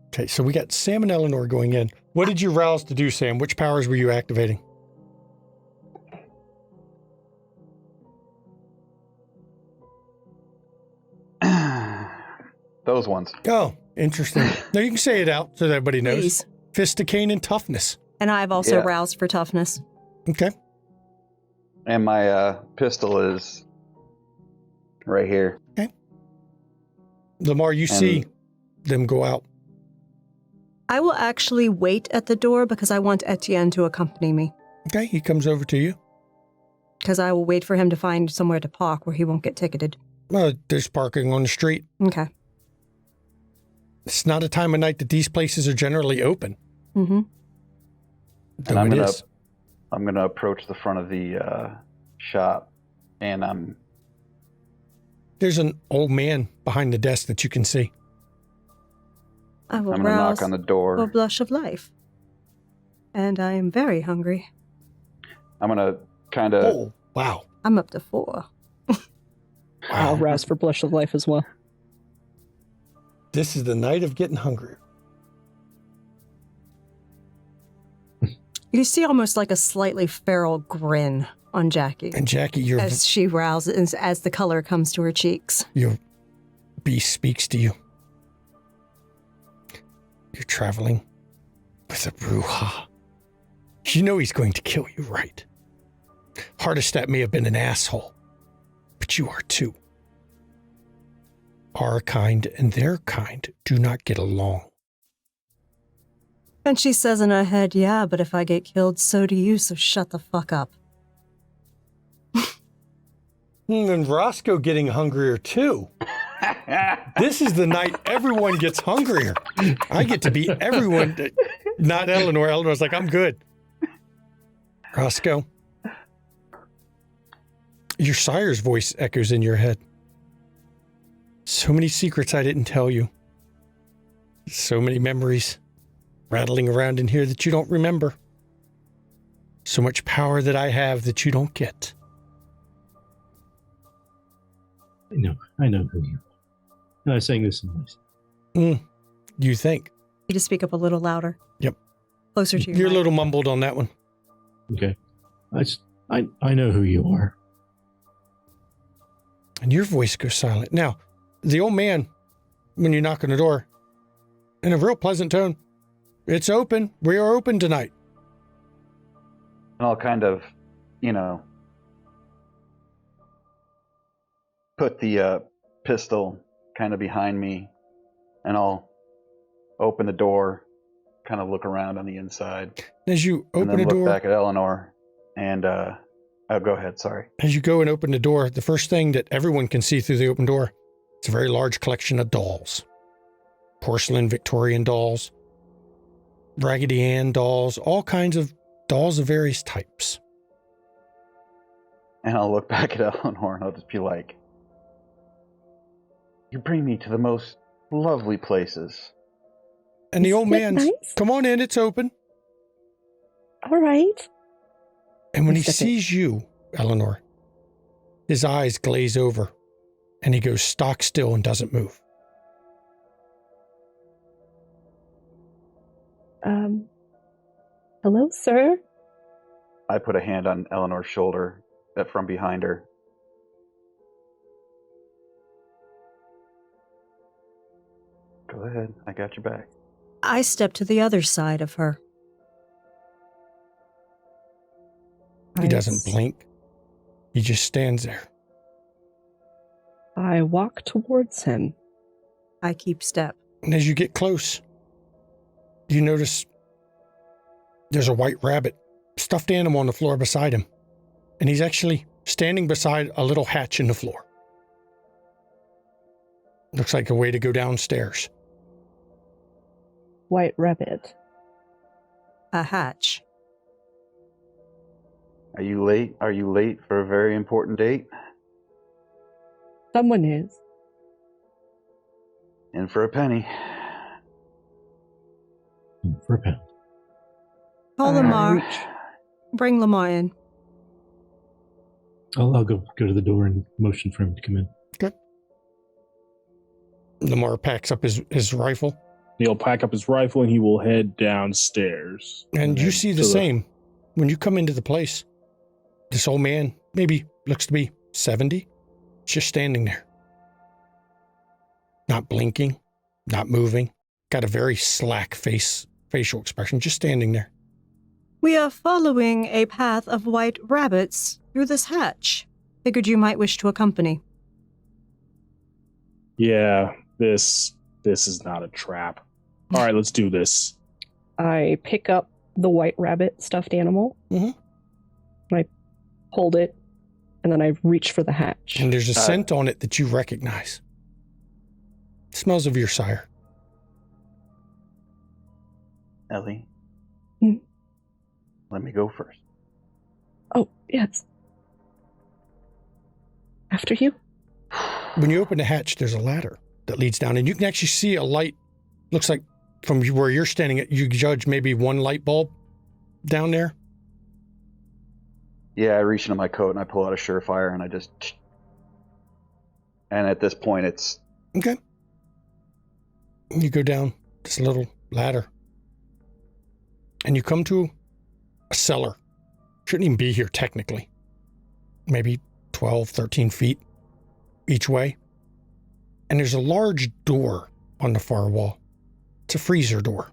Okay, so we got Sam and Eleanor going in. What did you rouse to do, Sam? Which powers were you activating? Those ones. Oh, interesting. Now you can say it out so that everybody knows. Please. Fisticane and toughness. And I've also Yeah. roused for toughness. Okay. And my pistol is right here. Lamar, you see them go out. I will actually wait at the door because I want Etienne to accompany me. Okay, he comes over to you. Because I will wait for him to find somewhere to park where he won't get ticketed. Well, there's parking on the street. Okay. It's not a time of night that these places are generally open. Mm-hmm. Though And it is. I'm gonna approach the front of the shop, and There's an old man behind the desk that you can see. I will I'm gonna rouse knock on the for door. blush of life. And I am very hungry. I'm gonna kind of. Oh, wow. I'm up to 4. I'll rouse for blush of life as well. This is the night of getting hungrier. You see almost like a slightly feral grin on Jackie And Jackie, your as she rouses, as the color comes to her cheeks. beast speaks to you. You're traveling with a Bruja. You know he's going to kill you, right? Hardestat may have been an asshole, but you are too. Our kind and their kind do not get along. And she says in her head, yeah, but if I get killed, so do you, so shut the fuck up. And Roscoe getting hungrier too. This is the night everyone gets hungrier. I get to be everyone, not Eleanor. Eleanor's like, I'm good. Roscoe, your sire's voice echoes in your head. So many secrets I didn't tell you. So many memories rattling around in here that you don't remember. So much power that I have that you don't get. I know who you are. And I was saying this in voice. You think? You just speak up a little louder. Yep. Closer to your You're a mic. little mumbled on that one. Okay. I know who you are. And your voice goes silent. Now, the old man, when you knock on the door, in a real pleasant tone, it's open. We are open tonight. And I'll kind of, put the pistol kind of behind me, and I'll open the door, kind of look around on the inside, As you and open then a look door, back at Eleanor, and oh, go ahead. Sorry. as you go and open the door, the first thing that everyone can see through the open door, it's a very large collection of dolls. Porcelain Victorian dolls, Raggedy Ann dolls, all kinds of dolls of various types. And I'll look back at Eleanor, and I'll just be like, "You bring me to the most lovely places." And the Isn't old it man's, nice? come on in, it's open. All right. And when he Step in. sees you, Eleanor, his eyes glaze over and he goes stock still and doesn't move. Hello, sir. I put a hand on Eleanor's shoulder from behind her. Go ahead. I got your back. I step to the other side of her. He doesn't blink. He just stands there. I walk towards him. I keep step. And as you get close, you notice there's a white rabbit, stuffed animal on the floor beside him. And he's actually standing beside a little hatch in the floor. Looks like a way to go downstairs. White rabbit. A hatch. Are you late? Are you late for a very important date? Someone is. In for a penny. For a pound. Call I Lamar. reach- Bring Lamar in. I'll go to the door and motion for him to come in. Okay. Lamar packs up his rifle. He'll pack up his rifle and he will head downstairs. And you then see to the same. When you come into the place, this old man, maybe looks to be 70, just standing there. Not blinking, not moving. Got a very slack facial expression, just standing there. We are following a path of white rabbits through this hatch. Figured you might wish to accompany. Yeah, this is not a trap. All right, let's do this. I pick up the white rabbit stuffed animal. Mhm. I hold it, and then I reach for the hatch. And there's a scent on it that you recognize. It smells of your sire. Ellie, Hmm? let me go first. Oh, yes. After you? When you open the hatch, there's a ladder that leads down, and you can actually see a light. Looks like from where you're standing, you judge maybe one light bulb down there. Yeah, I reach into my coat and I pull out a Surefire and I just... And at this point, it's... Okay. You go down this little ladder, and you come to a cellar. Shouldn't even be here technically. Maybe 12, 13 feet each way. And there's a large door on the far wall. It's a freezer door.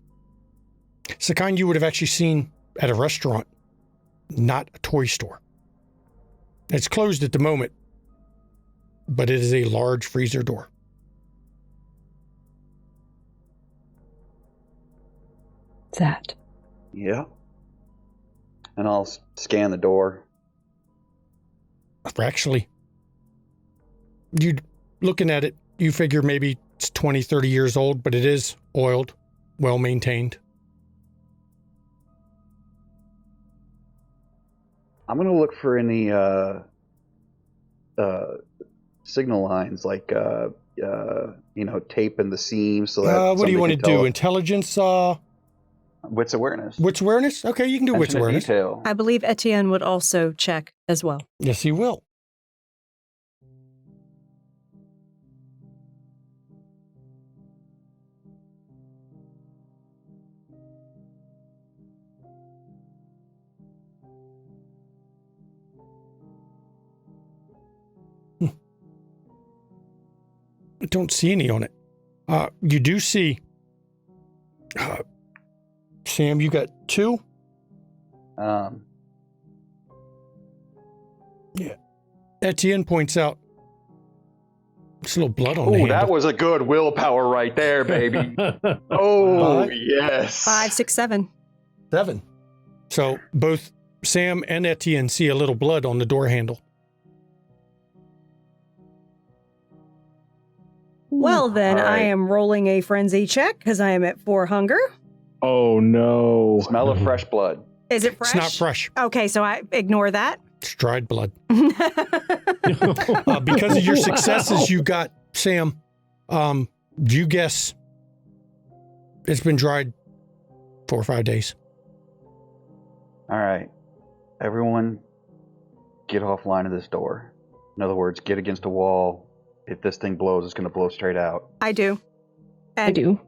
It's the kind you would have actually seen at a restaurant, not a toy store. It's closed at the moment, but it is a large freezer door. That. Yeah. And I'll scan the door. Actually, you looking at it, you figure maybe it's 20, 30 years old, but it is oiled, well maintained. I'm going to look for any signal lines, like, tape in the seams. So that What do you want to somebody can do? tell- Intelligence? Wits awareness. Wits awareness? Okay, you can do wits Attention to awareness. detail. I believe Etienne would also check as well. Yes, he will. I don't see any on it. You do see, Sam, you got 2? Etienne points out, there's a little blood on the Oh, handle. that was a good willpower right there, baby. Oh, yes. 5, 6, 7. 7. So both Sam and Etienne see a little blood on the door handle. Well, then, All right. I am rolling a frenzy check because I am at 4 hunger. Oh no. Smell of fresh blood. Is it fresh? It's not fresh. Okay, so I ignore that. It's dried blood. Because of your successes you got, Sam, do you guess it's been dried 4 or 5 days? All right. Everyone, get offline of this door. In other words, get against a wall. If this thing blows, it's going to blow straight out. I do. I do.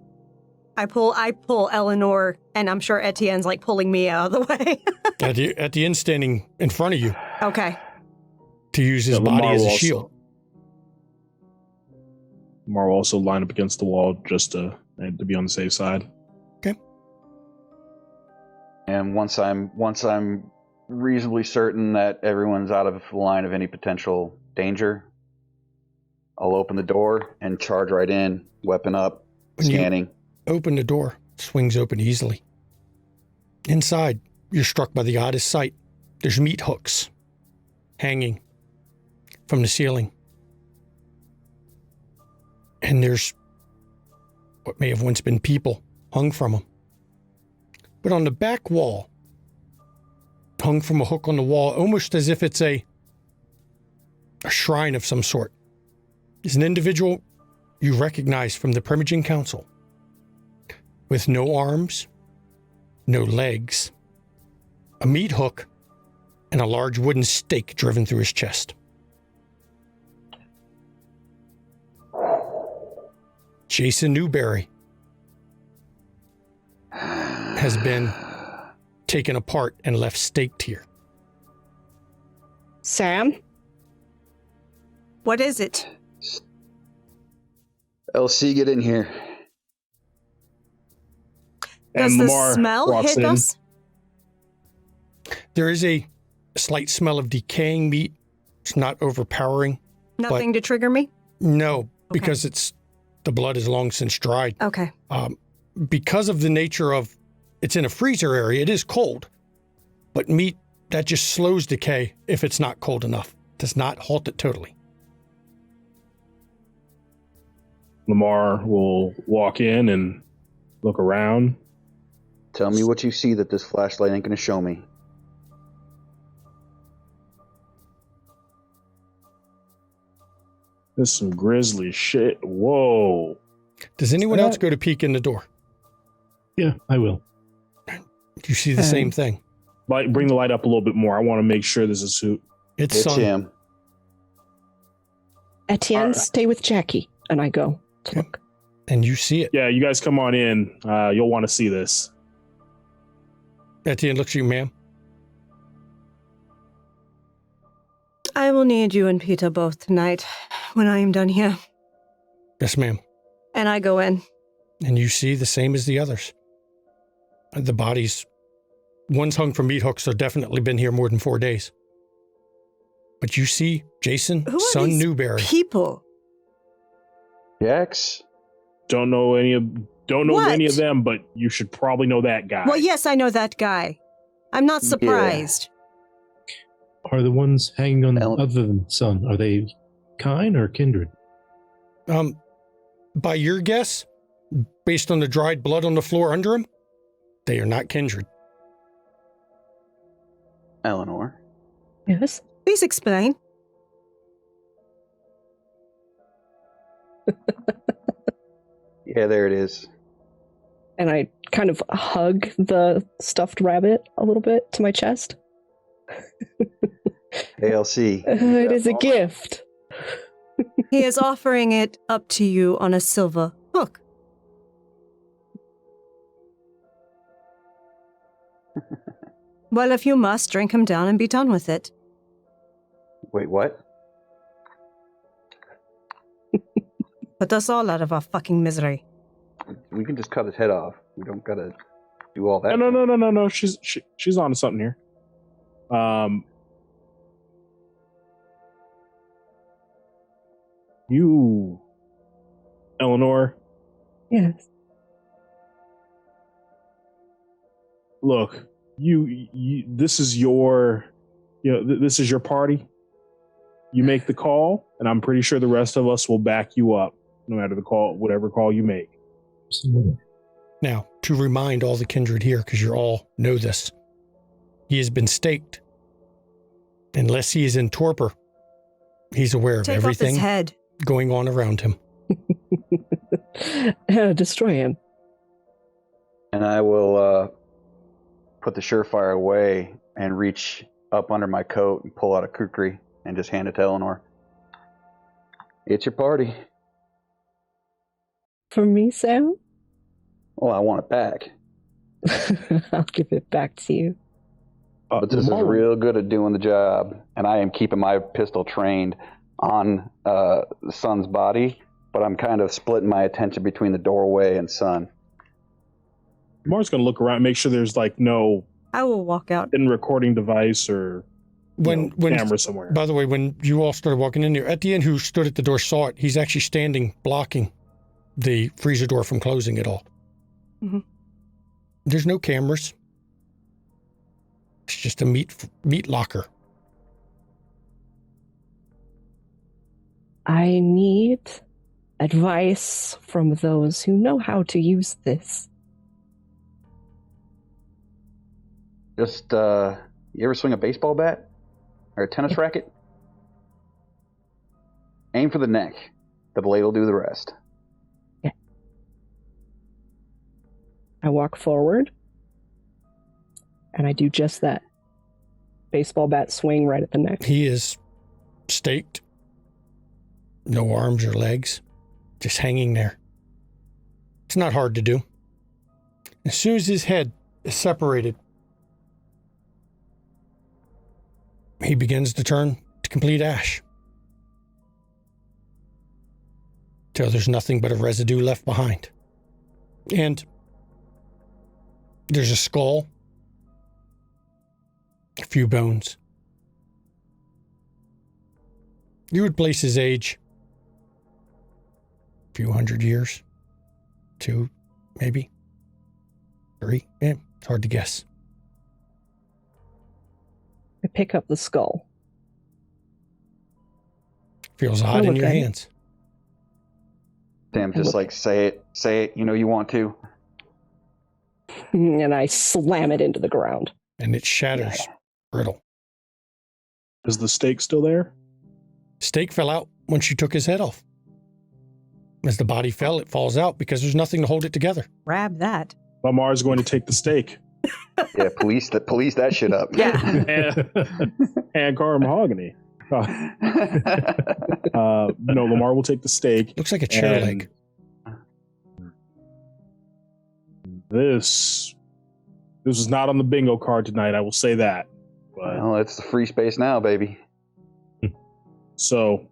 I pull Eleanor, and I'm sure Etienne's like pulling me out of the way. At the end, standing in front of you Okay. to use his Yeah, body Lamar as a will also- shield. Lamar will also line up against the wall just to be on the safe side. And once I'm reasonably certain that everyone's out of line of any potential danger, I'll open the door and charge right in, weapon up, When you- scanning. Open the door, swings open easily. Inside, you're struck by the oddest sight. There's meat hooks hanging from the ceiling. And there's what may have once been people hung from them. But on the back wall, hung from a hook on the wall, almost as if it's a shrine of some sort, is an individual you recognize from the Primogen Council, with no arms, no legs, a meat hook, and a large wooden stake driven through his chest. Jason Newberry has been taken apart and left staked here. Sam? What is it? LC, get in here. Does And the Lamar smell walks hit in. us? There is a slight smell of decaying meat. It's not overpowering. Nothing to trigger me? No, because the blood is long since dried. Okay. Because of the nature of it's in a freezer area, it is cold. But meat, that just slows decay if it's not cold enough. Does not halt it totally. Lamar will walk in and look around. Tell me what you see that this flashlight ain't gonna show me. This is some grisly shit. Whoa. Does anyone else go to peek in the door? Yeah, I will. Do you see the same thing? Bring the light up a little bit more. I want to make sure this is who. It's It's sun. him. Etienne, stay with Jackie. And I go to look. And you see it. Yeah, you guys come on in. You'll want to see this. Etienne looks at you, ma'am. I will need you and Peter both tonight when I am done here. Yes, ma'am. And I go in. And you see the same as the others. The bodies, one's hung from meat hooks, so definitely been here more than 4 days. But you see Jason, Who are son these Newberry. people? Jax? Don't know any of What? any of them, but you should probably know that guy. Well, yes, I know that guy. I'm not surprised. Are the ones hanging on Ellen. other than Sun, are they kind or kindred? By your guess, based on the dried blood on the floor under him, they are not kindred. Eleanor? Yes? Please explain. Yeah, there it is. And I kind of hug the stuffed rabbit a little bit to my chest. ALC. It is a gift. He is offering it up to you on a silver hook. Well, if you must, drink him down and be done with it. Wait, what? Put us all out of our fucking misery. We can just cut his head off. We don't gotta do all that. No. She's on to something here. You, Eleanor, Yes. look, you this is your, this is your party. You make the call, and I'm pretty sure the rest of us will back you up, no matter the call, whatever call you make. Absolutely. Now, to remind all the kindred here, because you all know this, he has been staked. Unless he is in torpor, he's aware of Take off everything his head. going on around him. Destroy him. And I will put the surefire away and reach up under my coat and pull out a kukri and just hand it to Eleanor. It's your party. For me, Sam? Well, I want it back. I'll give it back to you. But this is real good at doing the job, and I am keeping my pistol trained on Sun's body, but I'm kind of splitting my attention between the doorway and Sun. Lamar's going to look around, make sure there's no I will walk out. hidden recording device or When camera somewhere. By the way, when you all started walking in there, Etienne, who stood at the door, saw it. He's actually standing, blocking the freezer door from closing at all. Mhm. There's no cameras. It's just a meat locker. I need advice from those who know how to use this. Just, you ever swing a baseball bat? Or a tennis racket? Aim for the neck. The blade will do the rest. I walk forward, and I do just that. baseball bat swing right at the neck. He is staked. No arms or legs. Just hanging there. It's not hard to do. As soon as his head is separated, he begins to turn to complete ash. Till there's nothing but a residue left behind. And there's a skull, a few bones. You would place his age a few hundred years. 2, maybe. 3. It's hard to guess. I pick up the skull. Feels odd in look your at it. hands. Damn, just like say it, you know you want to. And I slam it into the ground. And it shatters, brittle. Is the stake still there? Stake fell out when she took his head off. As the body fell, it falls out because there's nothing to hold it together. Grab that. Lamar's going to take the stake. Yeah, police that shit up. Yeah. And Carl Mahogany. No, Lamar will take the stake. Looks like a chair and leg. This is not on the bingo card tonight, I will say that. But Well, it's the free space now, baby. so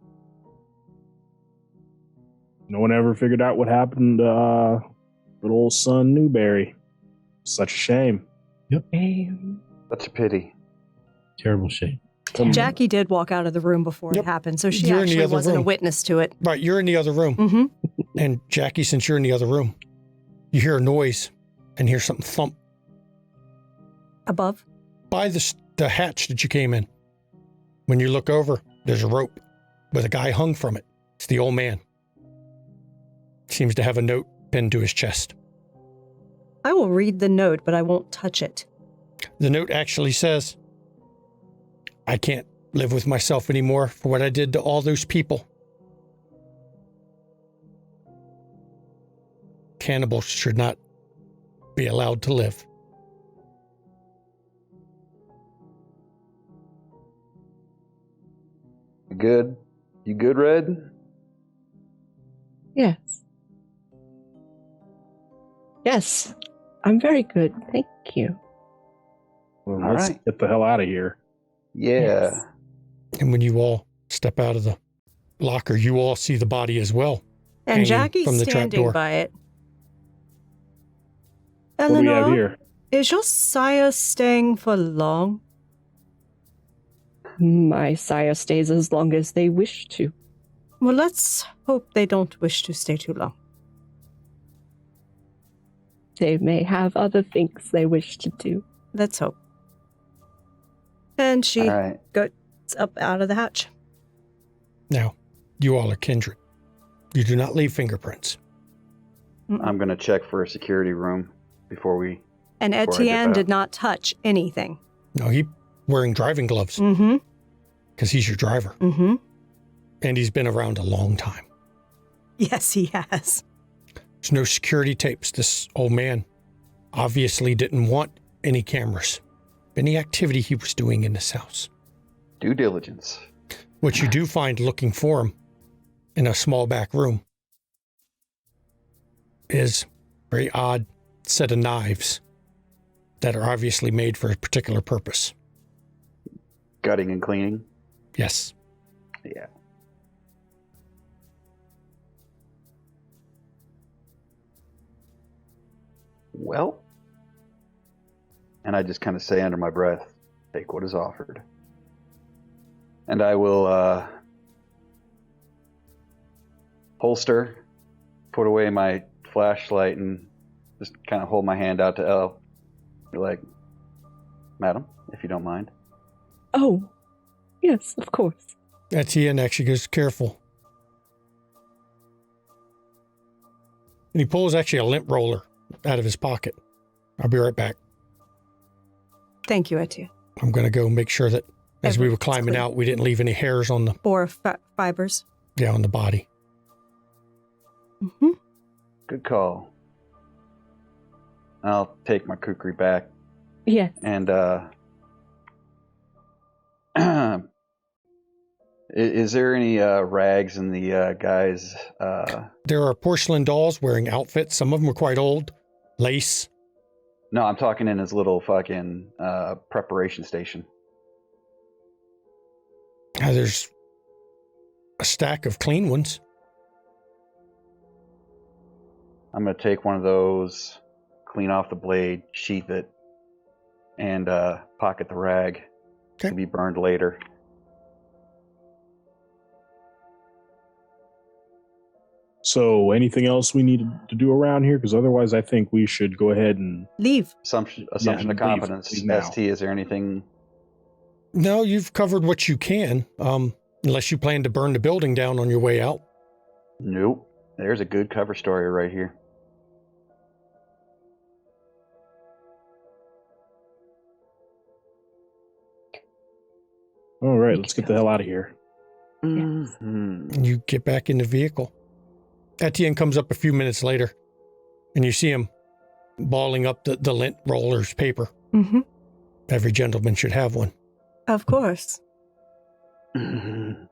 no one ever figured out what happened to good old son Newberry. Such a shame. Such a pity. Terrible shame. Jackie did walk out of the room before Yep. it happened, so she You're in the actually other wasn't a room. witness to it. Right, you're in the other room. Mm-hmm. And Jackie, since you're in the other room, you hear a noise and hear something thump Above. by the hatch that you came in. When you look over, there's a rope with a guy hung from it. It's the old man. Seems to have a note pinned to his chest. I will read the note, but I won't touch it. The note actually says, I can't live with myself anymore for what I did to all those people. Cannibals should not be allowed to live. You good? You good, Red? Yes. Yes. I'm very good. Thank you. Well, All let's right. get the hell out of here. Yeah. Yes. And when you all step out of the locker, you all see the body as well. And Hanging Jackie's from the standing trapdoor. by it. What do we have Eleanor, here? is your sire staying for long? My sire stays as long as they wish to. Well, let's hope they don't wish to stay too long. They may have other things they wish to do. Let's hope. And she All right. goes up out of the hatch. Now, you all are kindred. You do not leave fingerprints. I'm going to check for a security room before we... And Before I did Etienne that. did not touch anything. No, he's wearing driving gloves Mm-hmm. because he's your driver. Mm-hmm. And he's been around a long time. Yes, he has. There's no security tapes. This old man obviously didn't want any cameras, any activity he was doing in this house. Due diligence. What you do find looking for him in a small back room is a very odd set of knives that are obviously made for a particular purpose. Gutting and cleaning. Yes. Yeah. Well, and I just kind of say under my breath, take what is offered. And I will holster, put away my flashlight, and just kind of hold my hand out to Elle. You're like, madam, if you don't mind. Oh, yes, of course. Etienne actually goes, careful. And he pulls actually a lint roller out of his pocket. I'll be right back. Thank you, Etienne. I'm going to go make sure that as we were Everything's climbing clean. out, we didn't leave any hairs on the, Or fibers. on the body. Mm-hmm. Good call. I'll take my kukri back Yes. and Is there any rags in the guys? There are porcelain dolls wearing outfits. Some of them are quite old. Lace. No, I'm talking in his little fucking preparation station. There's a stack of clean ones. I'm going to take one of those, clean off the blade, sheath it, and pocket the rag to be burned later. So, anything else we need to do around here? Because otherwise, I think we should go ahead and Leave. Assumption of leave competence. now. ST, is there anything? No, you've covered what you can, unless you plan to burn the building down on your way out. Nope. There's a good cover story right here. All right, let's get the hell out of here. Mm-hmm. You get back in the vehicle. Etienne comes up a few minutes later, and you see him balling up the lint roller's paper. Mm-hmm. Every gentleman should have one. Of course. Do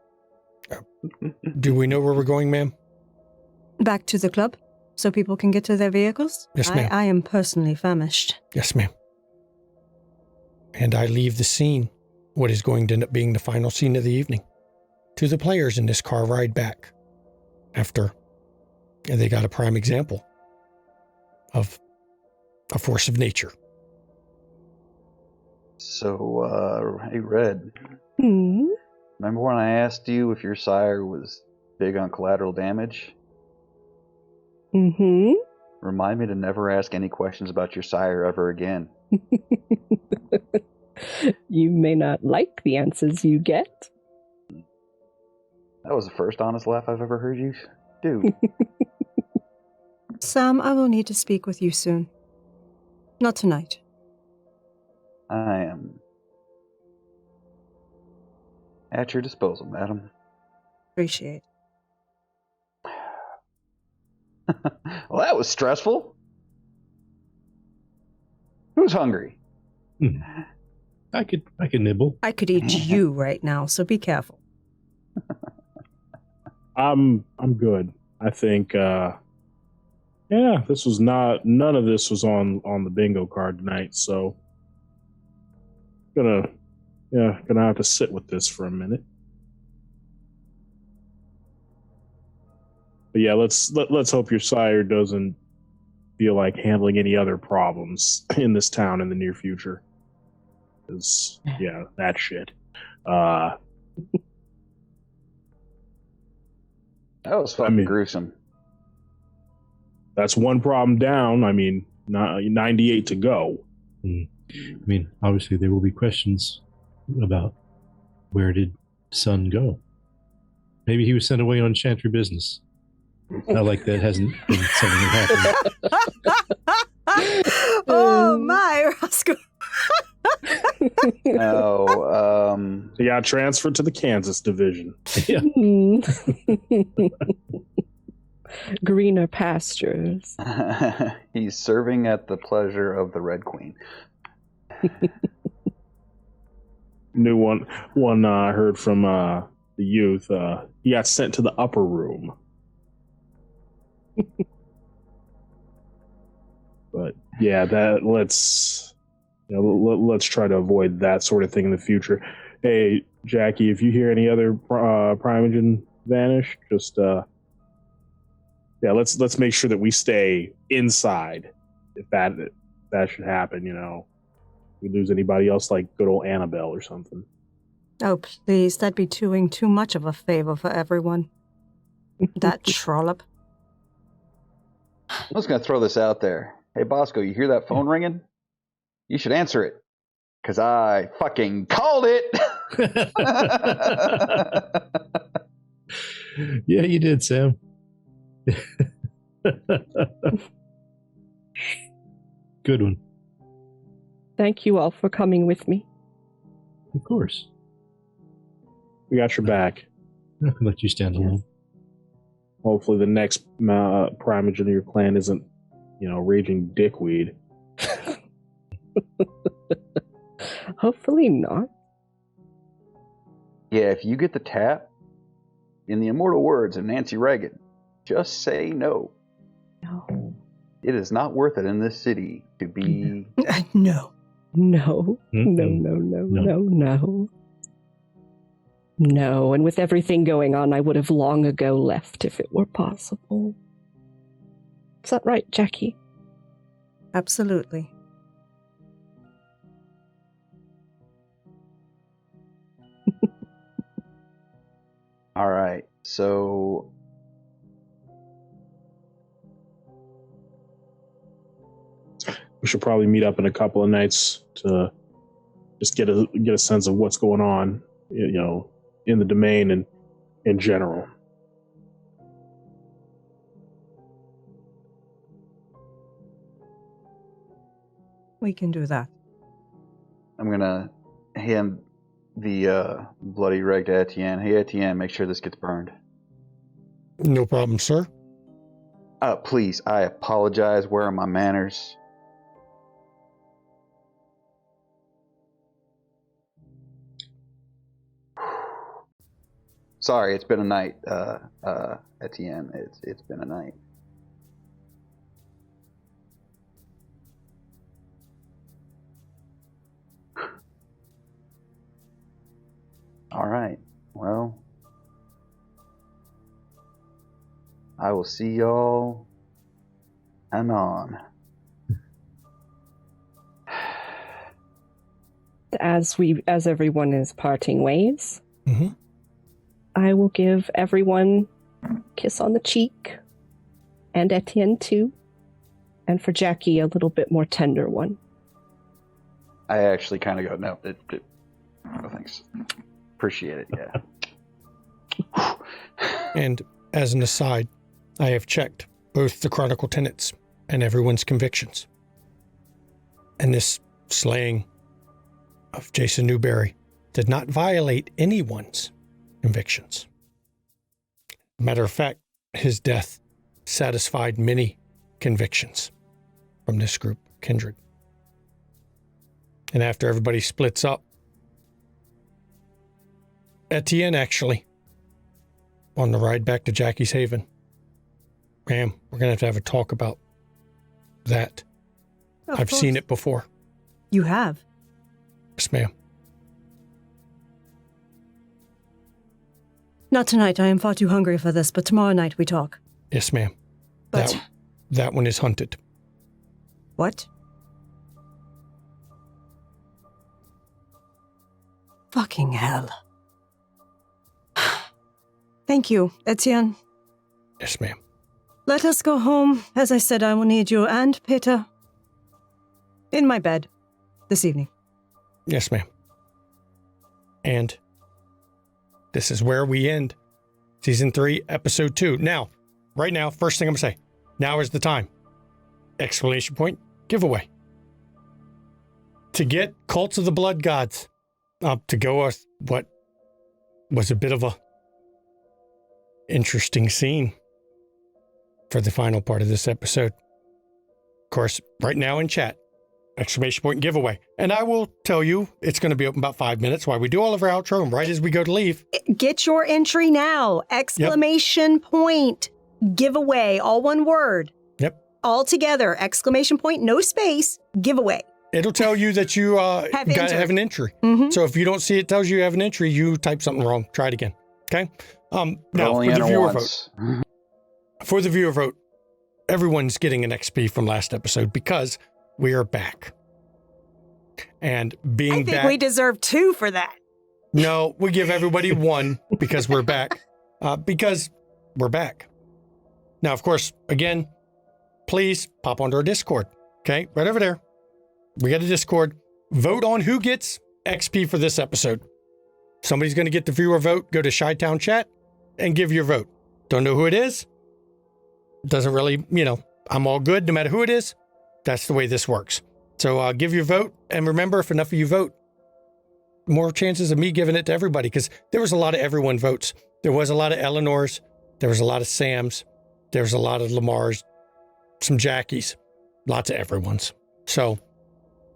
we know where we're going, ma'am? Back to the club, so people can get to their vehicles? Yes, ma'am. I am personally famished. Yes, ma'am. And I leave the scene, what is going to end up being the final scene of the evening, to the players in this car ride back after they got a prime example of a force of nature. So, hey, Red, Hmm. remember when I asked you if your sire was big on collateral damage? Mm-hmm. Remind me to never ask any questions about your sire ever again. You may not like the answers you get. That was the first honest laugh I've ever heard you do. Sam, I will need to speak with you soon. Not tonight. I am at your disposal, madam. Appreciate. Well, that was stressful. Who's hungry? I could nibble. I could eat you right now, so be careful. I'm good. I think this was none of this was on the bingo card tonight, so gonna have to sit with this for a minute. But yeah, let's hope your sire doesn't feel like handling any other problems in this town in the near future. 'Cause, yeah, that shit. That was fucking gruesome. That's one problem down. I mean, 98 to go. I mean, obviously there will be questions about where did Son go. Maybe he was sent away on chantry business. Not like that hasn't been something that happened. Oh my, Roscoe. He got transferred to the Kansas division. Yeah. Greener pastures. He's serving at the pleasure of the Red Queen. New one I heard from the youth. He got sent to the upper room. But yeah, let's try to avoid that sort of thing in the future. Hey, Jackie, if you hear any other Primogen vanish, just let's make sure that we stay inside. If that should happen, we lose anybody else like good old Annabelle or something. Oh, please, that'd be doing too much of a favor for everyone. That trollop. I'm just going to throw this out there. Hey, Bosco, you hear that phone ringing? You should answer it. Because I fucking called it! Yeah, you did, Sam. Good one. Thank you all for coming with me. Of course. We got your back. I can let you stand alone. Hopefully the next Primogen of your clan isn't, raging dickweed. Hopefully not. Yeah, if you get the tap, in the immortal words of Nancy Reagan, just say no. No. It is not worth it in this city to be. No. No. No, Mm-mm. no, no, No. no, no. No, and with everything going on, I would have long ago left if it were possible. Is that right, Jackie? Absolutely. All right, so We should probably meet up in a couple of nights to just get a sense of what's going on, in the domain and in general. We can do that. I'm gonna hand the bloody rag to Etienne. Hey, Etienne, make sure this gets burned. No problem, sir. Please, I apologize. Where are my manners? Sorry, it's been a night, Etienne. It's been a night. All right. Well, I will see y'all anon. As everyone is parting ways, Mm-hmm. I will give everyone a kiss on the cheek, and Etienne too, and for Jackie a little bit more tender one. I actually kind of go, no, no thanks. Appreciate it, yeah. And as an aside, I have checked both the Chronicle tenets and everyone's convictions. And this slaying of Jason Newberry did not violate anyone's convictions. Matter of fact, his death satisfied many convictions from this group, Kindred. And after everybody splits up, Etienne actually, on the ride back to Jackie's Haven, ma'am, we're going to have a talk about that. I've seen it before. You have? Yes, ma'am. Not tonight. I am far too hungry for this, but tomorrow night we talk. Yes, ma'am. But That one is hunted. what? Fucking hell. Thank you, Etienne. Yes, ma'am. Let us go home. As I said, I will need you and Peter in my bed this evening. Yes, ma'am. And this is where we end Season 3, Episode 2. Now, right now, first thing I'm going to say, now is the time. Exclamation point, giveaway. To get Cults of the Blood Gods to go with what was a bit of a interesting scene for the final part of this episode. Of course, right now in chat, exclamation point giveaway. And I will tell you, it's going to be open about 5 minutes while we do all of our outro and right as we go to leave. Get your entry now. Exclamation point giveaway. All one word. Yep. All together. Exclamation point, no space, giveaway. It'll tell you that you got to have an entry. Mm-hmm. So if you don't see it tells you have an entry, you type something wrong. Try it again. Okay? Now, Only for the enter viewer once. vote. For the viewer vote, everyone's getting an XP from last episode because we are back. And being I think back... we deserve 2 for that. No, we give everybody 1 because we're back. Because we're back. Now, of course, again, please pop onto our Discord. Okay? Right over there. We got a Discord. Vote on who gets XP for this episode. Somebody's going to get the viewer vote. Go to Chi-Town chat and give your vote. Don't know who it is? Doesn't really, I'm all good no matter who it is. That's the way this works. So give your vote. And remember, if enough of you vote, more chances of me giving it to everybody, because there was a lot of everyone votes. There was a lot of Eleanor's. There was a lot of Sam's. There was a lot of Lamar's, some Jackie's, lots of everyone's. So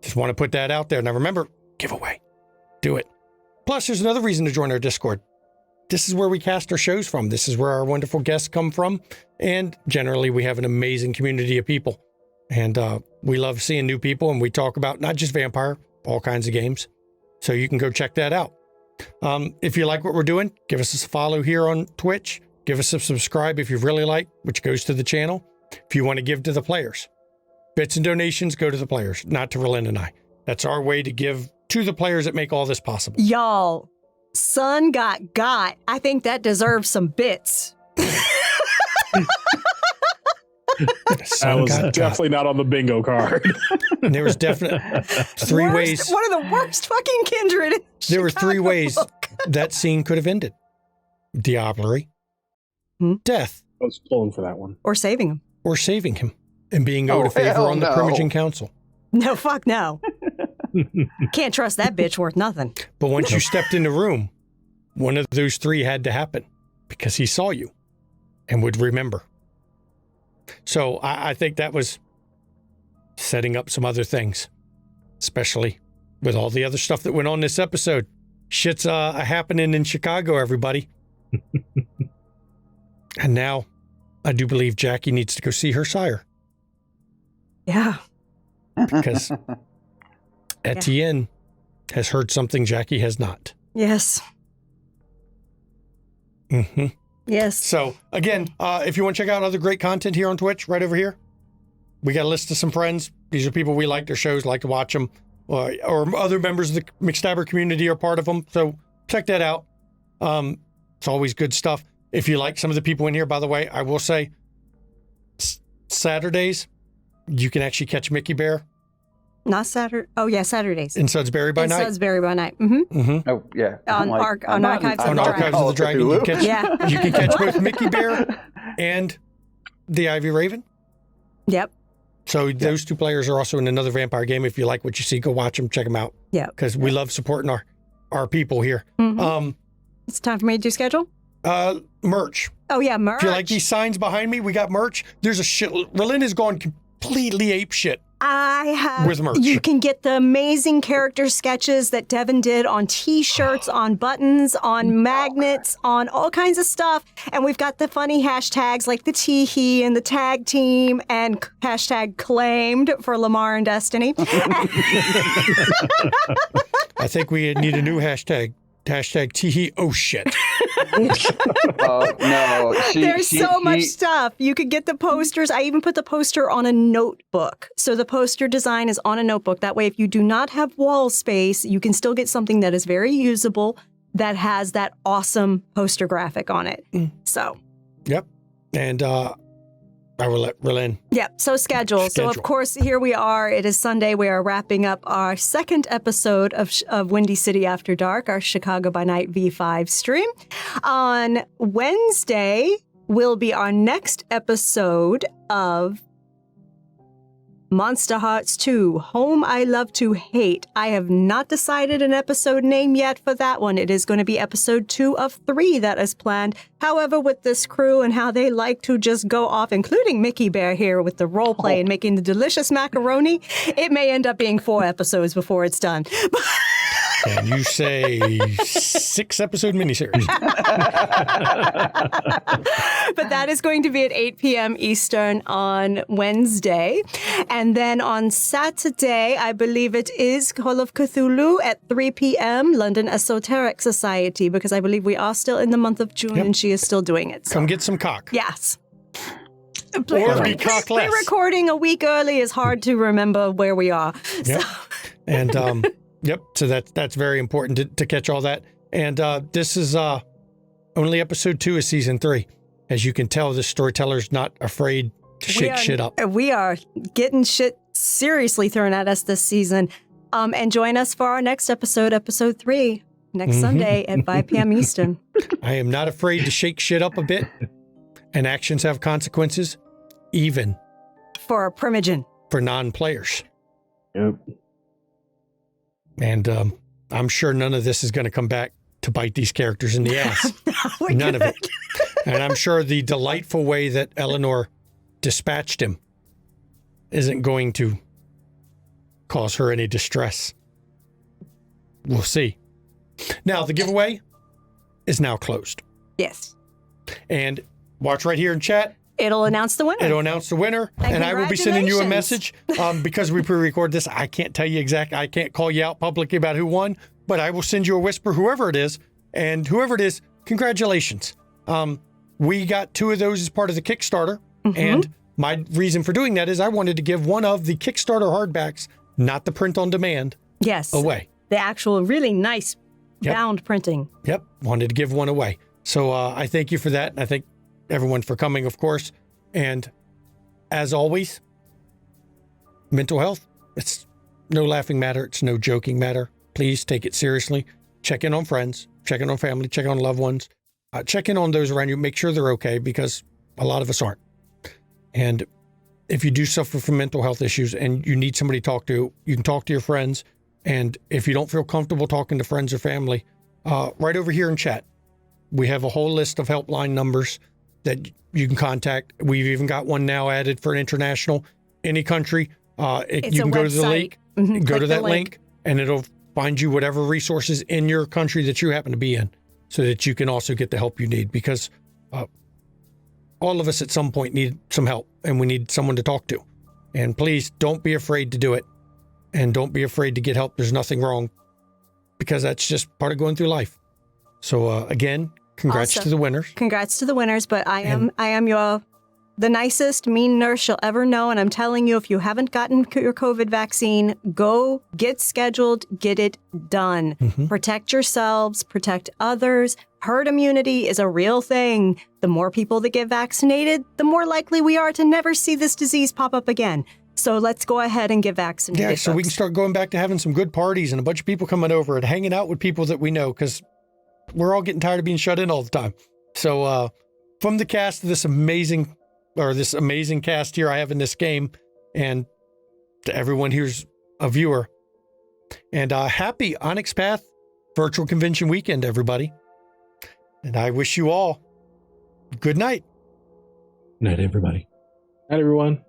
just want to put that out there. Now remember, giveaway. Do it. Plus, there's another reason to join our Discord. This is where we cast our shows from. This is where our wonderful guests come from. And generally, we have an amazing community of people. And we love seeing new people, and we talk about not just Vampire, all kinds of games. So you can go check that out. If you like what we're doing, give us a follow here on Twitch. Give us a subscribe if you really like, which goes to the channel. If you want to give to the players. Bits and donations go to the players, not to Relin and I. That's our way to give to the players that make all this possible. Y'all, son got. I think that deserves some bits. That was definitely not on the bingo card. And there was definitely three ways. One of the worst fucking kindred. In There were three Chicago ways book. that scene could have ended. Diablerie, death, I was pulling for that one. Or saving him. or saving him and being out Oh, of favor hell on the no. Primogen Council. No, fuck no. Can't trust that bitch worth nothing. But once you stepped in the room, one of those three had to happen because he saw you and would remember. So I think that was setting up some other things, especially with all the other stuff that went on this episode. Shit's happening in Chicago, everybody. And now I do believe Jackie needs to go see her sire Yeah. because Etienne has heard something Jackie has not. Yes. Mm-hmm. Yes. So, again, if you want to check out other great content here on Twitch, right over here, we got a list of some friends. These are people we like their shows, like to watch them, or other members of the McStabber community are part of them. So check that out. It's always good stuff. If you like some of the people in here, by the way, I will say Saturdays, you can actually catch Mickey Bear Not Saturday. Oh, yeah, Saturdays. in Sudsbury by In night. Sudsbury by night. Mm-hmm. Mm-hmm. Oh, yeah. On Archives of On the Archives of the Dragon, you can catch, Yeah. you can catch both Mickey Bear and the Ivy Raven. Yep. So those two players are also in another vampire game. If you like what you see, go watch them, check them out. Yeah. Because we love supporting our people here. Mhm. It's time for me to do schedule? Merch. Oh, yeah, merch. If you like these signs behind me, we got merch. There's a shit. Relin has gone completely ape shit. I have. With merch. You can get the amazing character sketches that Devin did on T-shirts, on buttons, on magnets, on all kinds of stuff. And we've got the funny hashtags like the Teehee and the tag team and hashtag claimed for Lamar and Destiny. I think we need a new hashtag. Hashtag Teehee. Oh shit. No. There's so much stuff. You could get the posters. I even put the poster on a notebook. So the poster design is on a notebook. That way, if you do not have wall space, you can still get something that is very usable that has that awesome poster graphic on it. So. Yep. And I will let Relin. Yep. So schedule. So of course, here we are. It is Sunday. We are wrapping up our second episode of Windy City After Dark, our Chicago by Night V5 stream. On Wednesday will be our next episode of Monster Hearts 2, Home I Love to Hate. I have not decided an episode name yet for that one. It is going to be episode 2 of 3 that is planned. However, with this crew and how they like to just go off, including Mickey Bear here with the role play and making the delicious macaroni, it may end up being 4 episodes before it's done. And you say 6-episode miniseries. But that is going to be at 8 p.m. Eastern on Wednesday. And then on Saturday, I believe it is Call of Cthulhu at 3 p.m. London Esoteric Society, because I believe we are still in the month of June and she is still doing it. So. Come get some cock. Yes. Or be cockless. Pre-recording a week early is hard to remember where we are. Yep. So. And yep. So that's very important to catch all that. And this is only episode 2 of season 3. As you can tell, the storyteller's not afraid to shake shit up. We are getting shit seriously thrown at us this season. And join us for our next episode, episode 3, next Sunday at 5 p.m. Eastern. I am not afraid to shake shit up a bit. And actions have consequences, even For a Primogen. for non-players. Yep. And I'm sure none of this is going to come back to bite these characters in the ass. We're None good. of it. And I'm sure the delightful way that Eleanor dispatched him isn't going to cause her any distress. We'll see. Now, the giveaway is now closed. Yes. And watch right here in chat. It'll announce the winner. It'll announce the winner. And I will be sending you a message. Because we pre-record this, I can't tell you exactly. I can't call you out publicly about who won, but I will send you a whisper, whoever it is. And whoever it is, congratulations. We got 2 of those as part of the Kickstarter. And my reason for doing that is I wanted to give one of the Kickstarter hardbacks, not the print on demand, yes, away. The actual really nice bound printing. Yep. Wanted to give one away. So I thank you for that. And I thank everyone for coming, of course. And as always, mental health, it's no laughing matter. It's no joking matter. Please take it seriously. Check in on friends, check in on family, check in on loved ones, check in on those around you. Make sure they're okay, because a lot of us aren't. And if you do suffer from mental health issues and you need somebody to talk to, you can talk to your friends. And if you don't feel comfortable talking to friends or family, right over here in chat, we have a whole list of helpline numbers that you can contact. We've even got one now added for an international, any country. You can go to the link, go to that link, and it'll find you whatever resources in your country that you happen to be in, so that you can also get the help you need, because all of us at some point need some help, and we need someone to talk to. And please don't be afraid to do it, and don't be afraid to get help. There's nothing wrong, because that's just part of going through life. So again, congrats to the winners. Congrats to the winners, but I am the nicest mean nurse you'll ever know, and I'm telling you, if you haven't gotten your COVID vaccine, go get scheduled, get it done. Protect yourselves, protect others. Herd immunity is a real thing. The more people that get vaccinated, the more likely we are to never see this disease pop up again. So let's go ahead and get vaccinated. Yeah, so we can start going back to having some good parties and a bunch of people coming over and hanging out with people that we know, because we're all getting tired of being shut in all the time. So from the cast of this amazing cast here I have in this game, and to everyone who's a viewer, and happy Onyx Path Virtual Convention Weekend, everybody. And I wish you all good night. Good night, everybody. Night, everyone.